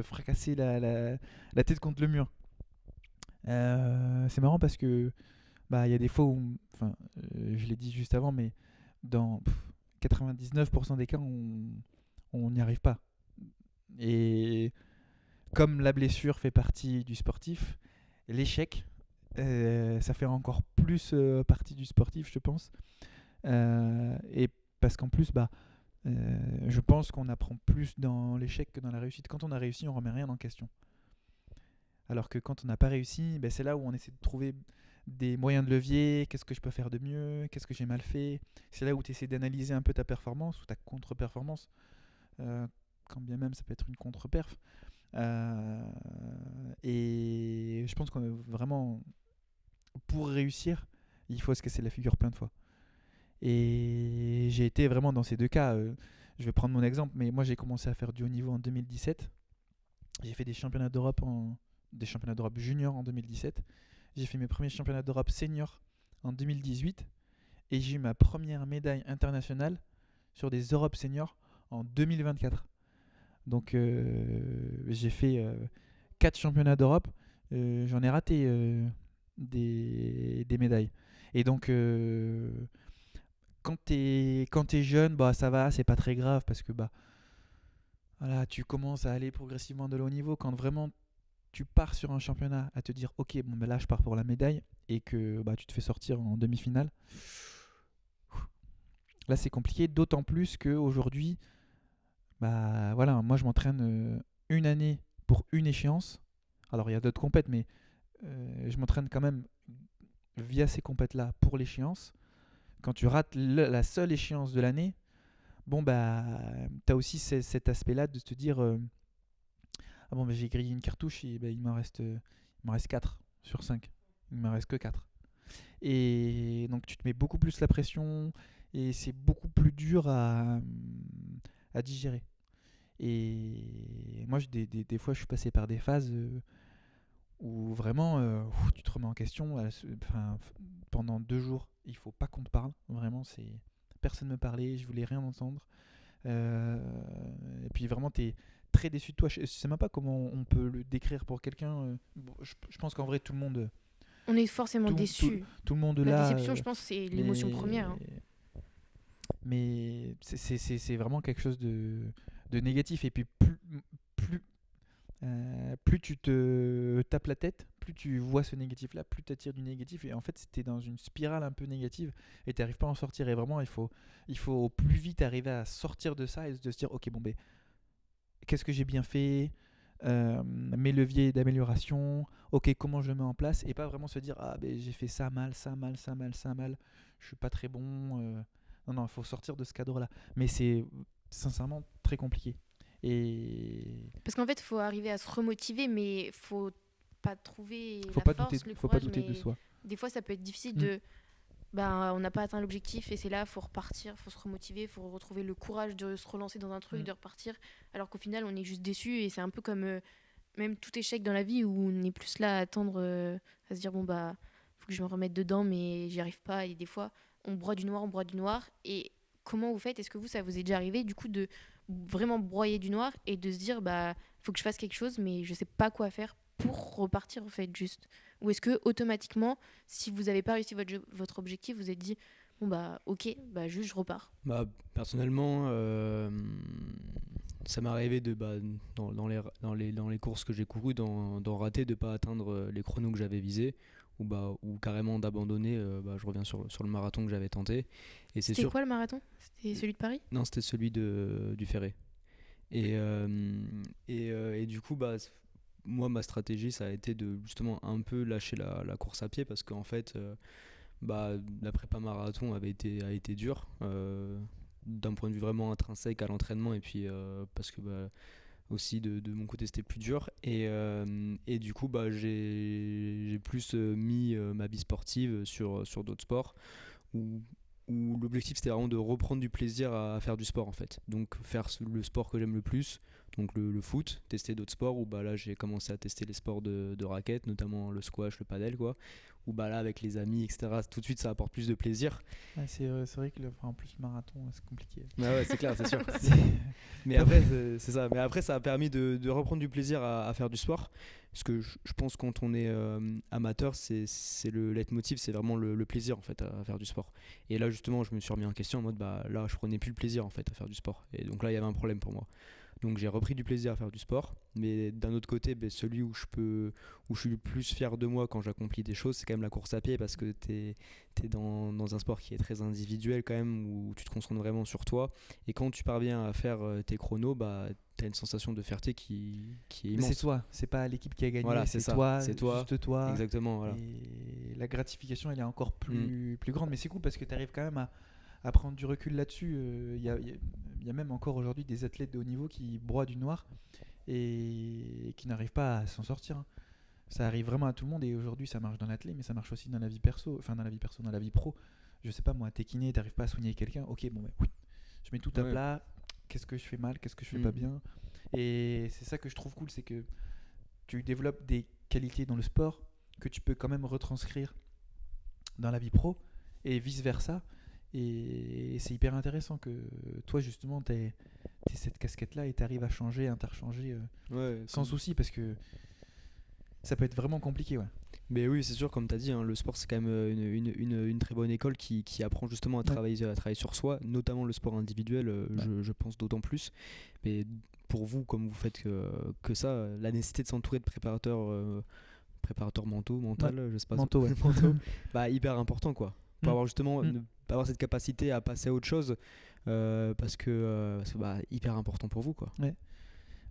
fracasser la tête contre le mur. C'est marrant parce que bah, y a des fois où, enfin, je l'ai dit juste avant, mais dans 99% des cas, on n'y arrive pas. Et comme la blessure fait partie du sportif, l'échec, ça fait encore plus partie du sportif, je pense. Et parce qu'en plus, bah, je pense qu'on apprend plus dans l'échec que dans la réussite. Quand on a réussi, on remet rien en question. Alors que quand on n'a pas réussi, ben c'est là où on essaie de trouver des moyens de levier, qu'est-ce que je peux faire de mieux, qu'est-ce que j'ai mal fait. C'est là où tu essaies d'analyser un peu ta performance ou ta contre-performance, quand bien même ça peut être une contre-perf. Et je pense qu'on est vraiment, pour réussir, il faut se casser la figure plein de fois. Et j'ai été vraiment dans ces deux cas. Je vais prendre mon exemple, mais moi j'ai commencé à faire du haut niveau en 2017. J'ai fait des championnats d'Europe juniors en 2017. J'ai fait mes premiers championnats d'Europe seniors en 2018. Et j'ai eu ma première médaille internationale sur des Europes seniors en 2024. Donc j'ai fait 4 championnats d'Europe. J'en ai raté des médailles. Et donc quand t'es jeune, bah ça va, c'est pas très grave parce que bah voilà, tu commences à aller progressivement de le haut niveau. Quand vraiment tu pars sur un championnat à te dire ok, bon ben là je pars pour la médaille et que bah tu te fais sortir en demi-finale, là c'est compliqué. D'autant plus qu'aujourd'hui, bah voilà, moi je m'entraîne une année pour une échéance. Alors il y a d'autres compètes, mais je m'entraîne quand même via ces compètes là pour l'échéance. Quand tu rates la seule échéance de l'année, bon bah t'as aussi cet aspect là de te dire ah bon bah, j'ai grillé une cartouche et bah, il m'en reste 4 sur 5. Il m'en reste que 4. Et donc tu te mets beaucoup plus la pression et c'est beaucoup plus dur à digérer. Et moi des fois je suis passé par des phases où vraiment tu te remets en question. Pendant 2 jours il faut pas qu'on te parle. Vraiment personne ne me parlait, je voulais rien entendre. Et puis vraiment t'es très déçu de toi. Je sais même pas comment on peut le décrire pour quelqu'un. Bon, je pense qu'en vrai tout le monde On est forcément tout, déçu. tout le monde La là. déception, je pense, c'est l'émotion première. Hein. Mais c'est vraiment quelque chose de négatif. Et puis plus tu te tapes la tête, plus tu vois ce négatif-là, plus tu attires du négatif. Et en fait, c'était dans une spirale un peu négative et tu n'arrives pas à en sortir. Et vraiment, il faut au plus vite arriver à sortir de ça et de se dire, ok, bon, ben, qu'est-ce que j'ai bien fait, mes leviers d'amélioration, ok, comment je le mets en place, et pas vraiment se dire, ah, ben, j'ai fait ça mal, je suis pas très bon. Non, il faut sortir de ce cadre-là. Mais c'est sincèrement très compliqué. Parce qu'en fait, il faut arriver à se remotiver, mais il faut pas trouver faut la pas force, douter, le faut pas courage. douter de Mais soi. des fois, ça peut être difficile de bah, on n'a pas atteint l'objectif et c'est là, faut repartir, faut se remotiver, faut retrouver le courage de se relancer dans un truc, de repartir, alors qu'au final, on est juste déçu et c'est un peu comme même tout échec dans la vie où on est plus là à attendre, à se dire bon bah, faut que je me remette dedans, mais j'y arrive pas et des fois, on broie du noir et comment vous faites? Est-ce que vous, ça vous est déjà arrivé du coup de vraiment broyer du noir et de se dire bah, faut que je fasse quelque chose, mais je sais pas quoi faire pour repartir en fait juste? Ou est-ce que automatiquement si vous n'avez pas réussi votre objectif, vous êtes dit, bon bah ok, bah juste je repars. Bah, personnellement, ça m'est arrivé dans les courses que j'ai courues, d'en rater, de pas atteindre les chronos que j'avais visés, ou carrément d'abandonner. Je reviens sur le marathon que j'avais tenté. Et c'est C'était sûr. quoi le marathon? C'était celui de Paris? Non, c'était celui du Ferré. Et du coup, moi, ma stratégie, ça a été de justement un peu lâcher la course à pied parce qu'en fait, la prépa marathon a été dure d'un point de vue vraiment intrinsèque à l'entraînement et puis parce que aussi de mon côté c'était plus dur et du coup j'ai plus mis ma vie sportive sur d'autres sports où, où l'objectif c'était vraiment de reprendre du plaisir à faire du sport en fait, donc faire le sport que j'aime le plus, donc le foot, tester d'autres sports où là j'ai commencé à tester les sports de raquettes, notamment le squash, le padel quoi, où là avec les amis etc tout de suite ça apporte plus de plaisir. Ah, c'est vrai que en plus marathon c'est compliqué. Ouais, c'est clair, c'est sûr. C'est- Mais après, c'est ça. Mais après, ça a permis de reprendre du plaisir à faire du sport. Parce que je pense quand on est amateur, c'est le leitmotiv, c'est vraiment le plaisir en fait à faire du sport. Et là justement, je me suis remis en question en mode là, je prenais plus le plaisir en fait à faire du sport. Et donc là, il y avait un problème pour moi. Donc j'ai repris du plaisir à faire du sport, mais d'un autre côté, celui où je suis le plus fier de moi quand j'accomplis des choses, c'est quand même la course à pied parce que t'es dans un sport qui est très individuel quand même, où tu te concentres vraiment sur toi. Et quand tu parviens à faire tes chronos, t'as une sensation de fierté qui est Mais immense. c'est toi, c'est pas l'équipe qui a gagné, Voilà, c'est ça, toi, c'est toi. juste toi. Exactement, voilà. Et la gratification, elle est encore plus grande. Mais c'est cool parce que tu arrives quand même à prendre du recul là-dessus. Il y a même encore aujourd'hui des athlètes de haut niveau qui broient du noir et qui n'arrivent pas à s'en sortir, hein. Ça arrive vraiment à tout le monde et aujourd'hui ça marche dans l'athlète, mais ça marche aussi dans la vie perso, enfin dans la vie perso, dans la vie pro. Je sais pas moi, t'es kiné, t'arrives pas à soigner quelqu'un, ok, bon, oui, je mets tout à Ouais. plat, qu'est-ce que je fais mal, qu'est-ce que je fais pas bien. Et c'est ça que je trouve cool, c'est que tu développes des qualités dans le sport que tu peux quand même retranscrire dans la vie pro et vice versa. Et c'est hyper intéressant que toi justement t'aies cette casquette là et t'arrives à changer, interchanger Ouais, sans souci parce que ça peut être vraiment compliqué, ouais. Mais oui, c'est sûr, comme tu as dit, hein, le sport c'est quand même une très bonne école qui apprend justement à travailler sur soi, notamment le sport individuel, je pense d'autant plus. Mais pour vous, comme vous faites que ça, la nécessité de s'entourer de préparateurs mental, je sais pas. Mentaux, ouais. mentaux, hyper important quoi. Pour avoir justement Mm. avoir cette capacité à passer à autre chose parce que c'est hyper important pour vous quoi.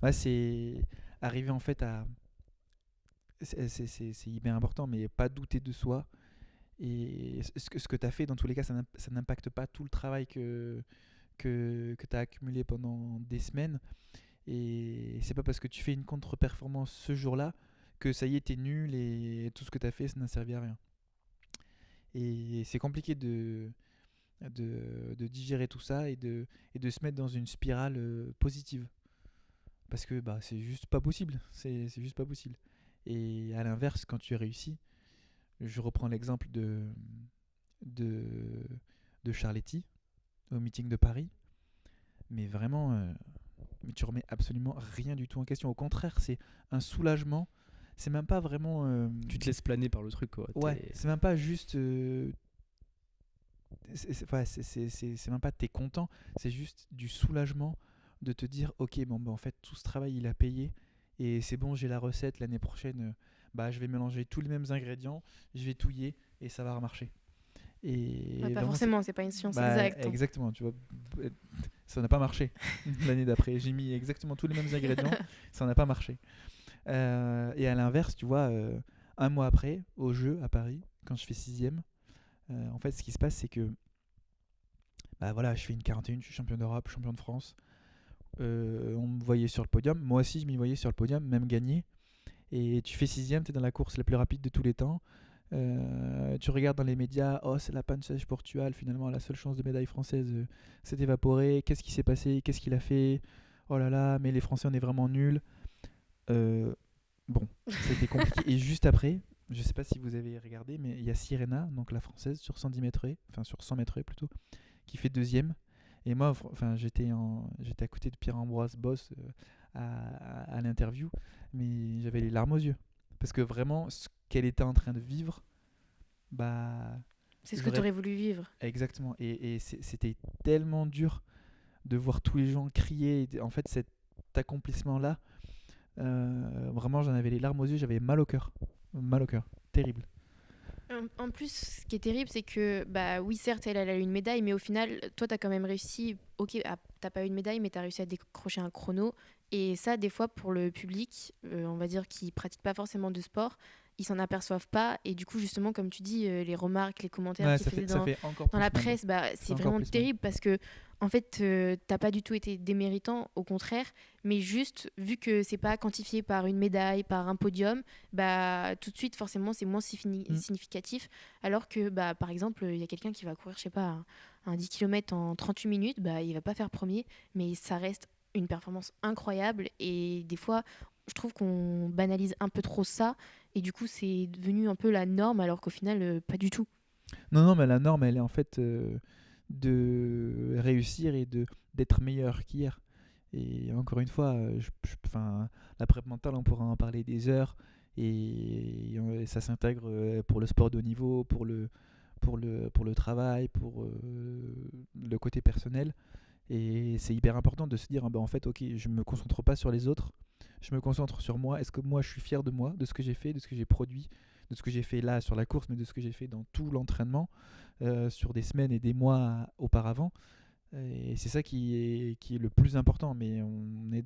Ouais, c'est arriver en fait à. C'est hyper important, mais pas douter de soi. Et ce que tu as fait, dans tous les cas, ça n'impacte pas tout le travail que tu as accumulé pendant des semaines. Et c'est pas parce que tu fais une contre-performance ce jour-là que ça y est, t'es nul et tout ce que tu as fait, ça n'a servi à rien. Et c'est compliqué de digérer tout ça et de se mettre dans une spirale positive. Parce que c'est juste pas possible. C'est juste pas possible. Et à l'inverse, quand tu réussis, je reprends l'exemple de Charletti au meeting de Paris. Mais vraiment, mais tu remets absolument rien du tout en question. Au contraire, c'est un soulagement. C'est même pas vraiment. Tu te laisses planer par le truc quoi. Ouais, c'est même pas juste. C'est même pas t'es content, c'est juste du soulagement de te dire ok, bon, en fait, tout ce travail il a payé et c'est bon, j'ai la recette. L'année prochaine, je vais mélanger tous les mêmes ingrédients, je vais touiller et ça va remarcher. Et Pas vraiment, forcément, c'est pas une science exacte, hein. Exactement, tu vois, ça n'a pas marché l'année d'après. J'ai mis exactement tous les mêmes ingrédients, ça n'a pas marché. Et à l'inverse, tu vois, un mois après, au jeu à Paris, quand je fais 6ème, en fait, ce qui se passe, c'est que je fais une 41, je suis champion d'Europe, champion de France. On me voyait sur le podium. Moi aussi, je m'y voyais sur le podium, même gagné. Et tu fais 6ème, tu es dans la course la plus rapide de tous les temps. Tu regardes dans les médias, oh c'est la panne sèche Portugal, finalement la seule chance de médaille française s'est évaporée, qu'est-ce qui s'est passé, qu'est-ce qu'il a fait, oh là là, mais les Français on est vraiment nuls. Bon, c'était compliqué. Et juste après, je sais pas si vous avez regardé, mais il y a Sirena, donc la française, sur 110 mètres haies, enfin sur 100 mètres haies plutôt, qui fait deuxième. Et moi, j'étais à côté de Pierre-Ambroise Boss à l'interview, mais j'avais les larmes aux yeux. Parce que vraiment, ce qu'elle était en train de vivre, bah. C'est ce que tu aurais voulu vivre. Exactement. Et c'était tellement dur de voir tous les gens crier. En fait, cet accomplissement-là, vraiment, j'en avais les larmes aux yeux, j'avais mal au cœur. Mal au cœur. Terrible. En plus, ce qui est terrible, c'est que, bah oui, certes, elle a eu une médaille, mais au final, toi, tu as quand même réussi. Ok, t'as pas eu une médaille, mais tu as réussi à décrocher un chrono. Et ça, des fois, pour le public, on va dire, qui pratique pas forcément de sport, ils s'en aperçoivent pas. Et du coup, justement, comme tu dis, les remarques, les commentaires qui faisaient dans la presse, bah, c'est vraiment terrible parce que, en fait, t'as pas du tout été déméritant, au contraire. Mais juste, vu que c'est pas quantifié par une médaille, par un podium, bah, tout de suite, forcément, c'est moins significatif. Alors que, bah, par exemple, il y a quelqu'un qui va courir, je sais pas, un 10 km en 38 minutes, bah, il va pas faire premier, mais ça reste une performance incroyable. Et des fois, je trouve qu'on banalise un peu trop ça. Et du coup, c'est devenu un peu la norme, alors qu'au final, pas du tout. Non, mais la norme, elle est en fait de réussir et d'être meilleur qu'hier. Et encore une fois, la prep mentale, on pourra en parler des heures. Et ça s'intègre pour le sport de haut niveau, pour le travail, pour le côté personnel. Et c'est hyper important de se dire, en fait, ok, je ne me concentre pas sur les autres, je me concentre sur moi. Est-ce que moi, je suis fier de moi, de ce que j'ai fait, de ce que j'ai produit, de ce que j'ai fait là sur la course, mais de ce que j'ai fait dans tout l'entraînement, sur des semaines et des mois auparavant. Et c'est ça qui est le plus important. Mais on est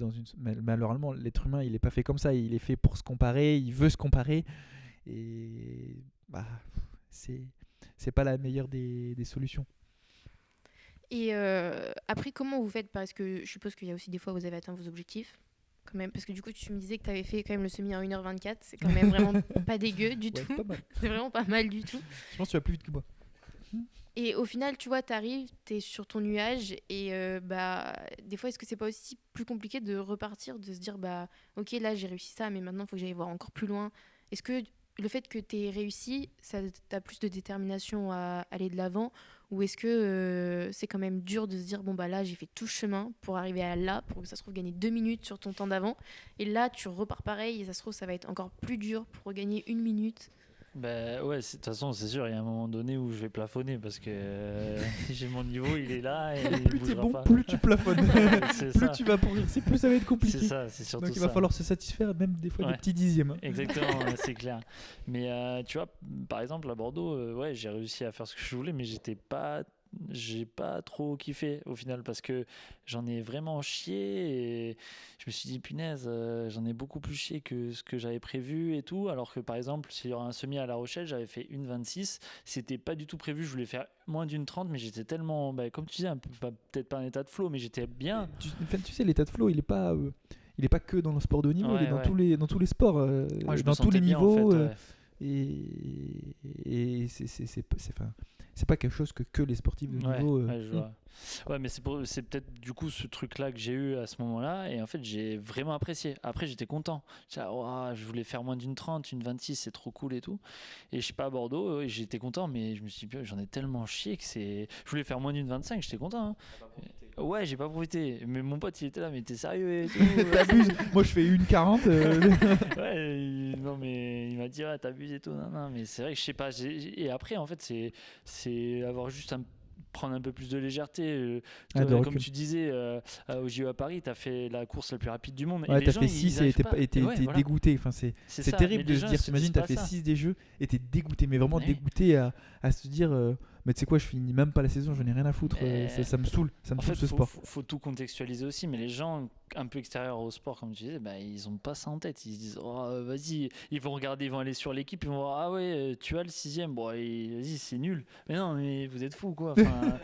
malheureusement, l'être humain, il n'est pas fait comme ça. Il est fait pour se comparer, il veut se comparer. Et bah, c'est pas la meilleure des solutions. Et après, comment vous faites? Parce que je suppose qu'il y a aussi des fois où vous avez atteint vos objectifs. Quand même, parce que du coup, tu me disais que tu avais fait quand même le semi en 1h24. C'est quand même vraiment pas dégueu du tout. C'est vraiment pas mal du tout. Je pense que tu vas plus vite que moi. Et au final, tu vois, t'arrives, t'es sur ton nuage. Et bah, des fois, est-ce que c'est pas aussi plus compliqué de repartir, de se dire, bah, ok, là, j'ai réussi ça, mais maintenant, il faut que j'aille voir encore plus loin. Est-ce que le fait que t'aies réussi, ça t'a plus de détermination à aller de l'avant? Ou est-ce que c'est quand même dur de se dire, bon, bah là, j'ai fait tout ce chemin pour arriver à là, pour que ça se trouve gagner 2 minutes sur ton temps d'avant. Et là, tu repars pareil, et ça se trouve, ça va être encore plus dur pour gagner 1 minute. Bah ouais, de toute façon, c'est sûr, il y a un moment donné où je vais plafonner parce que j'ai mon niveau, il est là. Et plus t'es bon, plus tu plafonnes. Plus tu vas progresser, plus ça va être compliqué. C'est ça, c'est surtout ça. Donc il va falloir se satisfaire même des fois des petits dixièmes. Hein. Exactement, c'est clair. Mais tu vois, par exemple, à Bordeaux, ouais, j'ai réussi à faire ce que je voulais, mais j'ai pas trop kiffé au final parce que j'en ai vraiment chié et je me suis dit punaise, j'en ai beaucoup plus chié que ce que j'avais prévu et tout, alors que par exemple s'il y aura un semi à La Rochelle, j'avais fait 1,26, c'était pas du tout prévu, je voulais faire moins d'1,30, mais j'étais tellement, comme tu disais, peut-être pas un état de flow, mais j'étais bien. Tu sais, l'état de flow, il est pas que dans le sport de haut niveau, il est dans tous les sports, dans tous les niveaux. En fait, et c'est pas quelque chose que les sportifs de niveau. Je vois. Ouais, mais c'est peut-être du coup ce truc-là que j'ai eu à ce moment-là, et en fait j'ai vraiment apprécié. Après j'étais content. Je voulais faire moins d'1,30, 1,26, c'est trop cool et tout. Et je suis pas à Bordeaux, et j'étais content, mais je me suis dit j'en ai tellement chié que je voulais faire moins d'1,25, j'étais content. Hein. Ouais, j'ai pas profité. Mais mon pote il était là, mais t'es sérieux et tout. T'abuses. Moi je fais 1,40. Ouais, non mais il m'a dit t'abuses et tout. Non, mais c'est vrai que je sais pas. Et après en fait c'est avoir juste prendre un peu plus de légèreté. Comme tu disais, au JO à Paris, tu as fait la course la plus rapide du monde. Ouais, tu as fait 6 et t'es dégoûté. Enfin, c'est terrible de se dire, t'imagines, tu as fait 6 des jeux et t'es dégoûté, mais vraiment dégoûté à se dire, Mais tu sais quoi, je finis même pas la saison, je n'ai rien à foutre. Ça me saule, En ce fait, sport. faut tout contextualiser aussi, mais les gens un peu extérieurs au sport, comme tu disais, bah, ils ont pas ça en tête. Ils se disent, oh, vas-y, ils vont regarder, ils vont aller sur l'équipe, ils vont voir, ah ouais, tu as le 6e, bon, vas-y, c'est nul. Mais non, mais vous êtes fous, quoi. Enfin,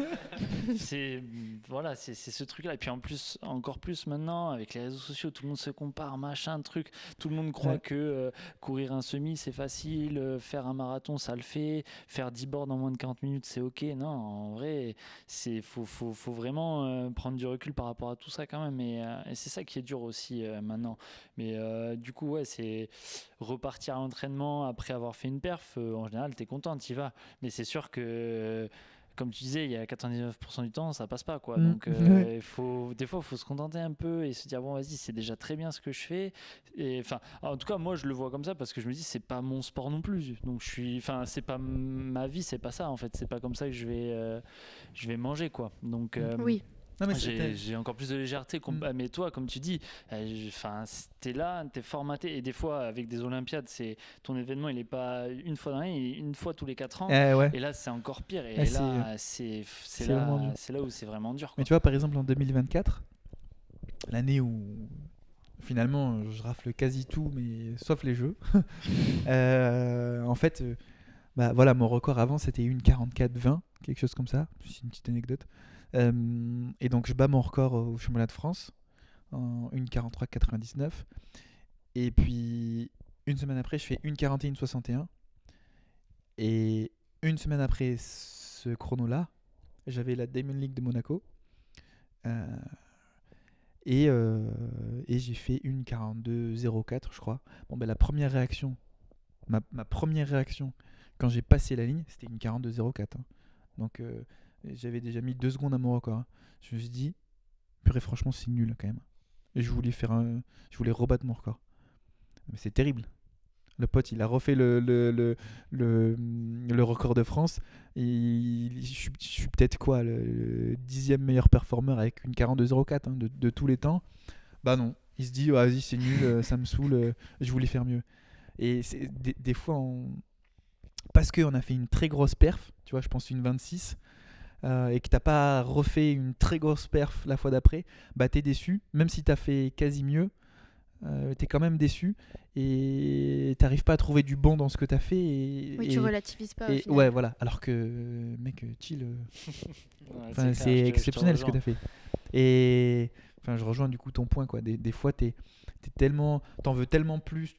voilà, c'est ce truc-là. Et puis en plus, encore plus maintenant, avec les réseaux sociaux, tout le monde se compare, machin, truc. Tout le monde croit que courir un semi, c'est facile, faire un marathon, ça le fait, faire 10 bornes en moins de 40 minutes, c'est ok. Non, en vrai, faut vraiment prendre du recul par rapport à tout ça quand même. Et c'est ça qui est dur aussi maintenant. Mais du coup, ouais, c'est repartir à l'entraînement après avoir fait une perf. En général, t'es content, t'y vas. Mais c'est sûr que comme tu disais, il y a 99% du temps, ça passe pas, quoi. Donc, des fois, il faut se contenter un peu et se dire, bon, vas-y, c'est déjà très bien ce que je fais. Et enfin, en tout cas, moi, je le vois comme ça parce que je me dis, c'est pas mon sport non plus. Donc, c'est pas ma vie, c'est pas ça, en fait. C'est pas comme ça que je vais manger, quoi. Donc, Oui. Non, mais j'ai encore plus de légèreté. Mais toi, comme tu dis, t'es là, t'es formaté. Et des fois, avec des Olympiades, ton événement, il est pas une fois dans l'année, il est une fois tous les 4 ans. ouais. Et là, c'est encore pire. Et Ouais, là, c'est là où c'est vraiment dur, quoi. Mais tu vois, par exemple, en 2024, l'année où finalement je rafle quasi tout, mais sauf les jeux, en fait, bah, voilà, mon record avant c'était une 44-20, quelque chose comme ça. C'est une petite anecdote. Et donc je bats mon record au championnat de France en 1,43,99. Et puis une semaine après, je fais 1,41,61. Et une semaine après ce chrono-là, j'avais la Diamond League de Monaco. Et j'ai fait une 42,04, je crois. Bon, ben, la première réaction, ma première réaction quand j'ai passé la ligne, c'était une 42,04. Hein. Donc j'avais déjà mis 2 secondes à mon record. Hein. Je me suis dit, purée, franchement, c'est nul quand même. Et je voulais rebattre mon record. Mais c'est terrible. Le pote, il a refait le record de France. Et je suis peut-être quoi, le 10e meilleur performeur avec une 42,04 hein, de tous les temps. Bah non, il se dit, vas-y, c'est nul, ça me saoule, je voulais faire mieux. Et c'est, des fois, parce qu'on a fait une très grosse perf, tu vois, je pense une 26, et que t'as pas refait une très grosse perf la fois d'après, bah t'es déçu, même si t'as fait quasi mieux. T'es quand même déçu et t'arrives pas à trouver du bon dans ce que t'as fait. Oui, tu relativises pas. Au final. Ouais, voilà. Alors que, mec, chill. Ouais, c'est exceptionnel ce que t'as fait. Et enfin, je rejoins du coup ton point, quoi. Des fois, t'es tellement, t'en veux tellement plus,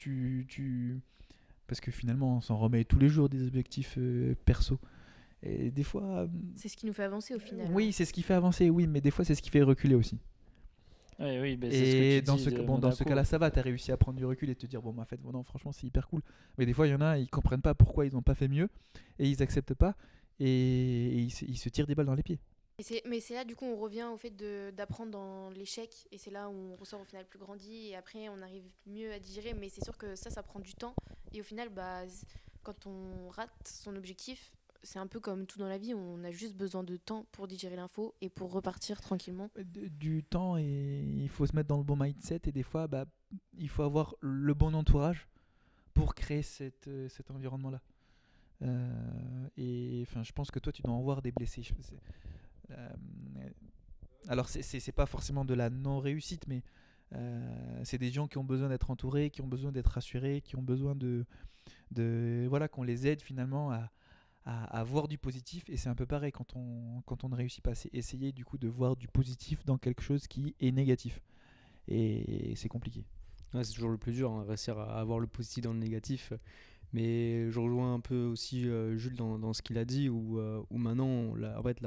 parce que finalement, on s'en remet tous les jours des objectifs perso. Et des fois. C'est ce qui nous fait avancer au final. Oui, c'est ce qui fait avancer, oui, mais des fois, c'est ce qui fait reculer aussi. Oui, c'est et ce que tu dis dans ce cas-là, ça va, t'as réussi à prendre du recul et te dire, bon, en fait, bon, non, franchement, c'est hyper cool. Mais des fois, il y en a, ils comprennent pas pourquoi ils n'ont pas fait mieux et ils acceptent pas et ils se tirent des balles dans les pieds. Mais c'est là, du coup, on revient au fait d'apprendre dans l'échec et c'est là où on ressort au final plus grandi et après, on arrive mieux à digérer. Mais c'est sûr que ça prend du temps et au final, bah, quand on rate son objectif, c'est un peu comme tout dans la vie, on a juste besoin de temps pour digérer l'info et pour repartir tranquillement. Du temps et il faut se mettre dans le bon mindset et des fois, bah, il faut avoir le bon entourage pour créer cet environnement-là. Et enfin, je pense que toi, tu dois en voir des blessés. Alors, c'est pas forcément de la non-réussite, mais c'est des gens qui ont besoin d'être entourés, qui ont besoin d'être rassurés, qui ont besoin voilà, qu'on les aide finalement à voir du positif. Et c'est un peu pareil quand on ne réussit pas. C'est essayer du coup de voir du positif dans quelque chose qui est négatif. Et c'est compliqué. Ouais, c'est toujours le plus dur, hein, réussir à avoir le positif dans le négatif. Mais je rejoins un peu aussi Jules dans ce qu'il a dit, où maintenant, en fait,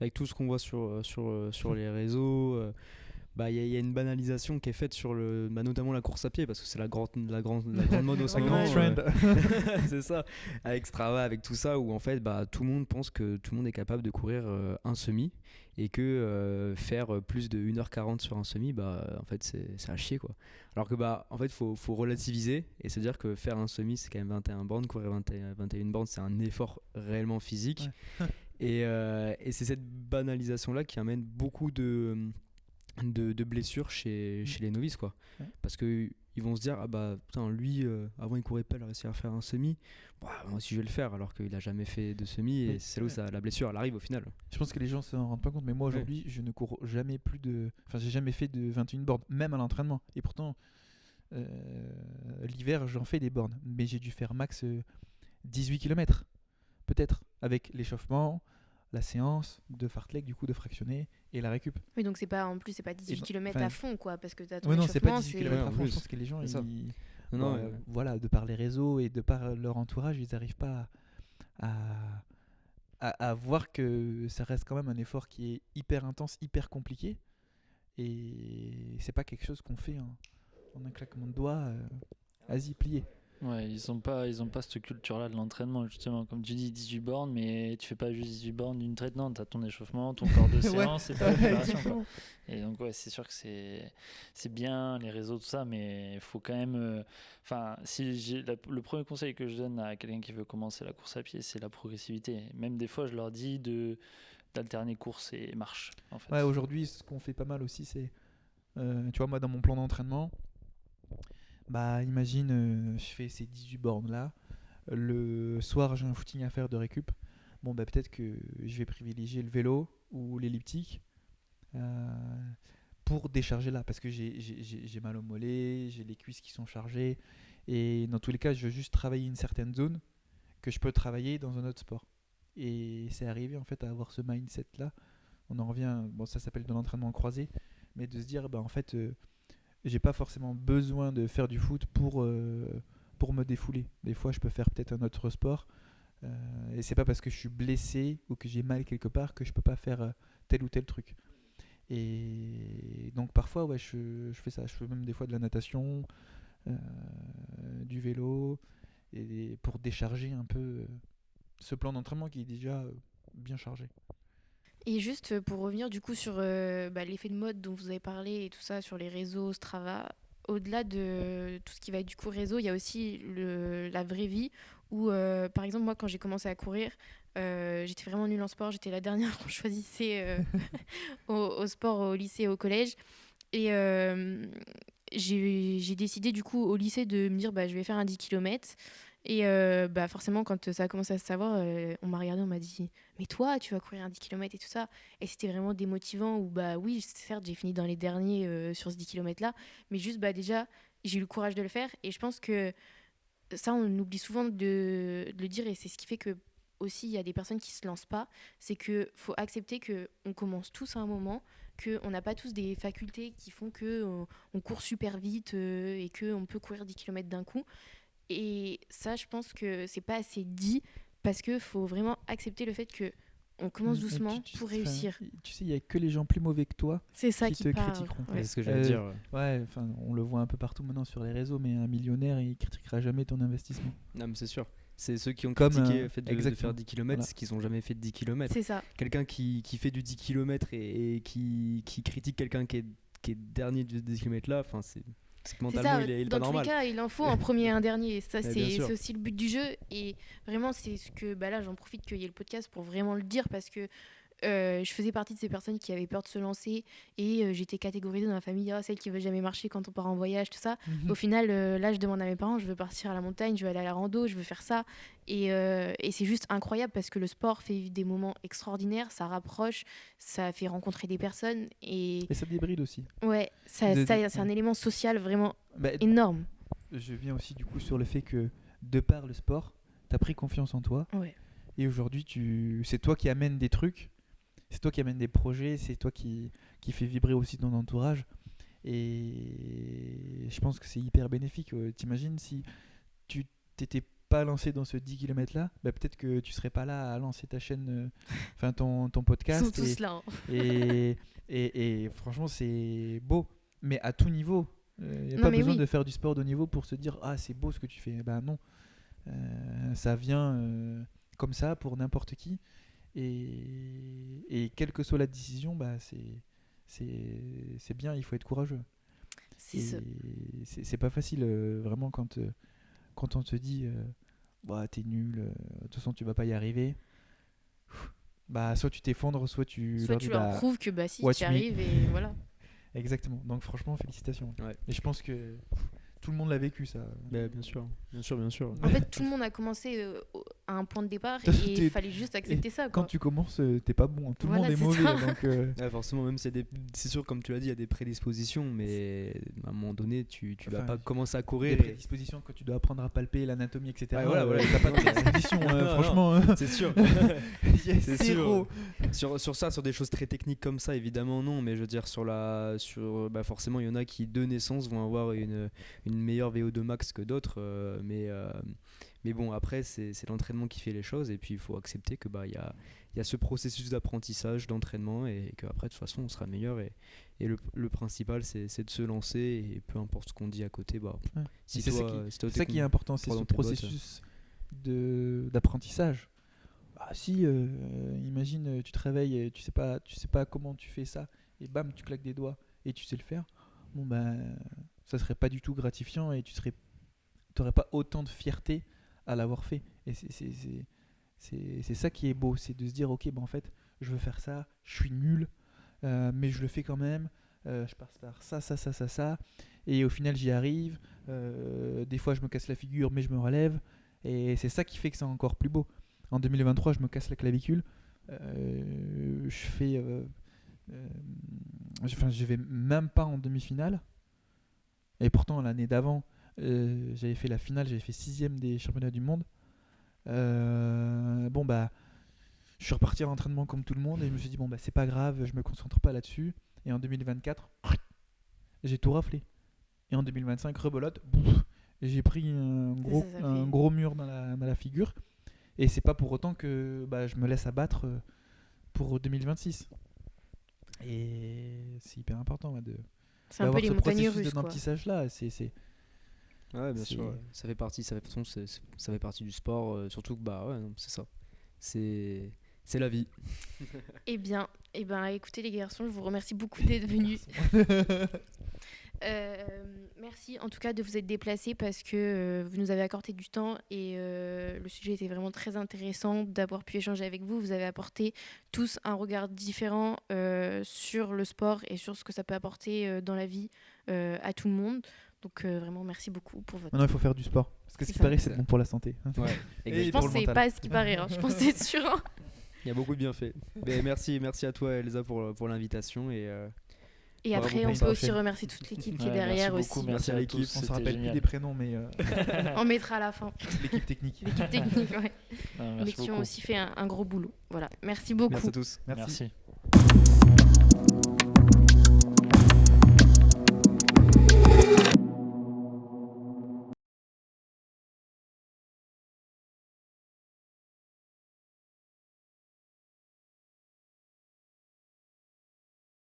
avec tout ce qu'on voit sur les réseaux, bah, y a une banalisation qui est faite sur notamment la course à pied, parce que c'est la grande mode au ce moment. C'est ça, avec Strava, avec tout ça, où en fait bah, tout le monde pense que tout le monde est capable de courir un semi, et que faire plus de 1h40 sur un semi, bah, en fait c'est à chier, quoi. Alors que bah, en fait faut relativiser et se dire que faire un semi c'est quand même 21 bornes, courir 21 bornes c'est un effort réellement physique. Ouais. Et c'est cette banalisation là qui amène beaucoup de de blessures chez les novices, quoi. Ouais. Parce qu'ils vont se dire, ah bah putain, lui, avant il courait pas, il a réussi à faire un semi. Bah, moi aussi je vais le faire, alors qu'il a jamais fait de semi, et Mais c'est là où la blessure elle arrive au final. Je pense que les gens se rendent pas compte, mais moi aujourd'hui, je ne cours jamais plus de. Enfin, j'ai jamais fait de 21 bornes, même à l'entraînement. Et pourtant, l'hiver, j'en fais des bornes. Mais j'ai dû faire max 18 km, peut-être, avec l'échauffement, la séance de fartlek, du coup, de fractionner, et la récup. Oui, donc c'est pas 18 ben, km enfin, à fond, quoi, parce que t'as ton Ouais, non, c'est pas échauffement, 18 km à en fond. plus. Je pense que les gens, C'est ça. ils. Non, Bon, non, voilà, de par les réseaux et de par leur entourage, ils n'arrivent pas à, à voir que ça reste quand même un effort qui est hyper intense, hyper compliqué. Et c'est pas quelque chose qu'on fait en un claquement de doigts, vas-y, plié. Ouais, ils ont pas cette culture-là de l'entraînement, justement. Comme tu dis, 18 bornes, mais tu fais pas juste 18 bornes d'une traite, non. Tu as ton échauffement, ton corps de Ouais. séance et ta récupération, quoi. Exactement. Et donc, ouais, c'est sûr que c'est bien, les réseaux, tout ça, mais il faut quand même. Enfin, le premier conseil que je donne à quelqu'un qui veut commencer la course à pied, c'est la progressivité. Même des fois, je leur dis d'alterner course et marche, en fait. Ouais, aujourd'hui, ce qu'on fait pas mal aussi, c'est. Tu vois, moi, dans mon plan d'entraînement, bah, imagine, je fais ces 18 bornes là. Le soir, j'ai un footing à faire de récup. Bon, bah, peut-être que je vais privilégier le vélo ou l'elliptique pour décharger là. Parce que j'ai mal au mollet, j'ai les cuisses qui sont chargées. Et dans tous les cas, je veux juste travailler une certaine zone que je peux travailler dans un autre sport. Et c'est arrivé en fait à avoir ce mindset là. On en revient, bon, ça s'appelle de l'entraînement croisé, mais de se dire, bah, en fait, j'ai pas forcément besoin de faire du foot pour me défouler. Des fois, je peux faire peut-être un autre sport. Et c'est pas parce que je suis blessé ou que j'ai mal quelque part que je peux pas faire tel ou tel truc. Et donc parfois, ouais, je fais ça. Je fais même des fois de la natation, du vélo, et pour décharger un peu ce plan d'entraînement qui est déjà bien chargé. Et juste pour revenir du coup sur l'effet de mode dont vous avez parlé et tout ça sur les réseaux, Strava, au-delà de tout ce qui va être du coup réseau, il y a aussi la vraie vie où par exemple moi quand j'ai commencé à courir, j'étais vraiment nulle en sport, j'étais la dernière qu'on choisissait au sport au lycée et au collège. Et j'ai décidé du coup au lycée de me dire je vais faire un 10 km. Et forcément, quand ça a commencé à se savoir, on m'a regardé, on m'a dit mais toi, tu vas courir un 10 km et tout ça. Et c'était vraiment démotivant. Où oui, certes, j'ai fini dans les derniers sur ce 10 km là, mais juste déjà, j'ai eu le courage de le faire. Et je pense que ça, on oublie souvent de le dire. Et c'est ce qui fait que aussi il y a des personnes qui se lancent pas. C'est que faut accepter que on commence tous à un moment, qu'on n'a pas tous des facultés qui font que on court super vite et qu'on peut courir 10 km d'un coup. Et ça, je pense que c'est pas assez dit parce qu'il faut vraiment accepter le fait que on commence doucement pour réussir. Tu sais, il n'y a que les gens plus mauvais que toi C'est ça qui qui te parle. critiqueront. Ouais. C'est ce que j'allais dire. Ouais, enfin, on le voit un peu partout maintenant sur les réseaux, mais un millionnaire, il critiquera jamais ton investissement. Non, mais c'est sûr. C'est ceux qui ont Comme, critiqué le fait de exactement. faire 10 km, Voilà. c'est qu'ils n'ont jamais fait de 10 km. C'est ça. Quelqu'un qui fait du 10 km et qui critique quelqu'un qui est dernier du 10 km là, c'est que C'est mentalement ça. il est Dans pas tous normal. les cas, il en faut un premier et un dernier. Ça, bien c'est sûr. aussi le but du jeu. Et vraiment, c'est ce que là, j'en profite qu'il y ait le podcast pour vraiment le dire parce que je faisais partie de ces personnes qui avaient peur de se lancer et j'étais catégorisée dans la famille, celle qui veut jamais marcher quand on part en voyage, tout ça. Au final, là, je demande à mes parents, je veux partir à la montagne, je veux aller à la rando, je veux faire ça. Et c'est juste incroyable parce que le sport fait vivre des moments extraordinaires, ça rapproche, ça fait rencontrer des personnes. Et ça débride aussi. ouais, c'est un élément social vraiment énorme. Je viens aussi du coup sur le fait que de par le sport, tu as pris confiance en toi. Ouais. Et aujourd'hui, c'est toi qui amènes des trucs. C'est toi qui amène des projets, c'est toi qui fait vibrer aussi ton entourage. Et je pense que c'est hyper bénéfique. T'imagines si tu t'étais pas lancé dans ce 10 km là, peut-être que tu serais pas là à lancer ta chaîne, ton podcast. Ils sont tous là. Et franchement, c'est beau. Mais à tout niveau. Il n'y a pas besoin de faire du sport de haut niveau pour se dire « Ah, c'est beau ce que tu fais ». Ben non. Ça vient comme ça pour n'importe qui. Et quelle que soit la décision, c'est bien, il faut être courageux. C'est pas facile, vraiment, quand on te dit t'es nul, de toute façon tu vas pas y arriver. Soit tu t'effondres, soit tu leur prouves que si tu y arrives et voilà. Exactement. Donc franchement, félicitations. Ouais. Et je pense que tout le monde l'a vécu ça. Bien sûr, bien sûr, bien sûr. En fait, tout le monde a commencé à un point de départ et T'es- il fallait juste accepter ça. Quand Quoi. tu commences, t'es pas bon. Tout Voilà, le monde est c'est mauvais. ça. Donc, Ouais, forcément, même c'est sûr, comme tu l'as dit, il y a des prédispositions, mais à un moment donné, tu vas Enfin, pas commencer à des courir. prédispositions quand tu dois apprendre à palper l'anatomie, etc. Ouais, voilà. T'as pas de prédisposition, Non, non. franchement. Hein. C'est sûr. Il y a C'est zéro. Sur des choses très techniques comme ça, évidemment non, mais je veux dire forcément il y en a qui de naissance vont avoir une meilleure VO2 max que d'autres, mais bon après c'est l'entraînement qui fait les choses et puis il faut accepter que il y a ce processus d'apprentissage, d'entraînement et qu'après de toute façon on sera meilleur et le principal c'est de se lancer et peu importe ce qu'on dit à côté Ouais. si C'est ça toi c'est ça qui est important, c'est dans ce tes bottes. processus d'apprentissage. Ah si, imagine, tu te réveilles et tu sais pas comment tu fais ça et bam, tu claques des doigts et tu sais le faire. Bon ça serait pas du tout gratifiant et tu t'aurais pas autant de fierté à l'avoir fait. Et c'est ça qui est beau, c'est de se dire ok, en fait, je veux faire ça, je suis nul, mais je le fais quand même. Je passe par ça, et au final j'y arrive. Des fois je me casse la figure, mais je me relève. Et c'est ça qui fait que c'est encore plus beau. En 2023, je me casse la clavicule. Je vais même pas en demi-finale. Et pourtant, l'année d'avant, j'avais fait la finale, j'avais fait 6ème des championnats du monde. Je suis reparti à l'entraînement comme tout le monde et je me suis dit, c'est pas grave, je me concentre pas là-dessus. Et en 2024, j'ai tout raflé. Et en 2025, rebelote, et j'ai pris un gros mur dans la figure. Et c'est pas pour autant que je me laisse abattre pour 2026. Et c'est hyper important C'est un peu les ce montagnes processus russes. Quoi. d'apprentissage là. Ouais, bien sûr. Ça fait partie, ça fait partie du sport, surtout que c'est ça. C'est la vie. Eh bien, écoutez les garçons, je vous remercie beaucoup d'être venus. Merci en tout cas de vous être déplacés parce que vous nous avez accordé du temps et le sujet était vraiment très intéressant d'avoir pu échanger avec vous. Vous avez apporté tous un regard différent sur le sport et sur ce que ça peut apporter dans la vie à tout le monde. Donc vraiment merci beaucoup pour votre Maintenant il faut faire du sport parce que ce C'est qui ça. paraît c'est bon pour la santé. Ouais, Et Je pour pense le que c'est mental. pas ce qui paraît, je pense que c'est sûr. Hein. il y a beaucoup de bienfaits. Mais merci à toi Elsa pour l'invitation et Et Bravo après pour on ça. peut aussi remercier toute l'équipe qui est Ouais, derrière merci beaucoup, aussi. Merci à tous, l'équipe. On se c'était rappelle génial. plus des prénoms mais On mettra à la fin l'équipe technique. l'équipe technique, ouais. Ah, mais merci qui ont beaucoup. aussi fait un gros boulot. Voilà, merci beaucoup. merci à tous. Merci. Merci.